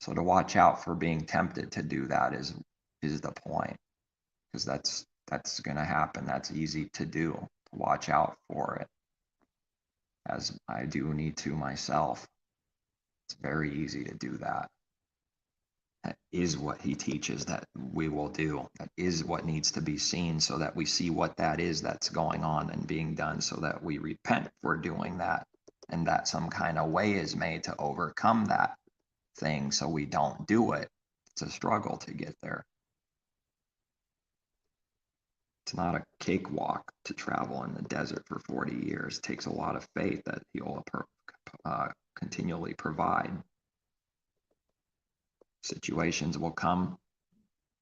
Speaker 1: So to watch out for being tempted to do that is the point, because that's going to happen. That's easy to do. To watch out for it, as I do need to myself. It's very easy to do that. That is what he teaches that we will do. That is what needs to be seen, so that we see what that is that's going on and being done, so that we repent for doing that, and that some kind of way is made to overcome that thing so we don't do it. It's a struggle to get there. It's not a cakewalk to travel in the desert for 40 years. It takes a lot of faith that he'll continually provide. Situations will come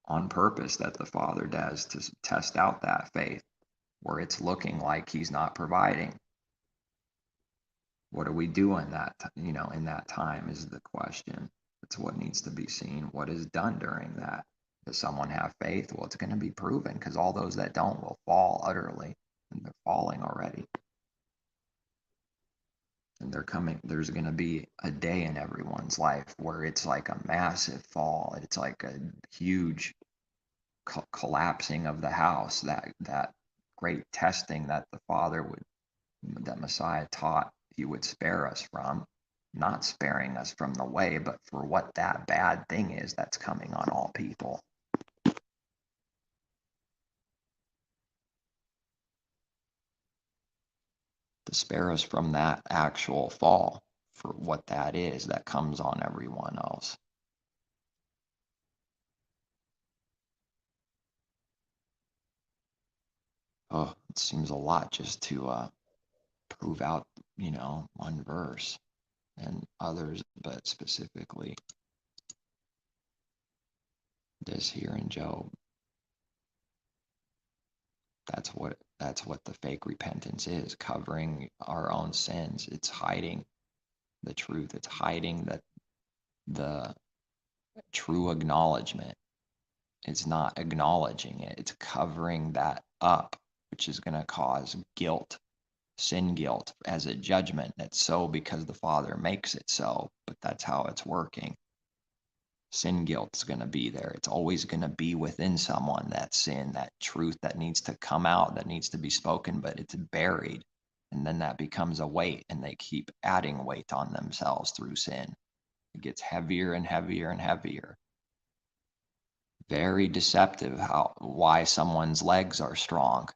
Speaker 1: on purpose that the Father does to test out that faith, where it's looking like he's not providing. What do we do in that time is the question. That's what needs to be seen. What is done during that? Does someone have faith? Well, it's going to be proven, because all those that don't will fall utterly, and they're falling already. And there's going to be a day in everyone's life where it's like a massive fall. It's like a huge collapsing of the house, that great testing that that Messiah taught he would spare us from, not sparing us from the way, but for what that bad thing is that's coming on all people. To spare us from that actual fall, for what that is that comes on everyone else. Oh, it seems a lot just to prove out, one verse and others, but specifically this here in Job. That's what the fake repentance is, covering our own sins. It's hiding the truth. It's hiding the true acknowledgement. It's not acknowledging it. It's covering that up, which is going to cause guilt, sin guilt as a judgment. That's so because the Father makes it so, but that's how it's working. Sin guilt's going to be there. It's always going to be within someone, that sin, that truth that needs to come out, that needs to be spoken, but it's buried. And then that becomes a weight, and they keep adding weight on themselves through sin. It gets heavier and heavier and heavier. Very deceptive why someone's legs are strong.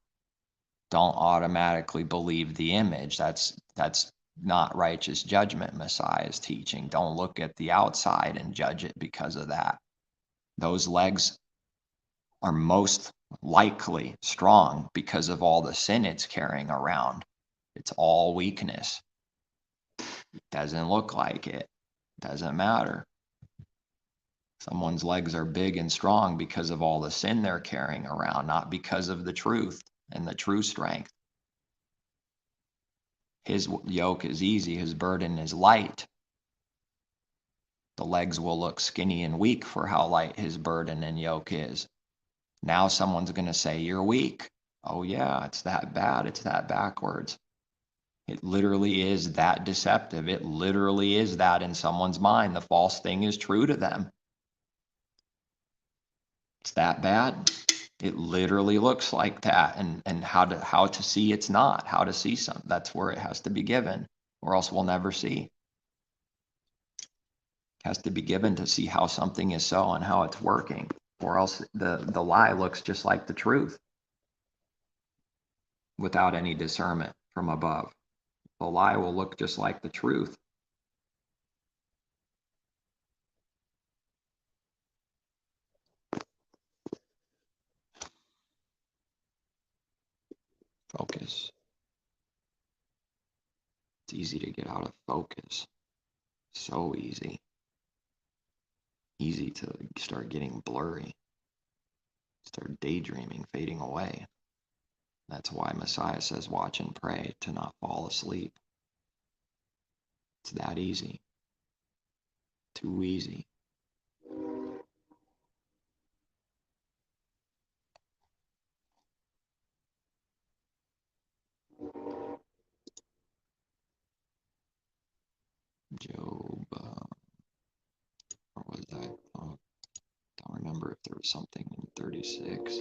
Speaker 1: Don't automatically believe the image. That's not righteous judgment, Messiah's teaching. Don't look at the outside and judge it because of that. Those legs are most likely strong because of all the sin it's carrying around. It's all weakness. It doesn't look like it. Doesn't matter. Someone's legs are big and strong because of all the sin they're carrying around, not because of the truth and the true strength. His yoke is easy, his burden is light. The legs will look skinny and weak for how light his burden and yoke is. Now someone's going to say, you're weak. Oh yeah, it's that bad, it's that backwards. It literally is that deceptive. It literally is that in someone's mind. The false thing is true to them. It's that bad. It literally looks like that, and how to see it's not, how to see some. That's where it has to be given, or else we'll never see. It has to be given to see how something is so and how it's working, or else the lie looks just like the truth without any discernment from above. The lie will look just like the truth. Focus. It's easy to get out of focus. So easy. Easy to start getting blurry. Start daydreaming, fading away. That's why Messiah says, watch and pray to not fall asleep. It's that easy. Too easy. Job, or was that? Oh, don't remember if there was something in 36.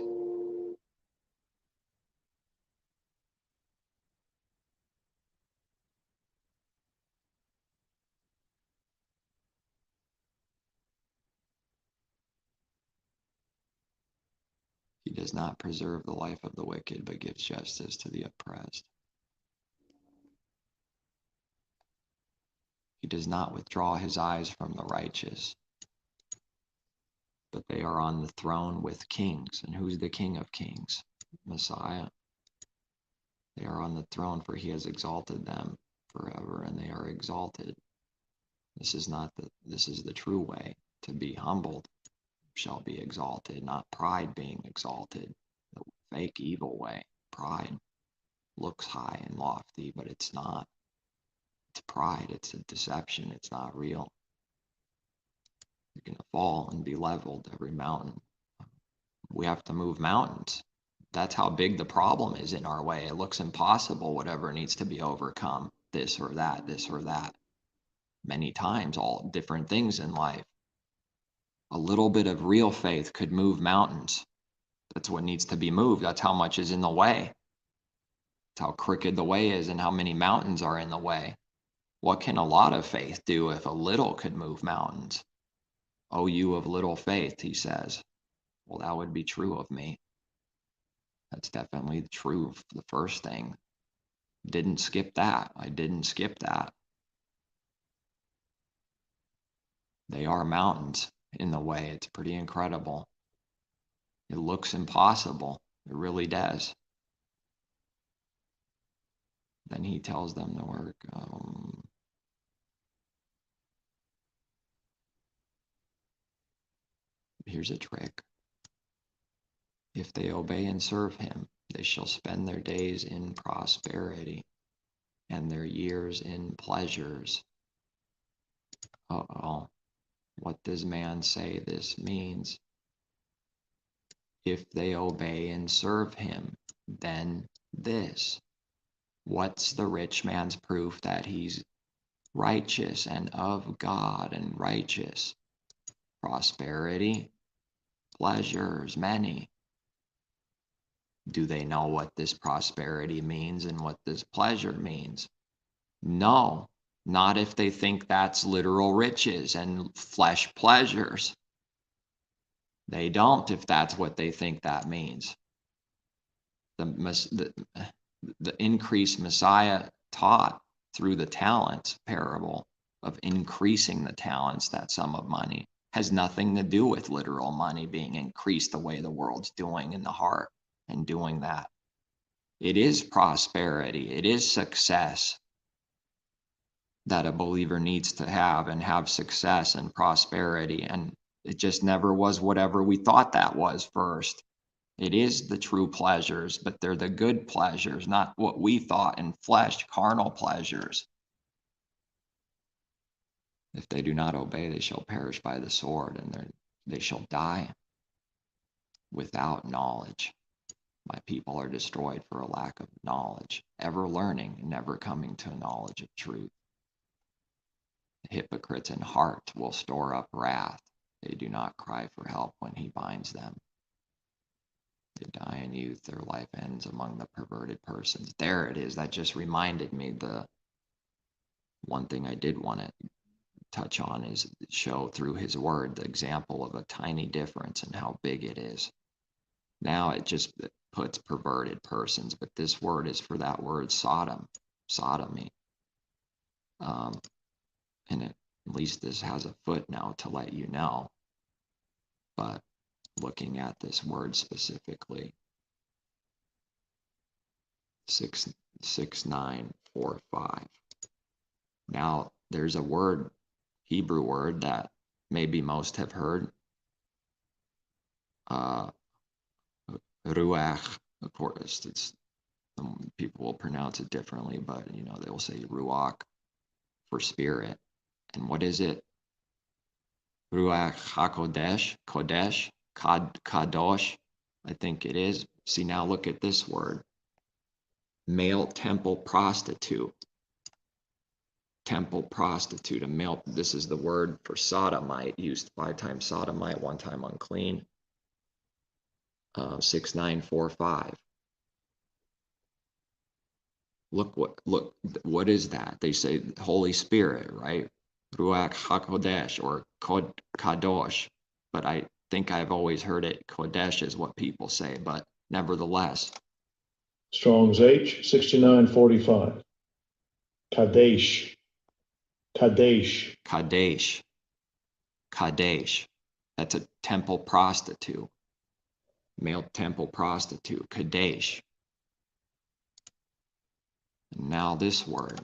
Speaker 1: He does not preserve the life of the wicked, but gives justice to the oppressed. He does not withdraw his eyes from the righteous, but they are on the throne with kings. And who's the King of Kings? Messiah. They are on the throne, for he has exalted them forever, and they are exalted. This is the true way. To be humbled shall be exalted, not pride being exalted. The fake evil way. Pride looks high and lofty, but it's not. It's pride. It's a deception. It's not real. You're going to fall and be leveled, every mountain. We have to move mountains. That's how big the problem is in our way. It looks impossible, whatever needs to be overcome. this or that, this or that. Many times, all different things in life. A little bit of real faith could move mountains. That's what needs to be moved. That's how much is in the way. That's how crooked the way is and how many mountains are in the way. What can a lot of faith do if a little could move mountains? O you of little faith, he says. Well, that would be true of me. That's definitely true. The first thing. Didn't skip that. I didn't skip that. They are mountains in the way. It's pretty incredible. It looks impossible. It really does. Then he tells them to work. Here's a trick. If they obey and serve him, they shall spend their days in prosperity and their years in pleasures. Uh-oh. What does man say this means? If they obey and serve him, then this. What's the rich man's proof that he's righteous and of God and righteous? Prosperity, pleasures, many. Do they know what this prosperity means and what this pleasure means? No, not if they think that's literal riches and flesh pleasures. They don't if that's what they think that means. The increased Messiah taught through the talents parable of increasing the talents, that sum of money, has nothing to do with literal money being increased the way the world's doing in the heart and doing that. It is prosperity. It is success that a believer needs to have and have success and prosperity. And it just never was whatever we thought that was first. It is the true pleasures, but they're the good pleasures, not what we thought in flesh, carnal pleasures. If they do not obey, they shall perish by the sword, and they shall die without knowledge. My people are destroyed for a lack of knowledge, ever learning, never coming to a knowledge of truth. The hypocrites in heart will store up wrath. They do not cry for help when he binds them. They die in youth, their life ends among the perverted persons. There it is. That just reminded me the one thing I did want to touch on is show through his word the example of a tiny difference and how big it is. Now it just puts perverted persons, but this word is for that word sodomy. And at least this has a footnote to let you know. But looking at this word specifically, 6945. Now there's a word, Hebrew word, that maybe most have heard. Ruach, of course, people will pronounce it differently, but they will say ruach for spirit. And what is it? Ruach HaKodesh, Kodesh, Kadosh, I think it is. See, now look at this word. Male temple prostitute. Temple prostitute, a male, this is the word for sodomite, used 5 times sodomite, 1 time unclean. 6945. Look, what is that? They say Holy Spirit, right? Ruach HaKodesh or Kadosh. But I think I've always heard it Kodesh is what people say, but nevertheless.
Speaker 2: Strong's H, 6945. Kadesh. Kadesh.
Speaker 1: Kadesh. Kadesh. That's a temple prostitute. Male temple prostitute. Kadesh. And now this word.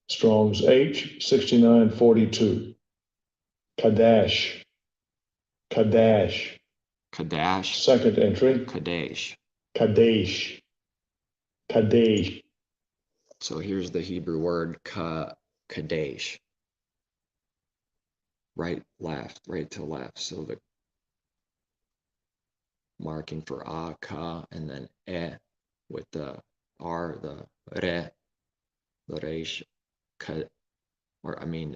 Speaker 2: Strong's H, 6942. Kadash. Kadash.
Speaker 1: Kadash.
Speaker 2: Second entry.
Speaker 1: Kadesh.
Speaker 2: Kadesh. Kadesh.
Speaker 1: So here's the Hebrew word Kadesh. Right, left, right to left. So the marking for ka, and then with the R, the re, the resh,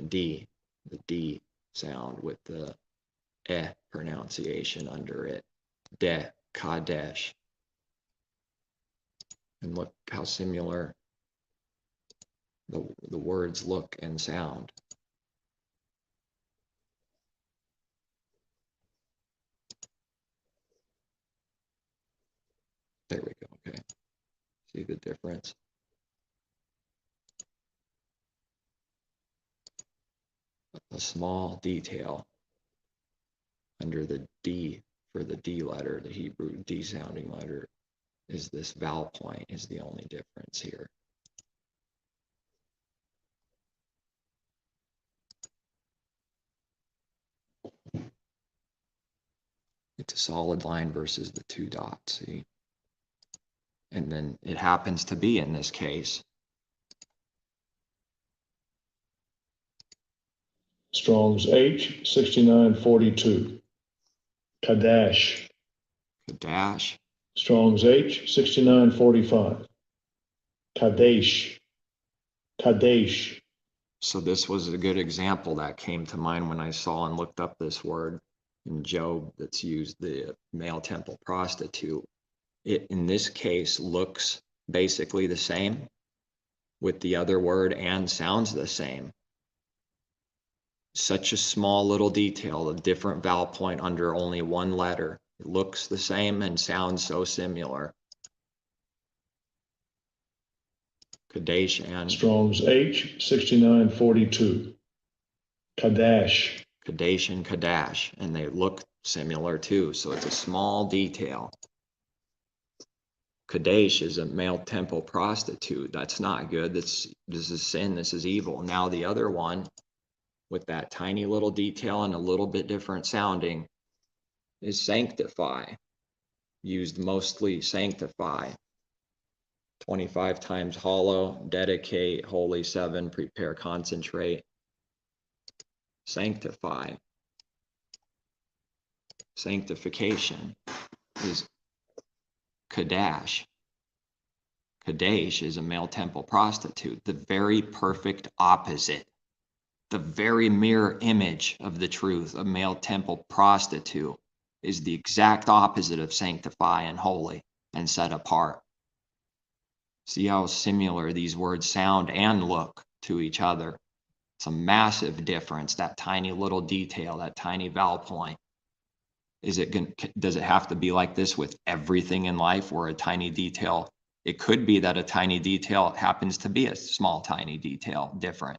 Speaker 1: D, the D sound with the pronunciation under it. Kadesh. And look how similar the words look and sound. There we go, okay. See the difference? A small detail under the D for the D letter, the Hebrew D sounding letter, is this vowel point is the only difference here. It's a solid line versus the two dots, see? And then it happens to be in this case.
Speaker 2: Strong's H, 6942. Kadash.
Speaker 1: Kadash.
Speaker 2: Strong's H, 6945. Kadesh. Kadesh.
Speaker 1: So this was a good example that came to mind when I saw and looked up this word in Job that's used, the male temple prostitute. It, in this case, looks basically the same with the other word and sounds the same. Such a small little detail, a different vowel point under only one letter. It looks the same and sounds so similar. Kadesh and
Speaker 2: Strong's H, 6942. Kadash.
Speaker 1: Kadesh and Kadash, and they look similar too, so it's a small detail. Kadesh is a male temple prostitute. That's not good. This is sin. This is evil. Now the other one, with that tiny little detail and a little bit different sounding, is sanctify. Used mostly sanctify. 25 times hollow, dedicate, holy, 7, prepare, concentrate. Sanctify. Sanctification is Kadash. Kadesh is a male temple prostitute, the very perfect opposite, the very mirror image of the truth. A male temple prostitute is the exact opposite of sanctify and holy and set apart. See how similar these words sound and look to each other. It's a massive difference, that tiny little detail, that tiny vowel point. Does it have to be like this with everything in life, where a tiny detail, it could be that a tiny detail happens to be a small tiny detail different.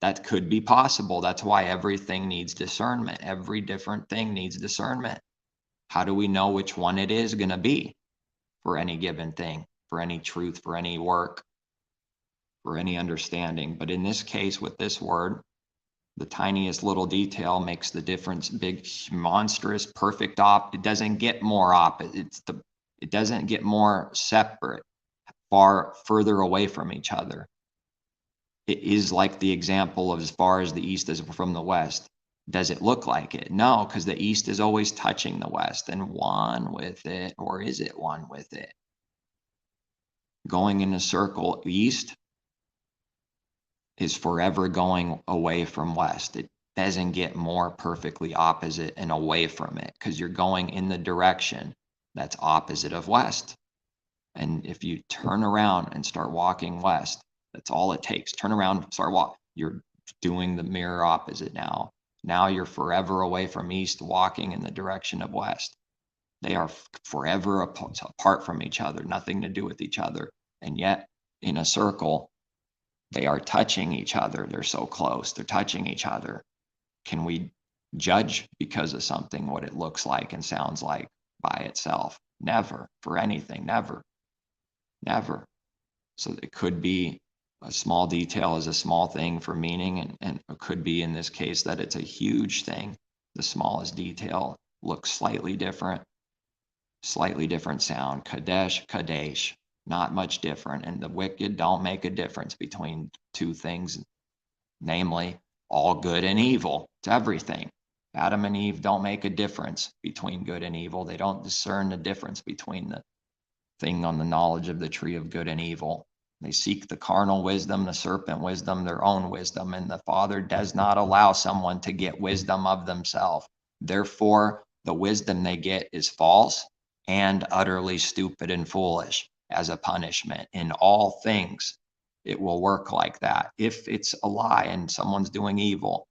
Speaker 1: That could be possible. That's why everything needs discernment. Every different thing needs discernment. How do we know which one it is going to be for any given thing, for any truth, for any work, for any understanding? But in this case, with this word, the tiniest little detail makes the difference. Big, monstrous, perfect it doesn't get more it doesn't get more separate, far further away from each other. It is like the example of as far as the east is from the west. Does it look like it? No, because the east is always touching the west and one with it, or is it one with it? Going in a circle east is forever going away from west. It doesn't get more perfectly opposite and away from it, because you're going in the direction that's opposite of west. And if you turn around and start walking west, that's all it takes. Turn around, start walking. You're doing the mirror opposite now. Now you're forever away from east, walking in the direction of west. They are forever apart from each other, nothing to do with each other. And yet, in a circle, they are touching each other. They're so close. They're touching each other. Can we judge because of something what it looks like and sounds like by itself? Never. For anything, never. Never. So it could be a small detail is a small thing for meaning, and it could be in this case that it's a huge thing. The smallest detail looks slightly different sound. Kadesh, Kadesh. Not much different. And the wicked don't make a difference between two things, namely all good and evil. It's everything. Adam and Eve don't make a difference between good and evil. They don't discern the difference between the thing on the knowledge of the tree of good and evil. They seek the carnal wisdom, the serpent wisdom, their own wisdom, and the Father does not allow someone to get wisdom of themselves. Therefore, the wisdom they get is false and utterly stupid and foolish as a punishment. In all things, it will work like that. If it's a lie and someone's doing evil,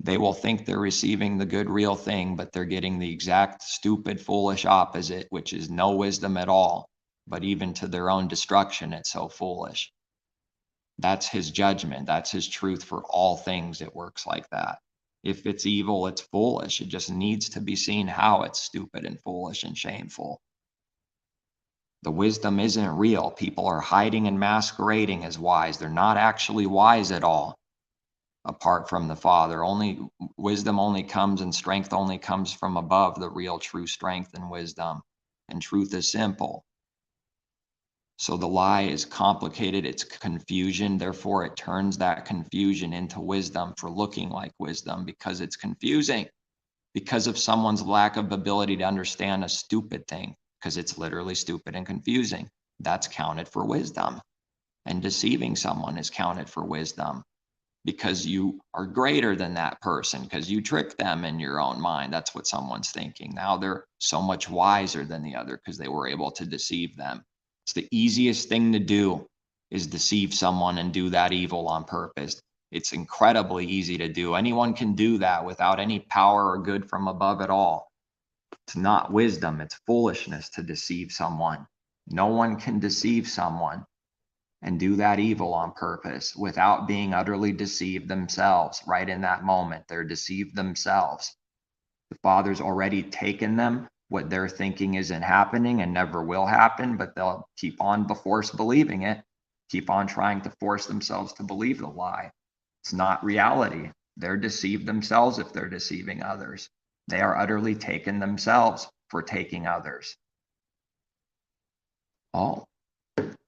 Speaker 1: they will think they're receiving the good, real thing, but they're getting the exact stupid, foolish opposite, which is no wisdom at all. But even to their own destruction, it's so foolish. That's his judgment. That's his truth for all things. It works like that. If it's evil, it's foolish. It just needs to be seen how it's stupid and foolish and shameful. The wisdom isn't real. People are hiding and masquerading as wise. They're not actually wise at all. Apart from the Father, wisdom only comes and strength only comes from above, the real true strength and wisdom. And truth is simple. So the lie is complicated, it's confusion, therefore it turns that confusion into wisdom for looking like wisdom because it's confusing, because of someone's lack of ability to understand a stupid thing, because it's literally stupid and confusing. That's counted for wisdom. And deceiving someone is counted for wisdom because you are greater than that person, because you tricked them in your own mind. That's what someone's thinking. Now they're so much wiser than the other because they were able to deceive them. It's the easiest thing to do is deceive someone and do that evil on purpose. It's incredibly easy to do. Anyone can do that without any power or good from above at all. It's not wisdom, it's foolishness to deceive someone. No one can deceive someone and do that evil on purpose without being utterly deceived themselves. Right in that moment, they're deceived themselves. The Father's already taken them. What they're thinking isn't happening and never will happen, but they'll keep on force believing it, keep on trying to force themselves to believe the lie. It's not reality. They're deceived themselves if they're deceiving others. They are utterly taken themselves for taking others. Oh,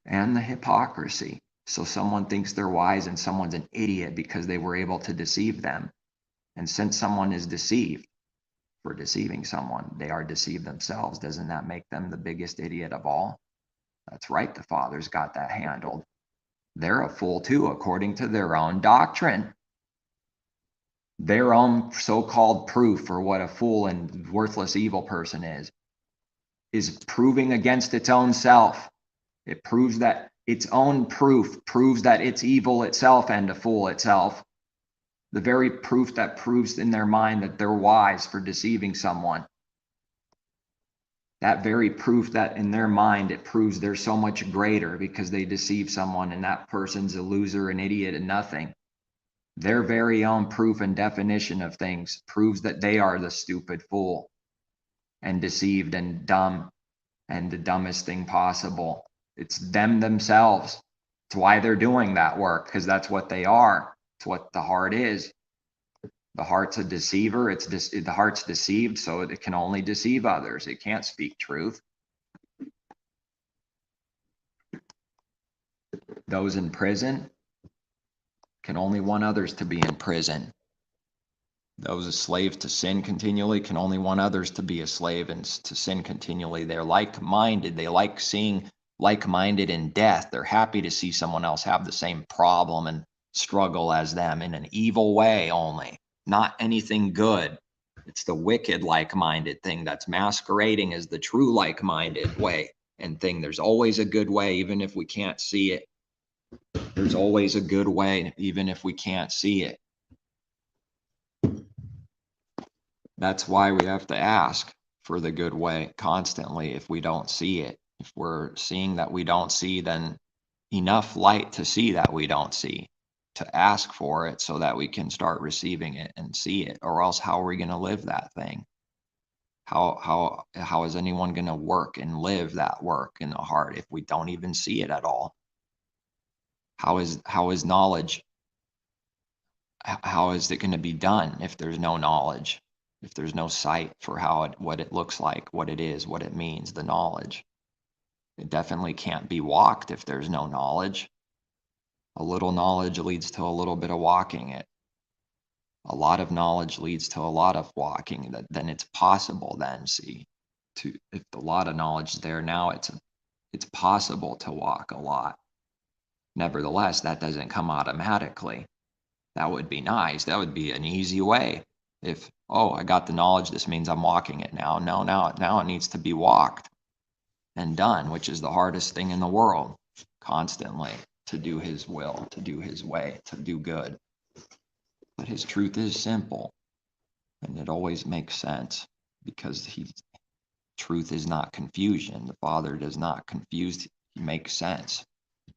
Speaker 1: and the hypocrisy. So someone thinks they're wise and someone's an idiot because they were able to deceive them. And since someone is deceived, for deceiving someone, they are deceived themselves. Doesn't that make them the biggest idiot of all? That's right, the Father's got that handled. They're a fool too, according to their own doctrine. Their own so-called proof for what a fool and worthless evil person is proving against its own self. It proves that its own proof proves that it's evil itself and a fool itself. The very proof that proves in their mind that they're wise for deceiving someone. That very proof that in their mind it proves they're so much greater because they deceive someone and that person's a loser, an idiot, and nothing. Their very own proof and definition of things proves that they are the stupid fool and deceived and dumb and the dumbest thing possible. It's them themselves. It's why they're doing that work, because that's what they are. It's what the heart is. The heart's a deceiver. The heart's deceived, so it can only deceive others. It can't speak truth. Those in prison can only want others to be in prison. Those as slaves to sin continually can only want others to be a slave and to sin continually. They're like-minded. They like seeing like-minded in death. They're happy to see someone else have the same problem and struggle as them in an evil way only, not anything good. It's the wicked like-minded thing that's masquerading as the true like-minded way and thing. There's always a good way, even if we can't see it. There's always a good way, even if we can't see it. That's why we have to ask for the good way constantly if we don't see it. If we're seeing that we don't see, then enough light to see that we don't see, to ask for it so that we can start receiving it and see it, or else how are we going to live that thing? How is anyone going to work and live that work in the heart if we don't even see it at all? How is knowledge? How is it going to be done if there's no knowledge? If there's no sight for what it looks like, what it is, what it means, the knowledge. It definitely can't be walked if there's no knowledge. A little knowledge leads to a little bit of walking it. A lot of knowledge leads to a lot of walking. Then it's possible then, if a lot of knowledge is there now, it's possible to walk a lot. Nevertheless, that doesn't come automatically. That would be nice. That would be an easy way. If, oh, I got the knowledge, this means I'm walking it now. No, now it needs to be walked and done, which is the hardest thing in the world, constantly, to do his will, to do his way, to do good. But his truth is simple, and it always makes sense, because truth is not confusion. The Father does not confuse, he makes sense.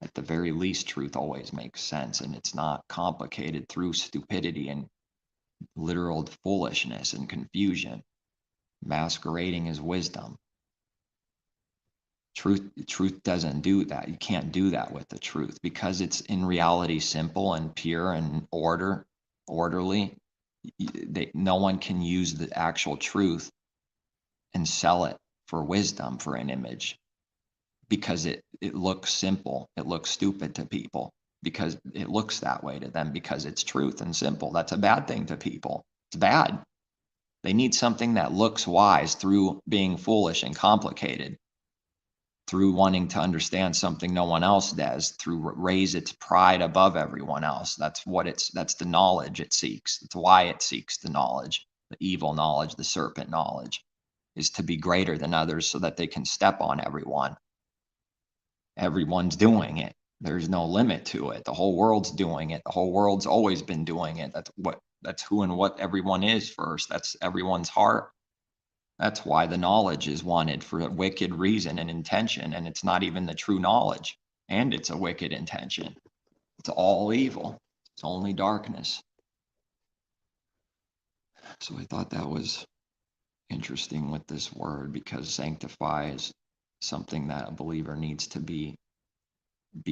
Speaker 1: At the very least, truth always makes sense, and it's not complicated through stupidity and literal foolishness and confusion, masquerading as wisdom. Truth doesn't do that. You can't do that with the truth, because it's in reality simple and pure and orderly. No one can use the actual truth and sell it for wisdom, for an image, because it looks simple. It looks stupid to people because it looks that way to them, because it's truth and simple. That's a bad thing to people. It's bad. They need something that looks wise through being foolish and complicated, through wanting to understand something no one else does, through raise its pride above everyone else. That's the knowledge it seeks. That's why it seeks the knowledge, the evil knowledge, the serpent knowledge, is to be greater than others so that they can step on everyone. Everyone's doing it. There's no limit to it. The whole world's doing it. The whole world's always been doing it. That's who and what everyone is first. That's everyone's heart. That's why the knowledge is wanted, for a wicked reason and intention, and it's not even the true knowledge, and it's a wicked intention. It's all evil. It's only darkness. So I thought that was interesting with this word, because sanctify is something that a believer needs to be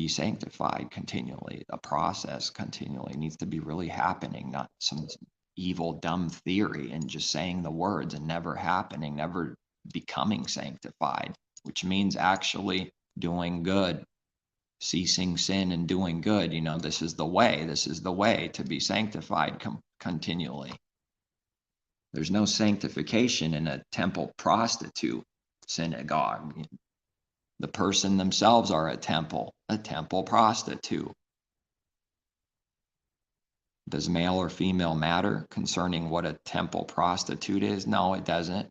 Speaker 1: sanctified continually. A process continually needs to be really happening, not some evil, dumb theory and just saying the words and never happening, never becoming sanctified, which means actually doing good, ceasing sin and doing good. This is the way to be sanctified continually. There's no sanctification in a temple prostitute synagogue. The person themselves are a temple prostitute. Does male or female matter concerning what a temple prostitute is? No, it doesn't.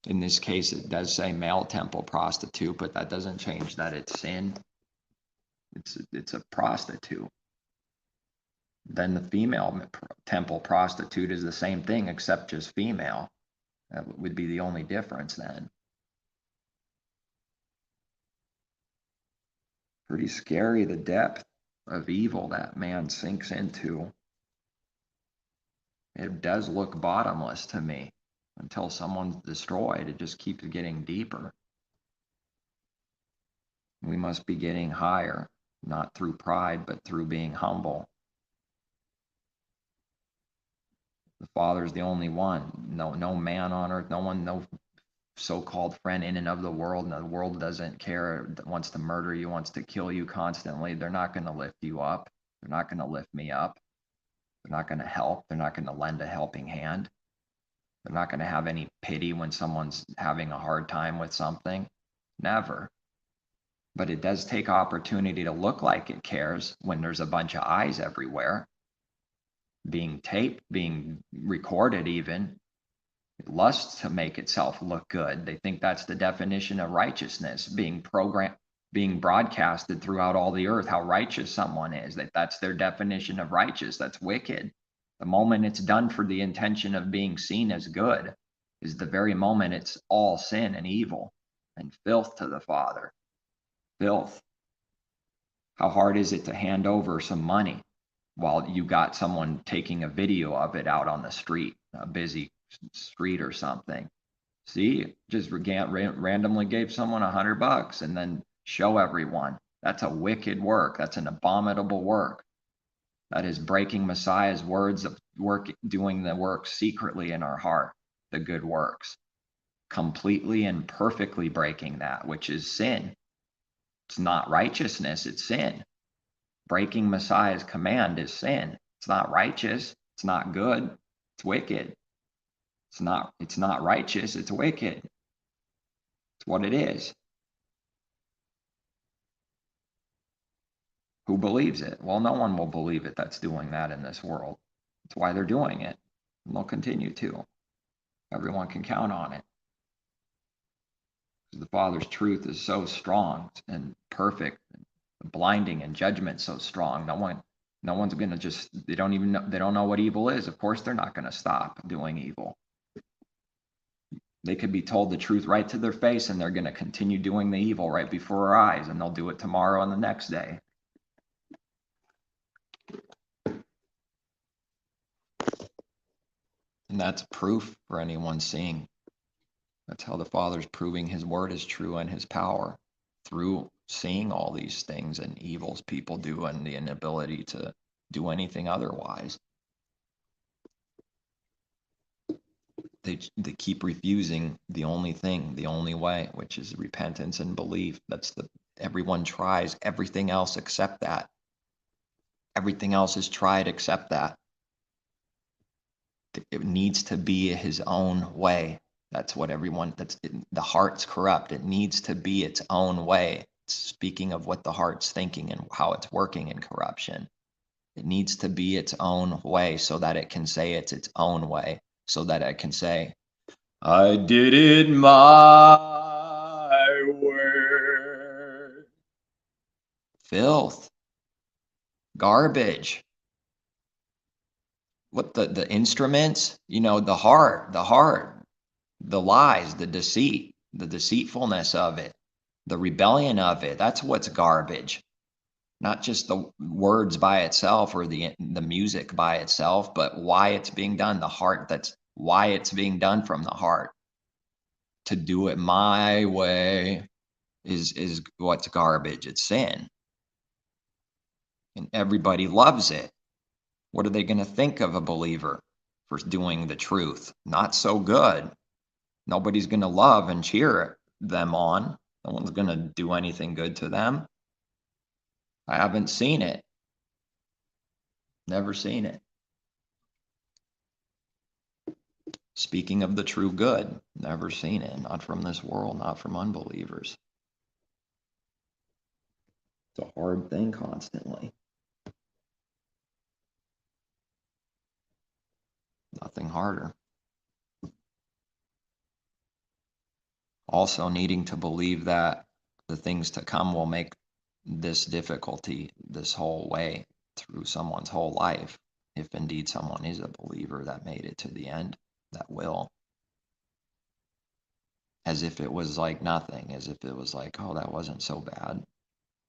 Speaker 1: In this case, it does say male temple prostitute, but that doesn't change that it's sin. It's a prostitute. Then the female temple prostitute is the same thing, except just female. That would be the only difference then. Pretty scary, the depth of evil that man sinks into. It does look bottomless to me. Until someone's destroyed, it just keeps getting deeper. We must be getting higher, not through pride, but through being humble. The Father's the only one. No man on earth, no so-called friend in and of the world, and the world doesn't care, wants to murder you, wants to kill you constantly. They're not going to lift you up. They're not going to lift me up. They're not going to help. They're not going to lend a helping hand. They're not going to have any pity when someone's having a hard time with something. Never. But it does take opportunity to look like it cares when there's a bunch of eyes everywhere, being taped, being recorded even. It lusts to make itself look good. They think that's the definition of righteousness, being broadcasted throughout all the earth, how righteous someone is. That's their definition of righteous. That's wicked. The moment it's done for the intention of being seen as good is the very moment it's all sin and evil and filth to the Father. Filth. How hard is it to hand over some money while you got someone taking a video of it out on the street, a busy street or something? See, just randomly gave someone $100 and then show everyone. That's a wicked work. That's an abominable work. That is breaking Messiah's words of work, doing the work secretly in our heart, the good works. Completely and perfectly breaking that, which is sin. It's not righteousness, it's sin. Breaking Messiah's command is sin. It's not righteous, it's not good, it's wicked. It's not righteous, it's wicked. It's what it is. Who believes it? Well, no one will believe it that's doing that in this world. That's why they're doing it. And they'll continue to. Everyone can count on it. The Father's truth is so strong and perfect, and blinding, and judgment so strong. No one's gonna just. They don't even know. They don't know what evil is. Of course, they're not gonna stop doing evil. They could be told the truth right to their face, and they're gonna continue doing the evil right before our eyes, and they'll do it tomorrow and the next day. And that's proof for anyone seeing. That's how the Father's proving his word is true and his power, through seeing all these things and evils people do and the inability to do anything otherwise. They keep refusing the only thing, the only way, which is repentance and belief. Everyone tries everything else except that. Everything else is tried except that. It needs to be his own way. That's what the heart's corrupt. It needs to be its own way. Speaking of what the heart's thinking and how it's working in corruption. It needs to be its own way so that it can say it's its own way. So that it can say, I did it my way. Filth. Garbage. What the instruments? The heart, the lies, the deceit, the deceitfulness of it, the rebellion of it. That's what's garbage. Not just the words by itself or the music by itself, but why it's being done, the heart. That's why it's being done from the heart. To do it my way is what's garbage. It's sin. And everybody loves it. What are they going to think of a believer for doing the truth? Not so good. Nobody's going to love and cheer them on. No one's going to do anything good to them. I haven't seen it. Never seen it. Speaking of the true good, never seen it. Not from this world, not from unbelievers. It's a hard thing constantly. Nothing harder. Also needing to believe that the things to come will make this difficulty, this whole way through someone's whole life, if indeed someone is a believer that made it to the end, that will. As if it was like nothing, as if it was like, oh, that wasn't so bad.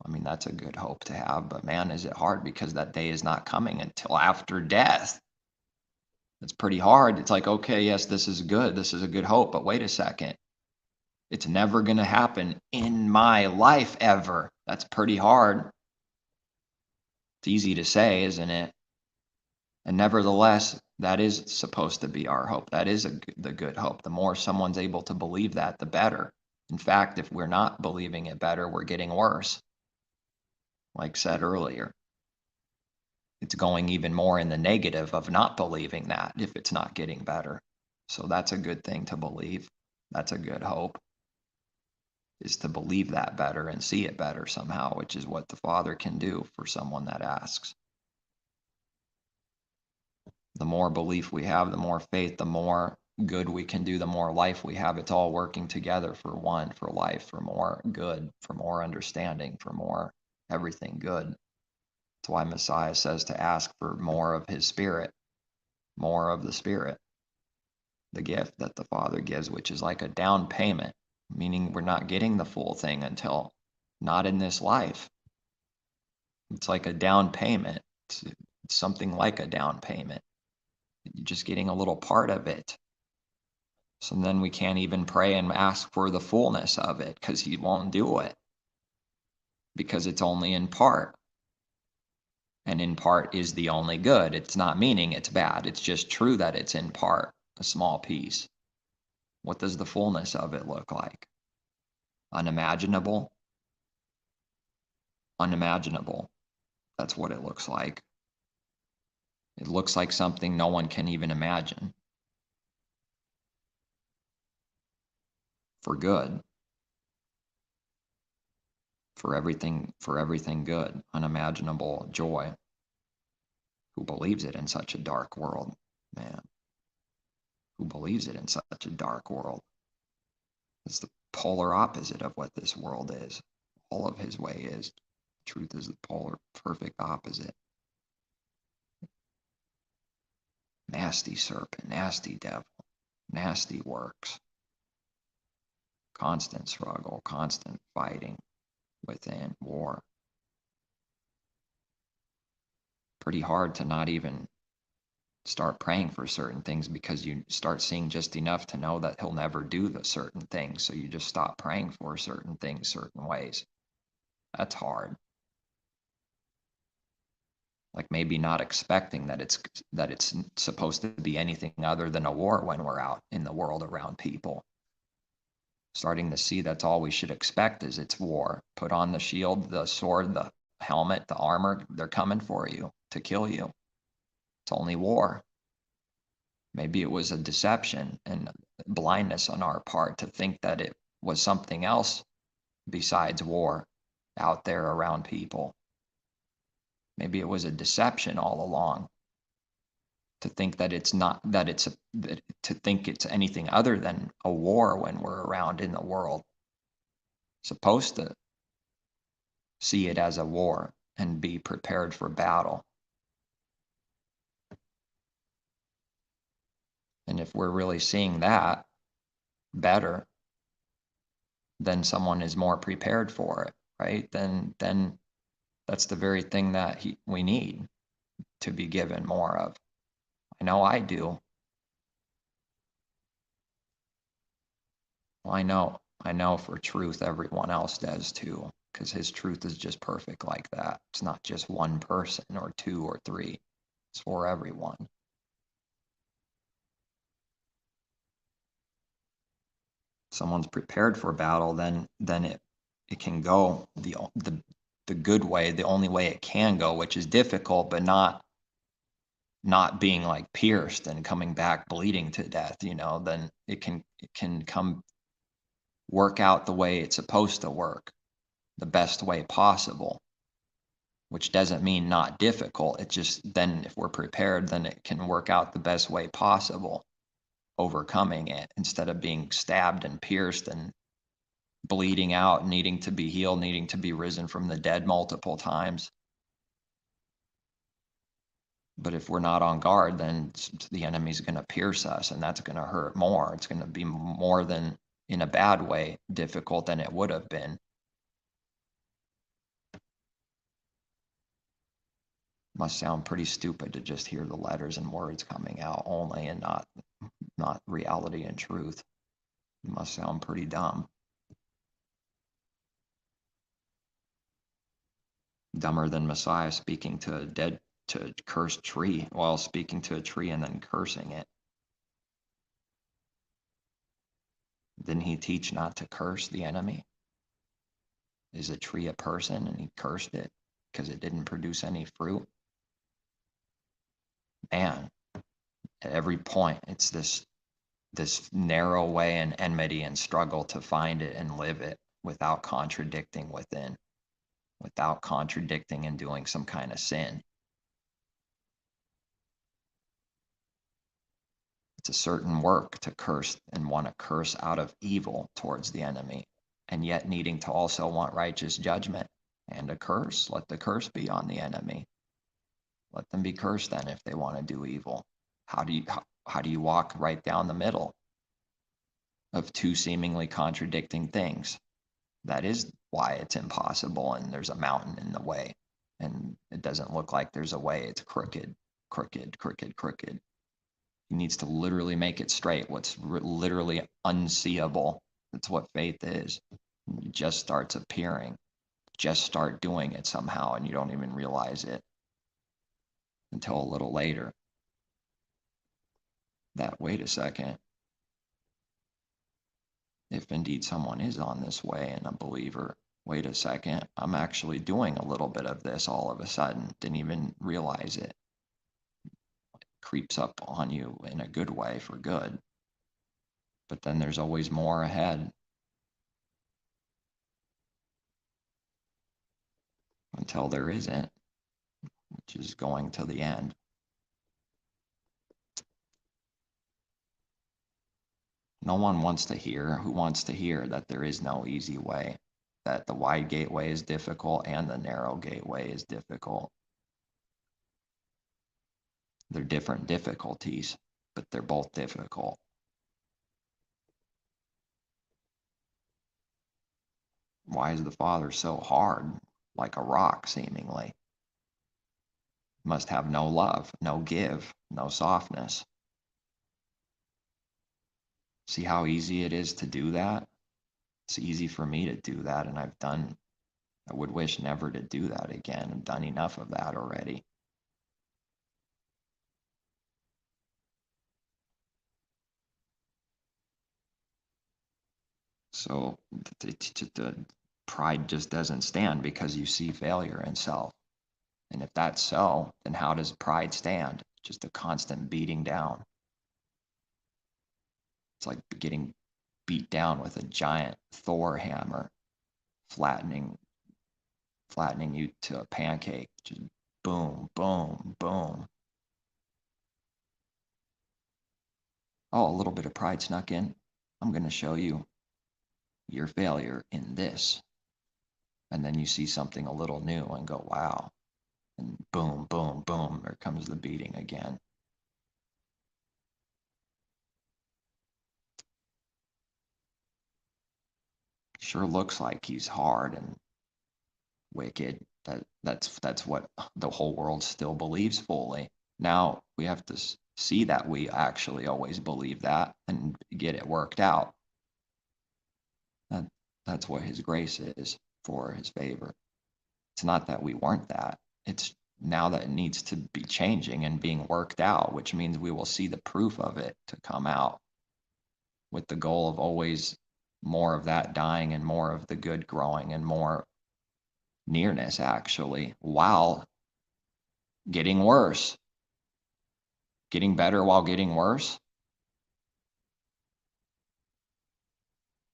Speaker 1: I mean, that's a good hope to have, but man, is it hard, because that day is not coming until after death. It's pretty hard. It's like, okay, yes, this is good. This is a good hope, but wait a second. It's never going to happen in my life ever. That's pretty hard. It's easy to say, isn't it? And nevertheless, that is supposed to be our hope. That is the good hope. The more someone's able to believe that, the better. In fact, if we're not believing it better, we're getting worse. Like said earlier, it's going even more in the negative of not believing that if it's not getting better. So that's a good thing to believe. That's a good hope, is to believe that better and see it better somehow, which is what the Father can do for someone that asks. The more belief we have, the more faith, the more good we can do, the more life we have. It's all working together for one, for life, for more good, for more understanding, for more everything good. That's why Messiah says to ask for more of his Spirit, more of the Spirit, the gift that the Father gives, which is like a down payment, meaning we're not getting the full thing until not in this life. It's like a down payment. It's something like a down payment. You're just getting a little part of it. So then we can't even pray and ask for the fullness of it, because he won't do it, because it's only in part. And in part is the only good. It's not meaning it's bad. It's just true that it's in part, a small piece. What does the fullness of it look like? Unimaginable? Unimaginable. That's what it looks like. It looks like something no one can even imagine. For good. for everything good, unimaginable joy. Who believes it in such a dark world, man? Who believes it in such a dark world? It's the polar opposite of what this world is. All of his way is. Truth is the polar, perfect opposite. Nasty serpent, nasty devil, nasty works. Constant struggle, constant fighting within, war. Pretty hard to not even start praying for certain things because you start seeing just enough to know that he'll never do the certain things. So you just stop praying for certain things, certain ways. That's hard. Like maybe not expecting that it's supposed to be anything other than a war when we're out in the world around people. Starting to see that's all we should expect is it's war. Put on the shield, the sword, the helmet, the armor. They're coming for you to kill you. It's only war. Maybe it was a deception and blindness on our part to think that it was something else besides war out there around people. Maybe it was a deception all along to think that to think it's anything other than a war when we're around in the world. Supposed to see it as a war and be prepared for battle. And if we're really seeing that better, then someone is more prepared for it, right? Then that's the very thing that we need to be given more of. I know I do. Well, I know for truth everyone else does too, because his truth is just perfect like that. It's not just one person or two or three. It's for everyone. Someone's prepared for battle, then it can go the good way, the only way it can go, which is difficult, but not being like pierced and coming back bleeding to death, then it can come work out the way it's supposed to work, the best way possible, which doesn't mean not difficult. It just, then if we're prepared, then it can work out the best way possible, overcoming it instead of being stabbed and pierced and bleeding out, needing to be healed, needing to be risen from the dead multiple times. But if we're not on guard, then the enemy's going to pierce us, and that's going to hurt more. It's going to be more than, in a bad way, difficult than it would have been. Must sound pretty stupid to just hear the letters and words coming out only and not reality and truth. It must sound pretty dumb. Dumber than Messiah speaking to a cursed tree, while speaking to a tree and then cursing it. Didn't he teach not to curse the enemy? Is a tree a person and he cursed it because it didn't produce any fruit? Man, at every point, it's this narrow way and enmity and struggle to find it and live it without contradicting within, without contradicting and doing some kind of sin. It's a certain work to curse and want to curse out of evil towards the enemy, and yet needing to also want righteous judgment and a curse. Let the curse be on the enemy. Let them be cursed then if they want to do evil. How do you walk right down the middle of two seemingly contradicting things? That is why it's impossible, and there's a mountain in the way, and it doesn't look like there's a way. It's crooked, crooked, crooked, crooked. He needs to literally make it straight. What's literally unseeable. That's what faith is. It just starts appearing. Just start doing it somehow, and you don't even realize it until a little later. That, wait a second. If indeed someone is on this way and a believer, wait a second, I'm actually doing a little bit of this all of a sudden. Didn't even realize it. Creeps up on you in a good way for good. But then there's always more ahead. until there isn't, which is going to the end. No one wants to hear, who wants to hear that there is no easy way, that the wide gateway is difficult and the narrow gateway is difficult. They're different difficulties, but they're both difficult. Why is the Father so hard, like a rock seemingly? Must have no love, no give, no softness. See how easy it is to do that? It's easy for me to do that, and I would wish never to do that again. I've done enough of that already. So the pride just doesn't stand because you see failure in self. And if that's so, then how does pride stand? Just a constant beating down. It's like getting beat down with a giant Thor hammer, flattening you to a pancake. Just boom, boom, boom. Oh, a little bit of pride snuck in. I'm going to show you your failure in this. And then you see something a little new and go, wow. And boom, boom, boom, there comes the beating again. Sure looks like he's hard and wicked. That's what the whole world still believes fully. Now we have to see that we actually always believe that and get it worked out. That's what his grace is, for his favor. It's not that we weren't that. It's now that it needs to be changing and being worked out, which means we will see the proof of it to come out, with the goal of always more of that dying and more of the good growing and more nearness actually, while getting worse. Getting better while getting worse.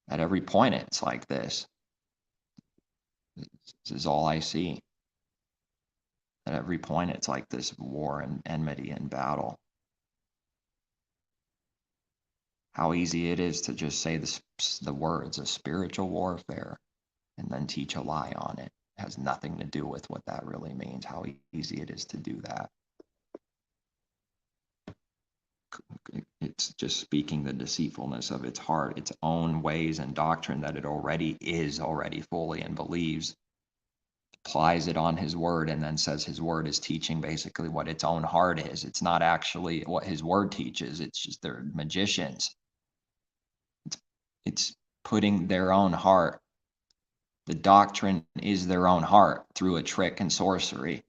Speaker 1: At every point it's like this. This is all I see. At every point it's like this war and enmity and battle. How easy it is to just say the words of spiritual warfare and then teach a lie on it. It has nothing to do with what that really means, how easy it is to do that. It's just speaking the deceitfulness of its heart, its own ways and doctrine that it already fully and believes, applies it on his word, and then says his word is teaching basically what its own heart is. It's not actually what his word teaches. It's just they're magicians. It's putting their own heart. The doctrine is their own heart through a trick and sorcery.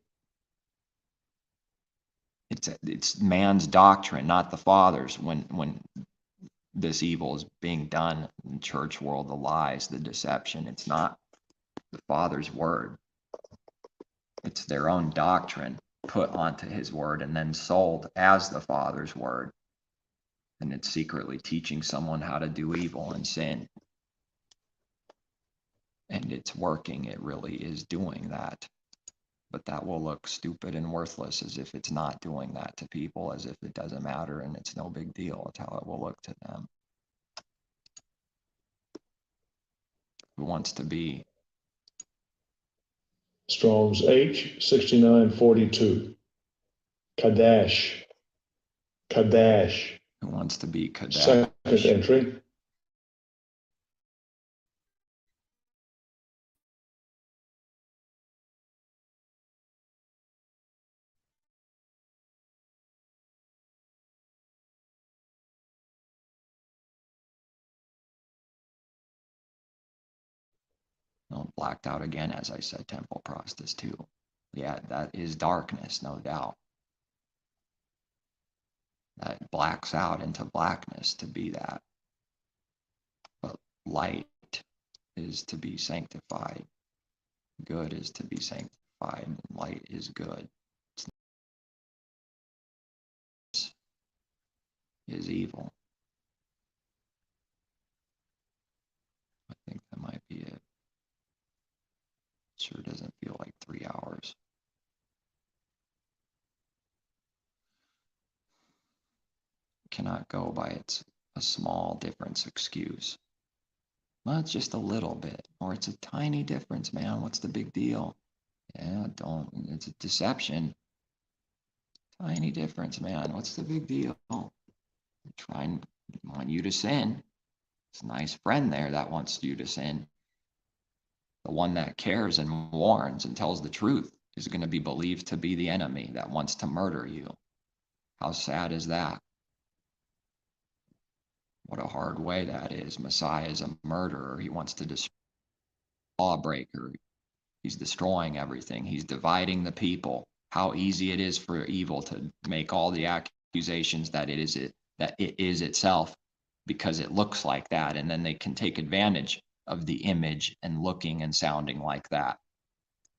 Speaker 1: It's man's doctrine, not the Father's. When this evil is being done in the church world, the lies, the deception, it's not the Father's word. It's their own doctrine put onto his word and then sold as the Father's word. And it's secretly teaching someone how to do evil and sin. And it's working. It really is doing that. But that will look stupid and worthless, as if it's not doing that to people, as if it doesn't matter and it's no big deal. It's how it will look to them. Who wants to be?
Speaker 2: Strong's H 6942. Kadash. Kadash.
Speaker 1: Who wants to be Kadesh?
Speaker 2: Second entry.
Speaker 1: No, blacked out again, as I said, temple prostitute. Yeah, that is darkness, no doubt. That blacks out into blackness to be that. But light is to be sanctified. Good is to be sanctified. Light is good. Is evil. I think that might be it. Sure doesn't feel like 3 hours. cannot go by a small difference excuse. Well, it's just a little bit, or it's a tiny difference, man. What's the big deal? Yeah, it's a deception. Tiny difference, man. What's the big deal? Want you to sin. It's a nice friend there that wants you to sin. The one that cares and warns and tells the truth is going to be believed to be the enemy that wants to murder you. How sad is that? What a hard way that is. Messiah is a murderer. He wants to destroy a lawbreaker. He's destroying everything. He's dividing the people. How easy it is for evil to make all the accusations that it is itself, because it looks like that, and then they can take advantage of the image and looking and sounding like that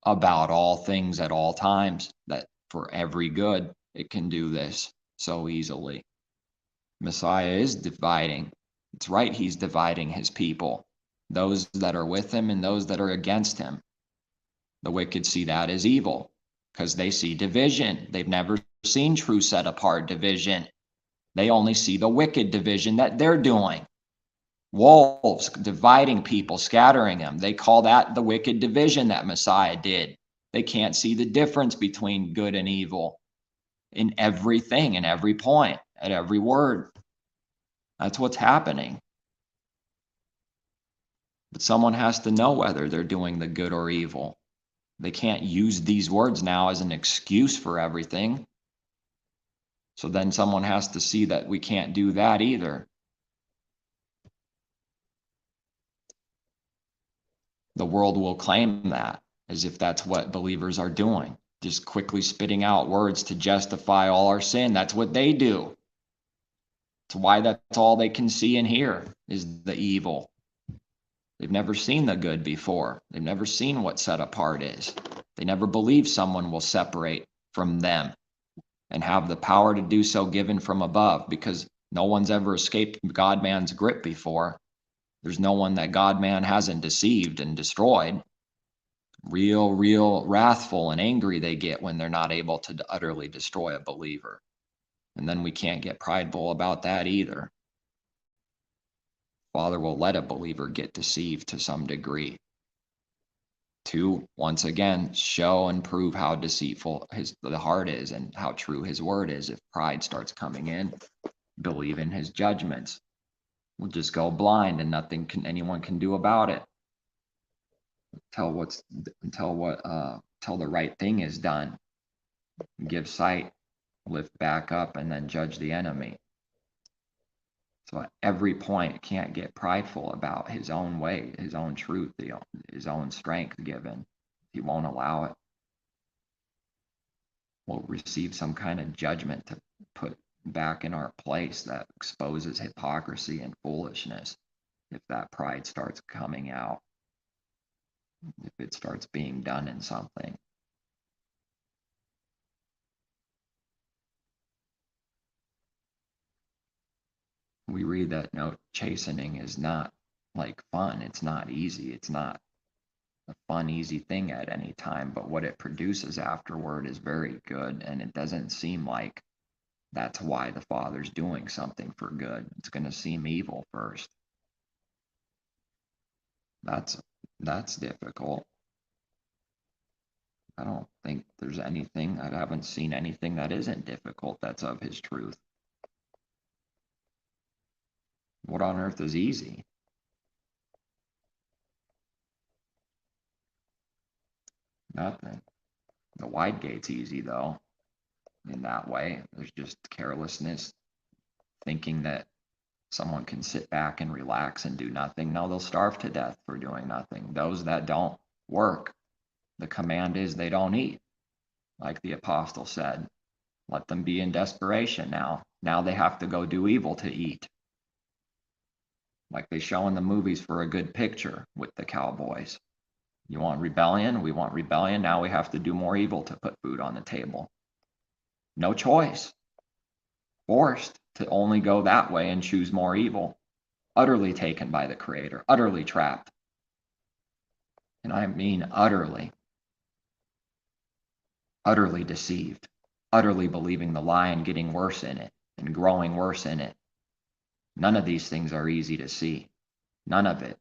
Speaker 1: about all things at all times, that for every good it can do this so easily. Messiah is dividing. It's right, he's dividing his people, those that are with him and those that are against him. The wicked see that as evil because they see division. They've never seen true set apart division. They only see the wicked division that they're doing. Wolves dividing people, scattering them. They call that the wicked division that Messiah did. They can't see the difference between good and evil in everything, in every point, at every word. That's what's happening. But someone has to know whether they're doing the good or evil. They can't use these words now as an excuse for everything. So then someone has to see that we can't do that either. The world will claim that as if that's what believers are doing, just quickly spitting out words to justify all our sin. That's what they do. It's why that's all they can see and hear is the evil. They've never seen the good before. They've never seen what set apart is. They never believe someone will separate from them and have the power to do so given from above, because no one's ever escaped God-man's grip before. There's no one that God-man hasn't deceived and destroyed. Real wrathful and angry they get when they're not able to utterly destroy a believer. And then we can't get prideful about that either. Father will let a believer get deceived to some degree, to once again show and prove how deceitful the heart is and how true his word is. If pride starts coming in, believe in his judgments. We'll just go blind and nothing anyone can do about it until the right thing is done. Give sight, lift back up, and then judge the enemy. So at every point, can't get prideful about his own way, his own truth, his own strength given. He won't allow it. We'll receive some kind of judgment to put back in our place that exposes hypocrisy and foolishness if that pride starts coming out, if it starts being done in something. We read that no, chastening is not like fun. It's not easy. It's not a fun, easy thing at any time, but what it produces afterward is very good, and it doesn't seem like that's why the Father's doing something for good. It's going to seem evil first. That's difficult. I don't think there's anything, I haven't seen anything that isn't difficult that's of his truth. What on earth is easy? Nothing. The wide gate's easy though. In that way, there's just carelessness, thinking that someone can sit back and relax and do nothing. No, they'll starve to death for doing nothing. Those that don't work, the command is they don't eat. Like the apostle said, let them be in desperation now. Now they have to go do evil to eat. Like they show in the movies for a good picture with the cowboys. You want rebellion? We want rebellion. Now we have to do more evil to put food on the table. No choice. Forced to only go that way and choose more evil. Utterly taken by the Creator. Utterly trapped. And I mean utterly. Utterly deceived. Utterly believing the lie and getting worse in it. and growing worse in it. None of these things are easy to see. None of it.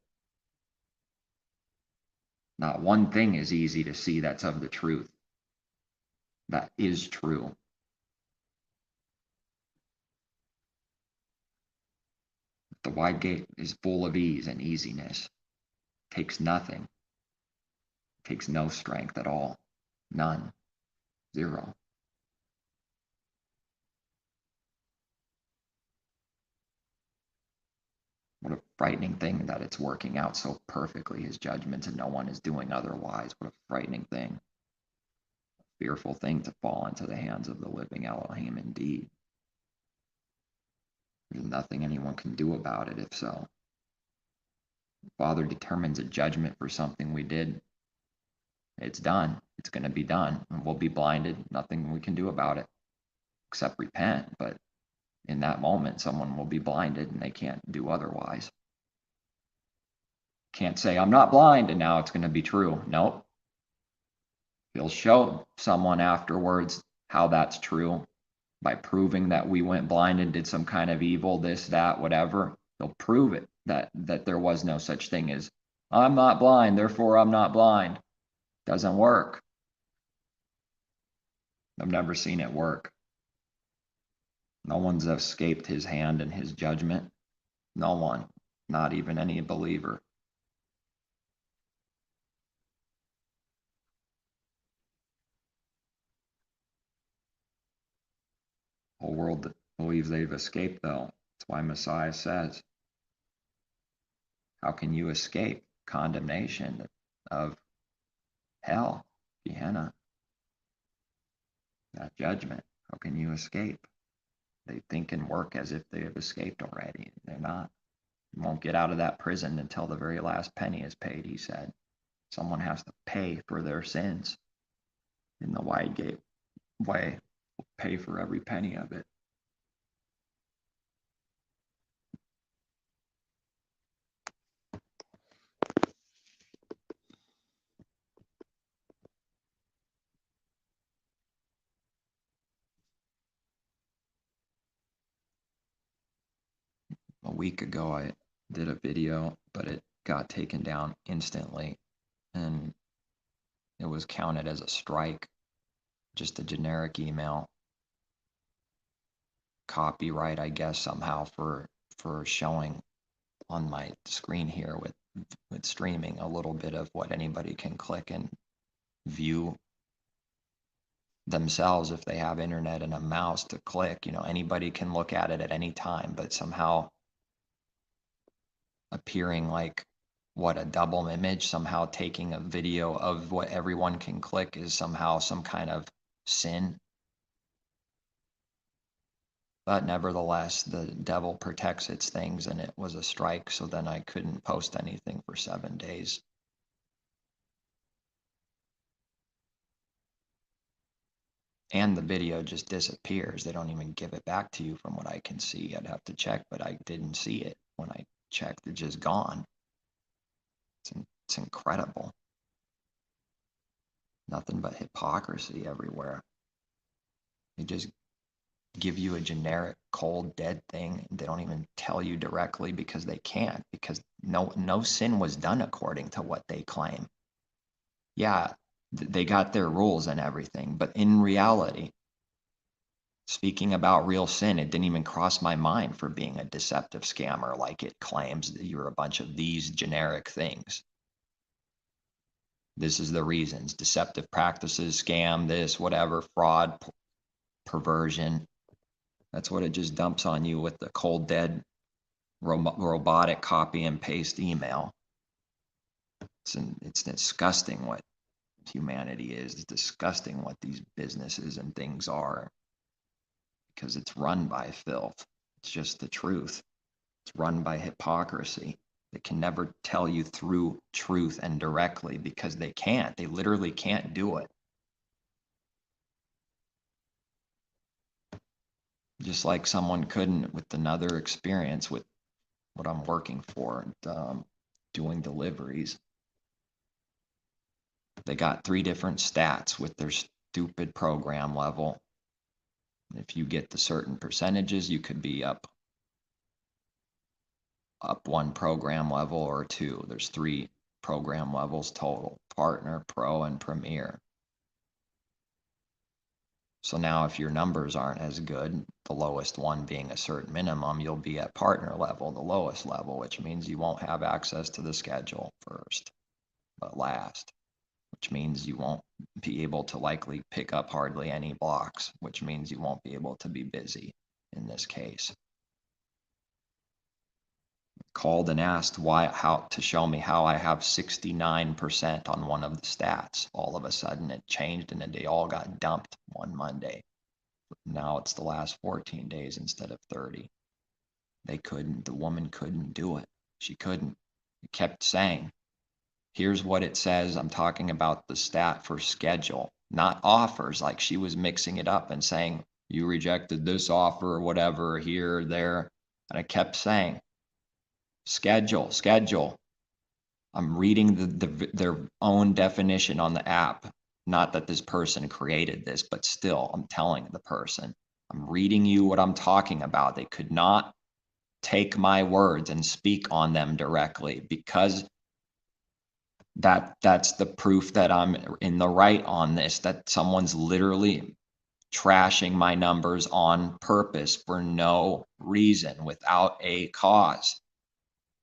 Speaker 1: Not one thing is easy to see that's of the truth. That is true. The wide gate is full of ease and easiness. Takes nothing. Takes no strength at all. None. Zero. What a frightening thing that it's working out so perfectly, his judgments, and no one is doing otherwise. What a frightening thing. Fearful thing to fall into the hands of the living Elohim indeed. There's nothing anyone can do about it if so. The Father determines a judgment for something we did. It's done. It's going to be done. And we'll be blinded. Nothing we can do about it except repent. But in that moment, someone will be blinded and they can't do otherwise. Can't say, I'm not blind, and now it's going to be true. Nope. He'll show someone afterwards how that's true by proving that we went blind and did some kind of evil, this, that, whatever. He'll prove it, that there was no such thing as, I'm not blind, therefore I'm not blind. Doesn't work. I've never seen it work. No one's escaped his hand and his judgment. No one, not even any believer. The whole world believes they've escaped, though. That's why Messiah says, how can you escape condemnation of hell, Gehenna, that judgment? How can you escape? They think and work as if they have escaped already. They're not. You won't get out of that prison until the very last penny is paid, he said. Someone has to pay for their sins in the wide gate way. Pay for every penny of it. A week ago, I did a video, but it got taken down instantly, and it was counted as a strike, just a generic email. Copyright, I guess, somehow for showing on my screen here with streaming a little bit of what anybody can click and view themselves if they have internet and a mouse to click. Anybody can look at it at any time, but somehow appearing like a double image, somehow taking a video of what everyone can click is somehow some kind of sin. But nevertheless, the devil protects its things, and it was a strike, so then I couldn't post anything for 7 days. And the video just disappears. They don't even give it back to you from what I can see. I'd have to check, but I didn't see it. When I checked, it's just gone. It's incredible. Nothing but hypocrisy everywhere. They just give you a generic, cold, dead thing. They don't even tell you directly because they can't, because no sin was done according to what they claim. Yeah, they got their rules and everything, but in reality, speaking about real sin, it didn't even cross my mind for being a deceptive scammer like it claims that you're a bunch of these generic things. This is the reasons: deceptive practices, scam, this, whatever, fraud, perversion. That's what it just dumps on you with the cold, dead, robotic copy and paste email. It's disgusting what humanity is. It's disgusting what these businesses and things are, because it's run by filth. It's just the truth. It's run by hypocrisy. They can never tell you through truth and directly because they can't. They literally can't do it. Just like someone couldn't with another experience with what I'm working for, doing deliveries. They got 3 different stats with their stupid program level. If you get the certain percentages, you could be up one program level or two. There's 3 program levels total: partner, pro, and premier. So now if your numbers aren't as good, the lowest one being a certain minimum, you'll be at partner level, the lowest level, which means you won't have access to the schedule first, but last, which means you won't be able to likely pick up hardly any blocks, which means you won't be able to be busy in this case. Called and asked how to show me how I have 69% on one of the stats. All of a sudden it changed and they all got dumped one Monday. Now it's the last 14 days instead of 30. The woman couldn't do it. She couldn't. It kept saying, here's what it says. I'm talking about the stat for schedule, not offers. Like she was mixing it up and saying, you rejected this offer or whatever, here, there. And I kept saying, schedule. I'm reading their own definition on the app. Not that this person created this, but still, I'm telling the person, I'm reading you what I'm talking about. They could not take my words and speak on them directly, because that's the proof that I'm in the right on this, that someone's literally trashing my numbers on purpose for no reason, without a cause.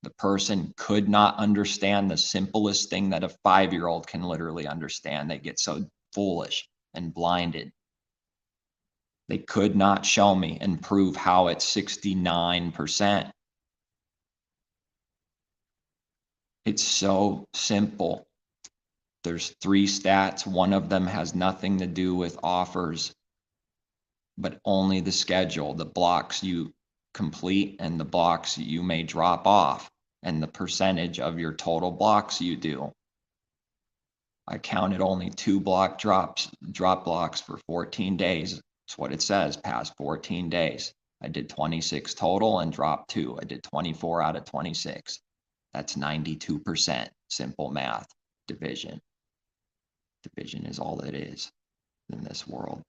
Speaker 1: The person could not understand the simplest thing that a 5-year-old can literally understand. They get so foolish and blinded. They could not show me and prove how it's 69%. It's so simple. There's 3 stats. One of them has nothing to do with offers, but only the schedule, the blocks you complete and the blocks you may drop off, and the percentage of your total blocks you do. I counted only 2 drop blocks for 14 days. That's what it says, past 14 days. I did 26 total and dropped 2. I did 24 out of 26. That's 92%. Simple math. Division. Division is all it is in this world.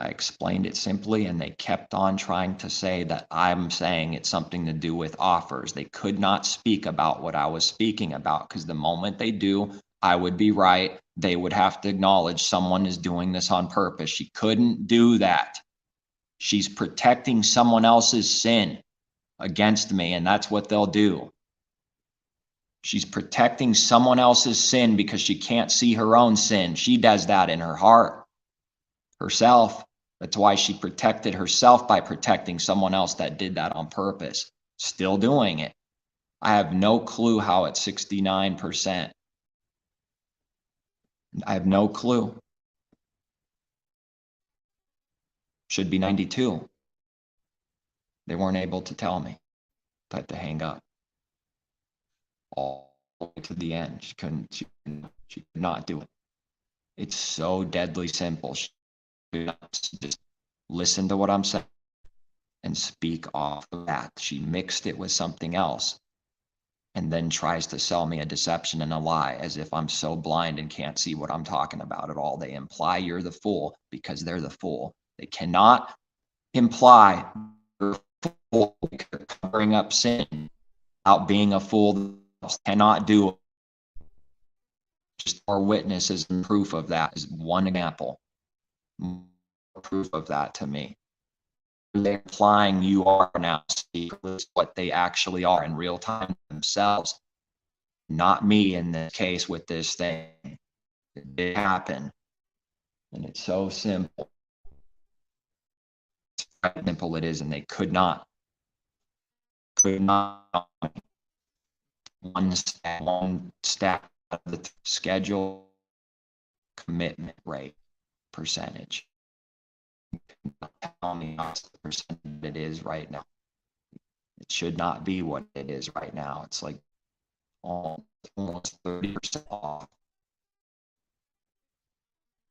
Speaker 1: I explained it simply, and they kept on trying to say that I'm saying it's something to do with offers. They could not speak about what I was speaking about, because the moment they do, I would be right. They would have to acknowledge someone is doing this on purpose. She couldn't do that. She's protecting someone else's sin against me, and that's what they'll do. She's protecting someone else's sin because she can't see her own sin. She does that in her heart herself. That's why she protected herself by protecting someone else that did that on purpose. Still doing it. I have no clue how it's 69%. I have no clue. Should be 92. They weren't able to tell me. I had to hang up. All the way to the end. She could not do it. It's so deadly simple. She could not just listen to what I'm saying and speak off of that. She mixed it with something else and then tries to sell me a deception and a lie as if I'm so blind and can't see what I'm talking about at all. They imply you're the fool because they're the fool. They cannot imply you're a fool because they're covering up sin without being a fool. Cannot do it. Just more witnesses and proof of that is one example. More proof of that to me. They're implying you are now secretly what they actually are in real time themselves, not me in this case with this thing. It did happen, and it's so simple. It's how simple it is, and they could not one stat of the schedule commitment rate percentage. Tell me what the percentage it is right now. It should not be what it is right now. It's like almost 30% off,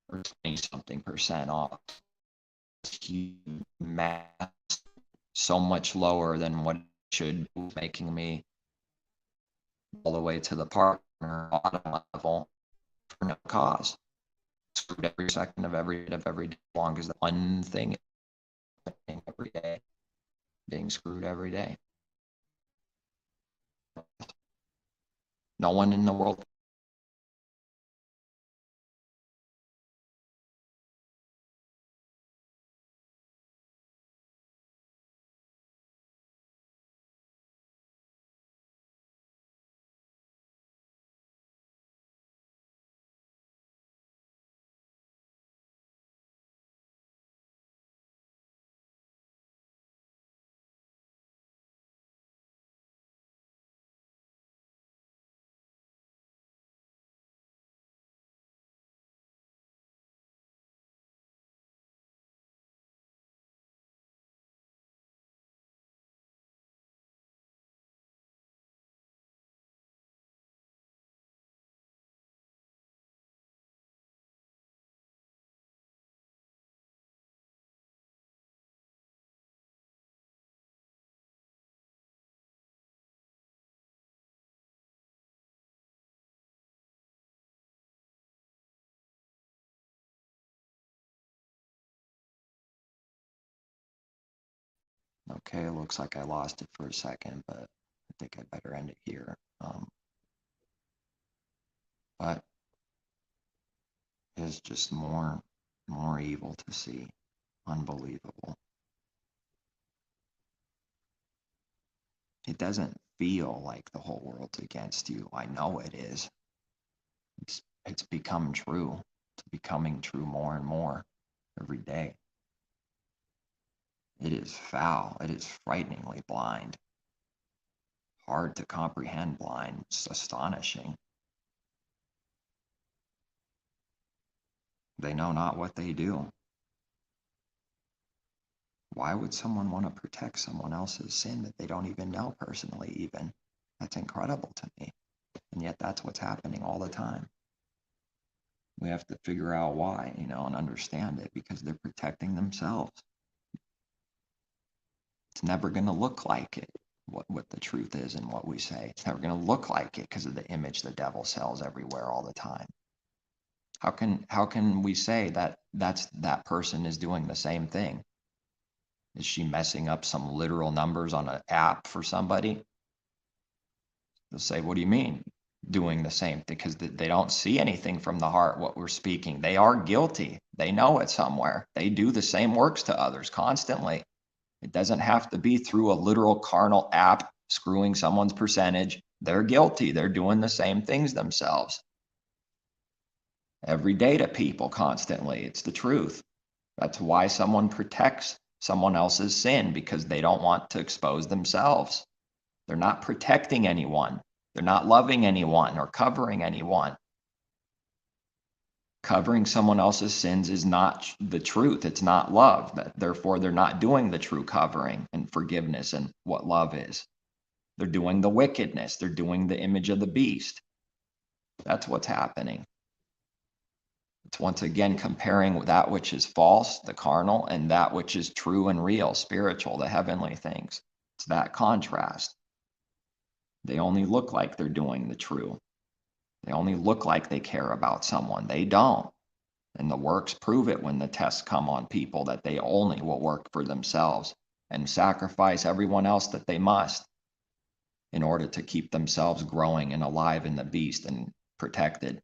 Speaker 1: or 20-something% off. Math so much lower than what it should be, making me all the way to the partner bottom level for no cause. It's screwed every second of every day, as long as the one thing is happening every day, being screwed every day. No one in the world. Okay, it looks like I lost it for a second, but I think I better end it here. But it's just more evil to see. Unbelievable. It doesn't feel like the whole world's against you. I know it is. It's become true. It's becoming true more and more every day. It is foul. It is frighteningly blind. Hard to comprehend blind. It's astonishing. They know not what they do. Why would someone want to protect someone else's sin that they don't even know personally even? That's incredible to me. And yet that's what's happening all the time. We have to figure out why, and understand it, because they're protecting themselves. It's never going to look like it, what the truth is and what we say. It's never going to look like it because of the image the devil sells everywhere all the time. How can we say that that person is doing the same thing? Is she messing up some literal numbers on an app for somebody? They'll say, what do you mean doing the same thing? Because they don't see anything from the heart, what we're speaking. They are guilty. They know it somewhere. They do the same works to others constantly. It doesn't have to be through a literal carnal app screwing someone's percentage. They're guilty. They're doing the same things themselves. Every day to people constantly. It's the truth. That's why someone protects someone else's sin, because they don't want to expose themselves. They're not protecting anyone. They're not loving anyone or covering anyone. Covering someone else's sins is not the truth. It's not love. Therefore, they're not doing the true covering and forgiveness and what love is. They're doing the wickedness. They're doing the image of the beast. That's what's happening. It's once again comparing that which is false, the carnal, and that which is true and real, spiritual, the heavenly things. It's that contrast. They only look like they're doing the true. They only look like they care about someone. They don't. And the works prove it when the tests come on people, that they only will work for themselves and sacrifice everyone else that they must in order to keep themselves growing and alive in the beast and protected.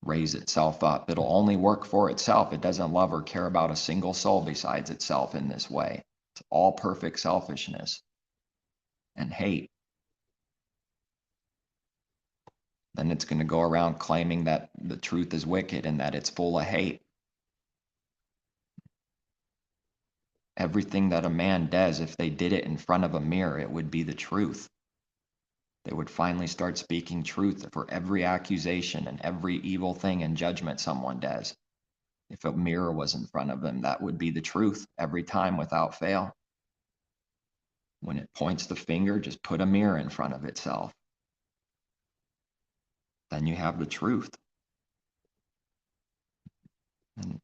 Speaker 1: Raise itself up. It'll only work for itself. It doesn't love or care about a single soul besides itself in this way. It's all perfect selfishness and hate. Then it's going to go around claiming that the truth is wicked and that it's full of hate. Everything that a man does, if they did it in front of a mirror, it would be the truth. They would finally start speaking truth for every accusation and every evil thing and judgment someone does. If a mirror was in front of them, that would be the truth every time without fail. When it points the finger, just put a mirror in front of itself. Then you have the truth. And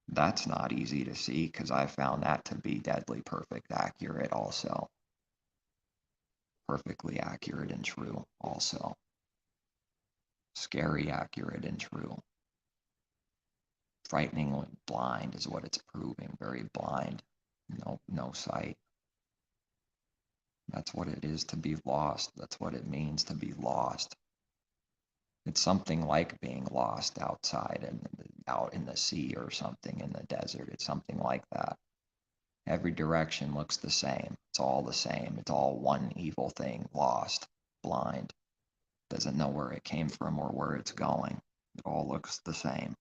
Speaker 1: that's not easy to see, because I found that to be deadly perfect, accurate also. Perfectly accurate and true also. Scary, accurate, and true. frighteningly blind is what it's proving. Very blind. No sight. That's what it is to be lost. That's what it means to be lost. It's something like being lost outside and out in the sea or something in the desert. It's something like that. Every direction looks the same. It's all the same. It's all one evil thing. Lost, blind, doesn't know where it came from or where it's going. It all looks the same.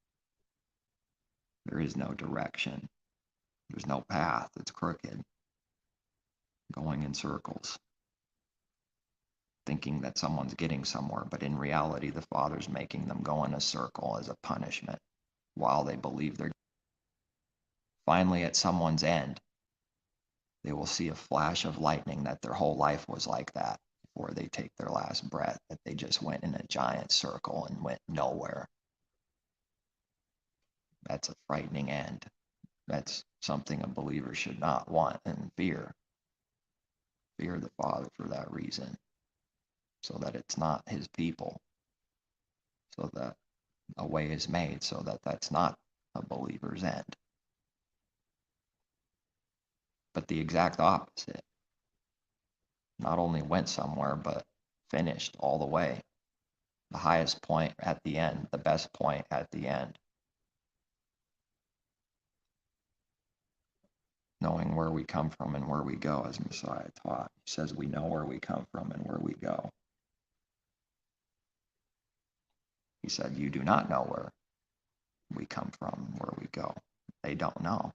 Speaker 1: There is no direction. There's no path. It's crooked, going in circles, thinking that someone's getting somewhere, but in reality, the Father's making them go in a circle as a punishment while they believe they're finally at someone's end. They will see a flash of lightning that their whole life was like that before they take their last breath, that they just went in a giant circle and went nowhere. That's a frightening end. That's something a believer should not want and fear. Fear the Father for that reason, so that it's not his people, so that a way is made so that that's not a believer's end. But the exact opposite. Not only went somewhere, but finished all the way. The highest point at the end, the best point at the end. Knowing where we come from and where we go, as Messiah taught. He says we know where we come from and where we go. He said, you do not know where we come from, where we go. They don't know.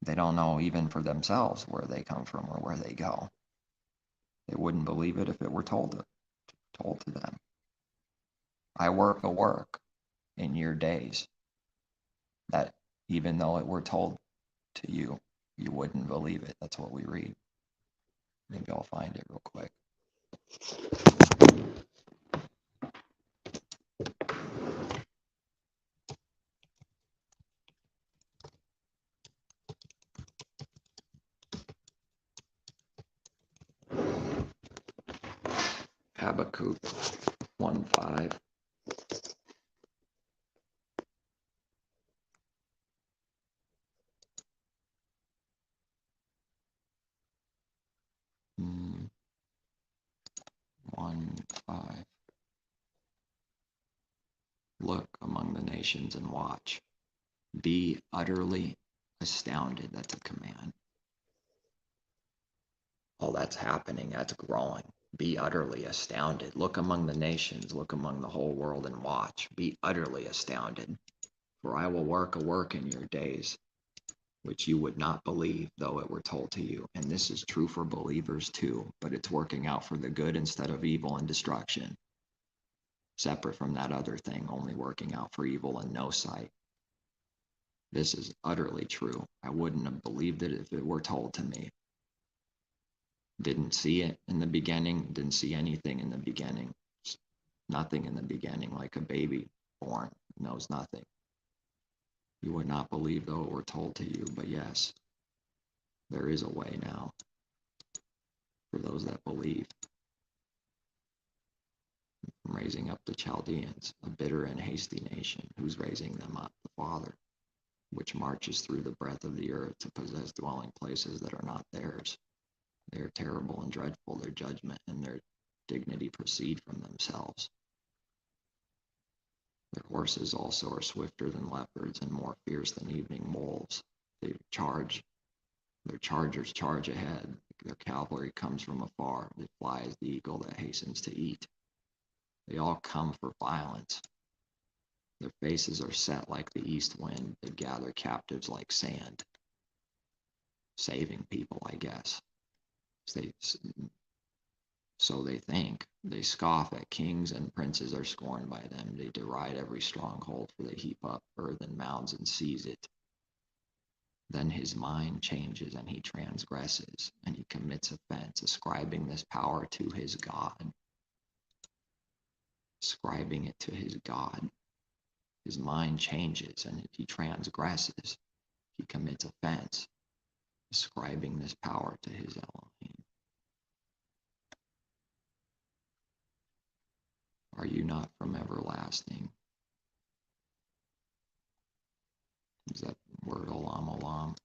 Speaker 1: They don't know even for themselves where they come from or where they go. They wouldn't believe it if it were told to them. I work a work in your days that even though it were told to you, you wouldn't believe it. That's what we read. Maybe I'll find it real quick. Habakkuk 1:5. Mm, 1:5. Look among the nations and watch. Be utterly astounded. That's a command. Oh, that's happening. That's growing. Be utterly astounded. Look among the nations. Look among the whole world and watch. Be utterly astounded. For I will work a work in your days, which you would not believe, though it were told to you. And this is true for believers too, but it's working out for the good instead of evil and destruction. Separate from that other thing, only working out for evil and no sight. This is utterly true. I wouldn't have believed it if it were told to me. Didn't see it in the beginning, didn't see anything in the beginning. Nothing in the beginning, like a baby born, knows nothing. You would not believe though it were told to you, but yes, there is a way now for those that believe. From raising up the Chaldeans, a bitter and hasty nation, who's raising them up? The Father, which marches through the breadth of the earth to possess dwelling places that are not theirs. They are terrible and dreadful, their judgment and their dignity proceed from themselves. Their horses also are swifter than leopards and more fierce than evening wolves. They charge, their chargers charge ahead. Their cavalry comes from afar. They fly as the eagle that hastens to eat. They all come for violence. Their faces are set like the east wind. They gather captives like sand. Saving people, I guess. So they think. They scoff at kings, and princes are scorned by them. They deride every stronghold, for they heap up earthen mounds and seize it. Then his mind changes, and he transgresses, and he commits offense, ascribing this power to his God. Ascribing it to his God. His mind changes, and he transgresses. He commits offense, ascribing this power to his Elohim. Are you not from everlasting, Is that word olam olam?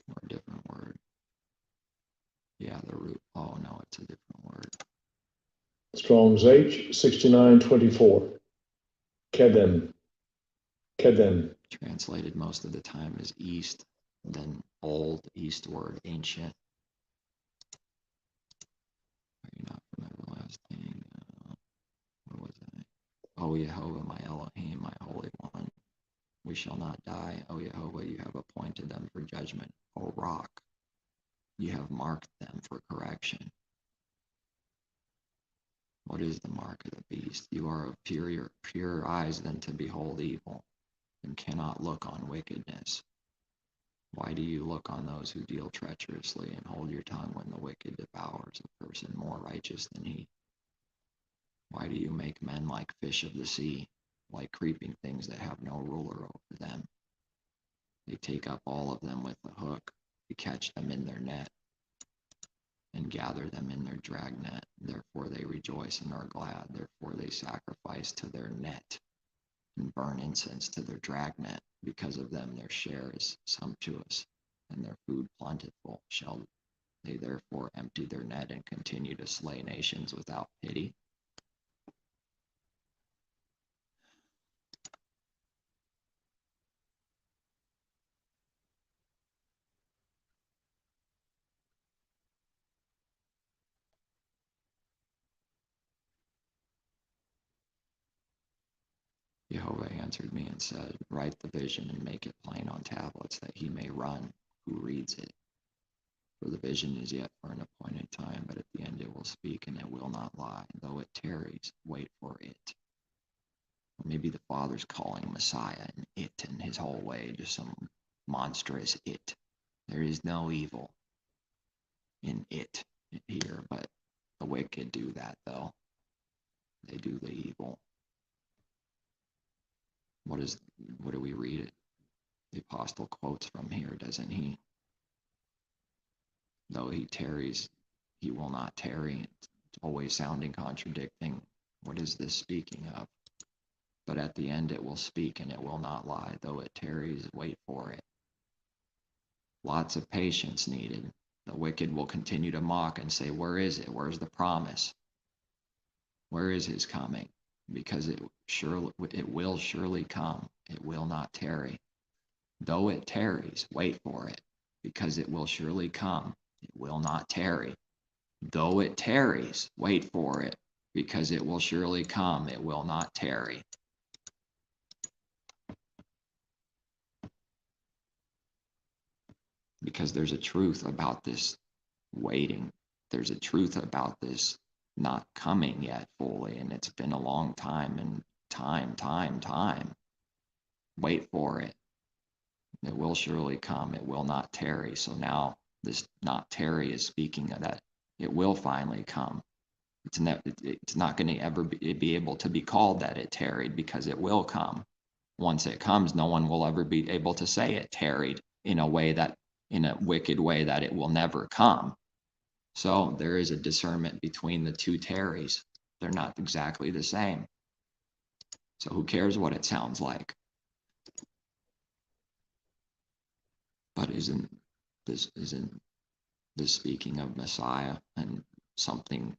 Speaker 1: Or a different word? Yeah, the root. Oh no, it's a different word.
Speaker 2: Strong's H 6924. Kedem. Kedem.
Speaker 1: Translated most of the time as east, then old, eastward, ancient. Are you not from everlasting? What was it? O Yehovah, my Elohim, my Holy One. We shall not die. O Yehovah, you have appointed them for judgment. O Rock, you have marked them for correction. What is the mark of the beast? You are of purer eyes than to behold evil, and cannot look on wickedness. Why do you look on those who deal treacherously, and hold your tongue when the wicked devours a person more righteous than he? Why do you make men like fish of the sea, like creeping things that have no ruler over them? They take up all of them with a hook, they catch them in their net, and gather them in their dragnet. Therefore they rejoice and are glad. Therefore they sacrifice to their net and burn incense to their dragnet. Because of them their share is sumptuous, and their food plentiful. Shall they therefore empty their net and continue to slay nations without pity? Jehovah answered me and said, write the vision and make it plain on tablets, that he may run who reads it. For the vision is yet for an appointed time, but at the end it will speak, and it will not lie. Though it tarries, wait for it. Or maybe the Father's calling Messiah an it in his whole way, just some monstrous it. There is no evil in it here, but the wicked do that, though. They do the evil. What do we read? The apostle quotes from here, doesn't he? Though he tarries, he will not tarry. It's always sounding contradicting. What is this speaking of? But at the end it will speak, and it will not lie. Though it tarries, wait for it. Lots of patience needed. The wicked will continue to mock and say, where is it? Where's the promise? Where is his coming? Because it will surely come. It will not tarry. Though it tarries, wait for it, because it will surely come. It will not tarry. Though it tarries, wait for it, because it will surely come. It will not tarry. Because there's a truth about this waiting. There's a truth about this not coming yet fully, and it's been a long time, and time. Wait for it. It will surely come. It will not tarry. So now this not tarry is speaking of that it will finally come. It's not going to ever be able to be called that it tarried, because it will come. Once it comes, no one will ever be able to say it tarried in a wicked way that it will never come. So there is a discernment between the two tarries. They're not exactly the same. So who cares what it sounds like? But isn't this speaking of Messiah and something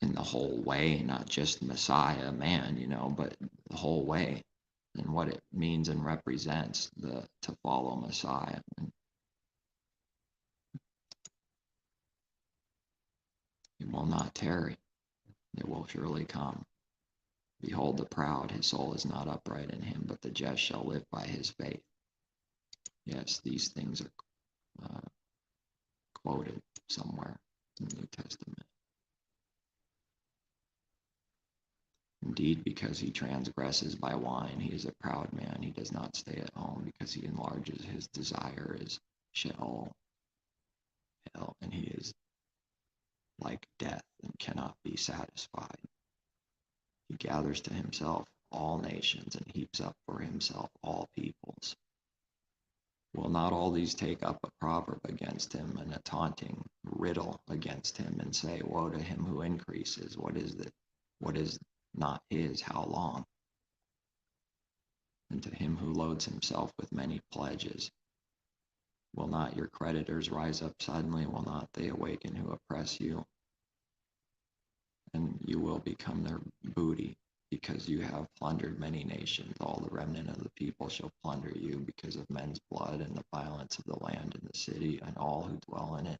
Speaker 1: in the whole way, not just Messiah, man, but the whole way, and what it means and represents to follow Messiah. And it will not tarry. It will surely come. Behold the proud, his soul is not upright in him, but the just shall live by his faith. Yes, these things are quoted somewhere in the New Testament. Indeed, because he transgresses by wine, he is a proud man. He does not stay at home, because he enlarges his desire is Sheol, hell, and he is like death and cannot be satisfied. He gathers to himself all nations and heaps up for himself all peoples. Will not all these take up a proverb against him and a taunting riddle against him and say, woe to him who increases. What is not his, how long? And to him who loads himself with many pledges. Will not your creditors rise up suddenly? Will not they awaken who oppress you? And you will become their booty, because you have plundered many nations. All the remnant of the people shall plunder you because of men's blood and the violence of the land and the city and all who dwell in it.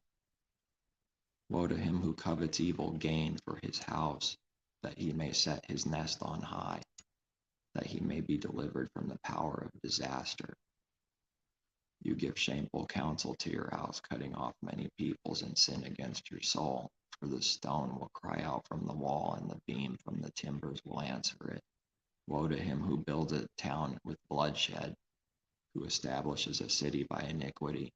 Speaker 1: Woe to him who covets evil gain for his house, that he may set his nest on high, that he may be delivered from the power of disaster. You give shameful counsel to your house, cutting off many peoples, and sin against your soul. For the stone will cry out from the wall, and the beam from the timbers will answer it. Woe to him who builds a town with bloodshed, who establishes a city by iniquity.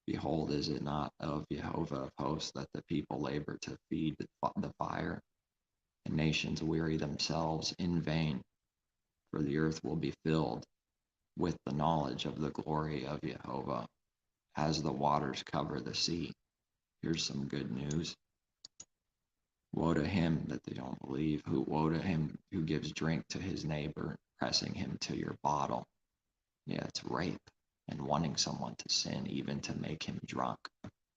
Speaker 1: Behold, is it not of Jehovah of hosts that the people labor to feed the fire, and nations weary themselves in vain? For the earth will be filled with the knowledge of the glory of Jehovah, as the waters cover the sea. Here's some good news. Woe to him that they don't believe. Woe to him who gives drink to his neighbor, pressing him to your bottle. Yeah, it's rape and wanting someone to sin, even to make him drunk,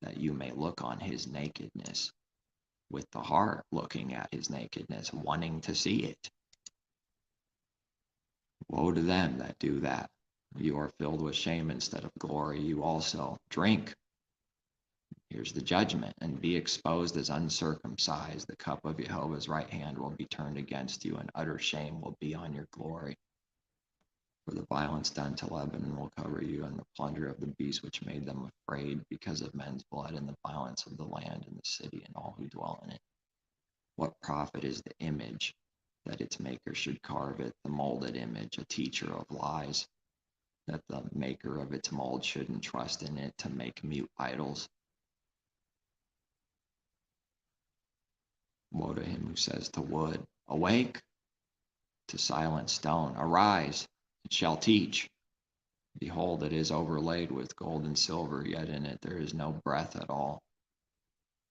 Speaker 1: that you may look on his nakedness, with the heart looking at his nakedness, wanting to see it. Woe to them that do that. You are filled with shame instead of glory. You also drink. Here's the judgment, and be exposed as uncircumcised. The cup of Jehovah's right hand will be turned against you, and utter shame will be on your glory. For the violence done to Lebanon will cover you, and the plunder of the beast which made them afraid, because of men's blood and the violence of the land and the city and all who dwell in it. What profit is the image, that its maker should carve it, the molded image, a teacher of lies, that the maker of its mold shouldn't trust in it to make mute idols? Woe to him who says to wood, awake, to silent stone, arise, it shall teach. Behold, it is overlaid with gold and silver, yet in it there is no breath at all.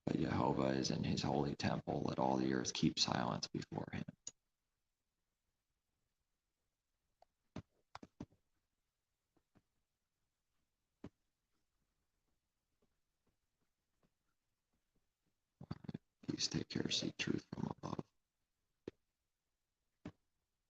Speaker 1: But Jehovah is in his holy temple. Let all the earth keep silence before him. Please take care, seek truth from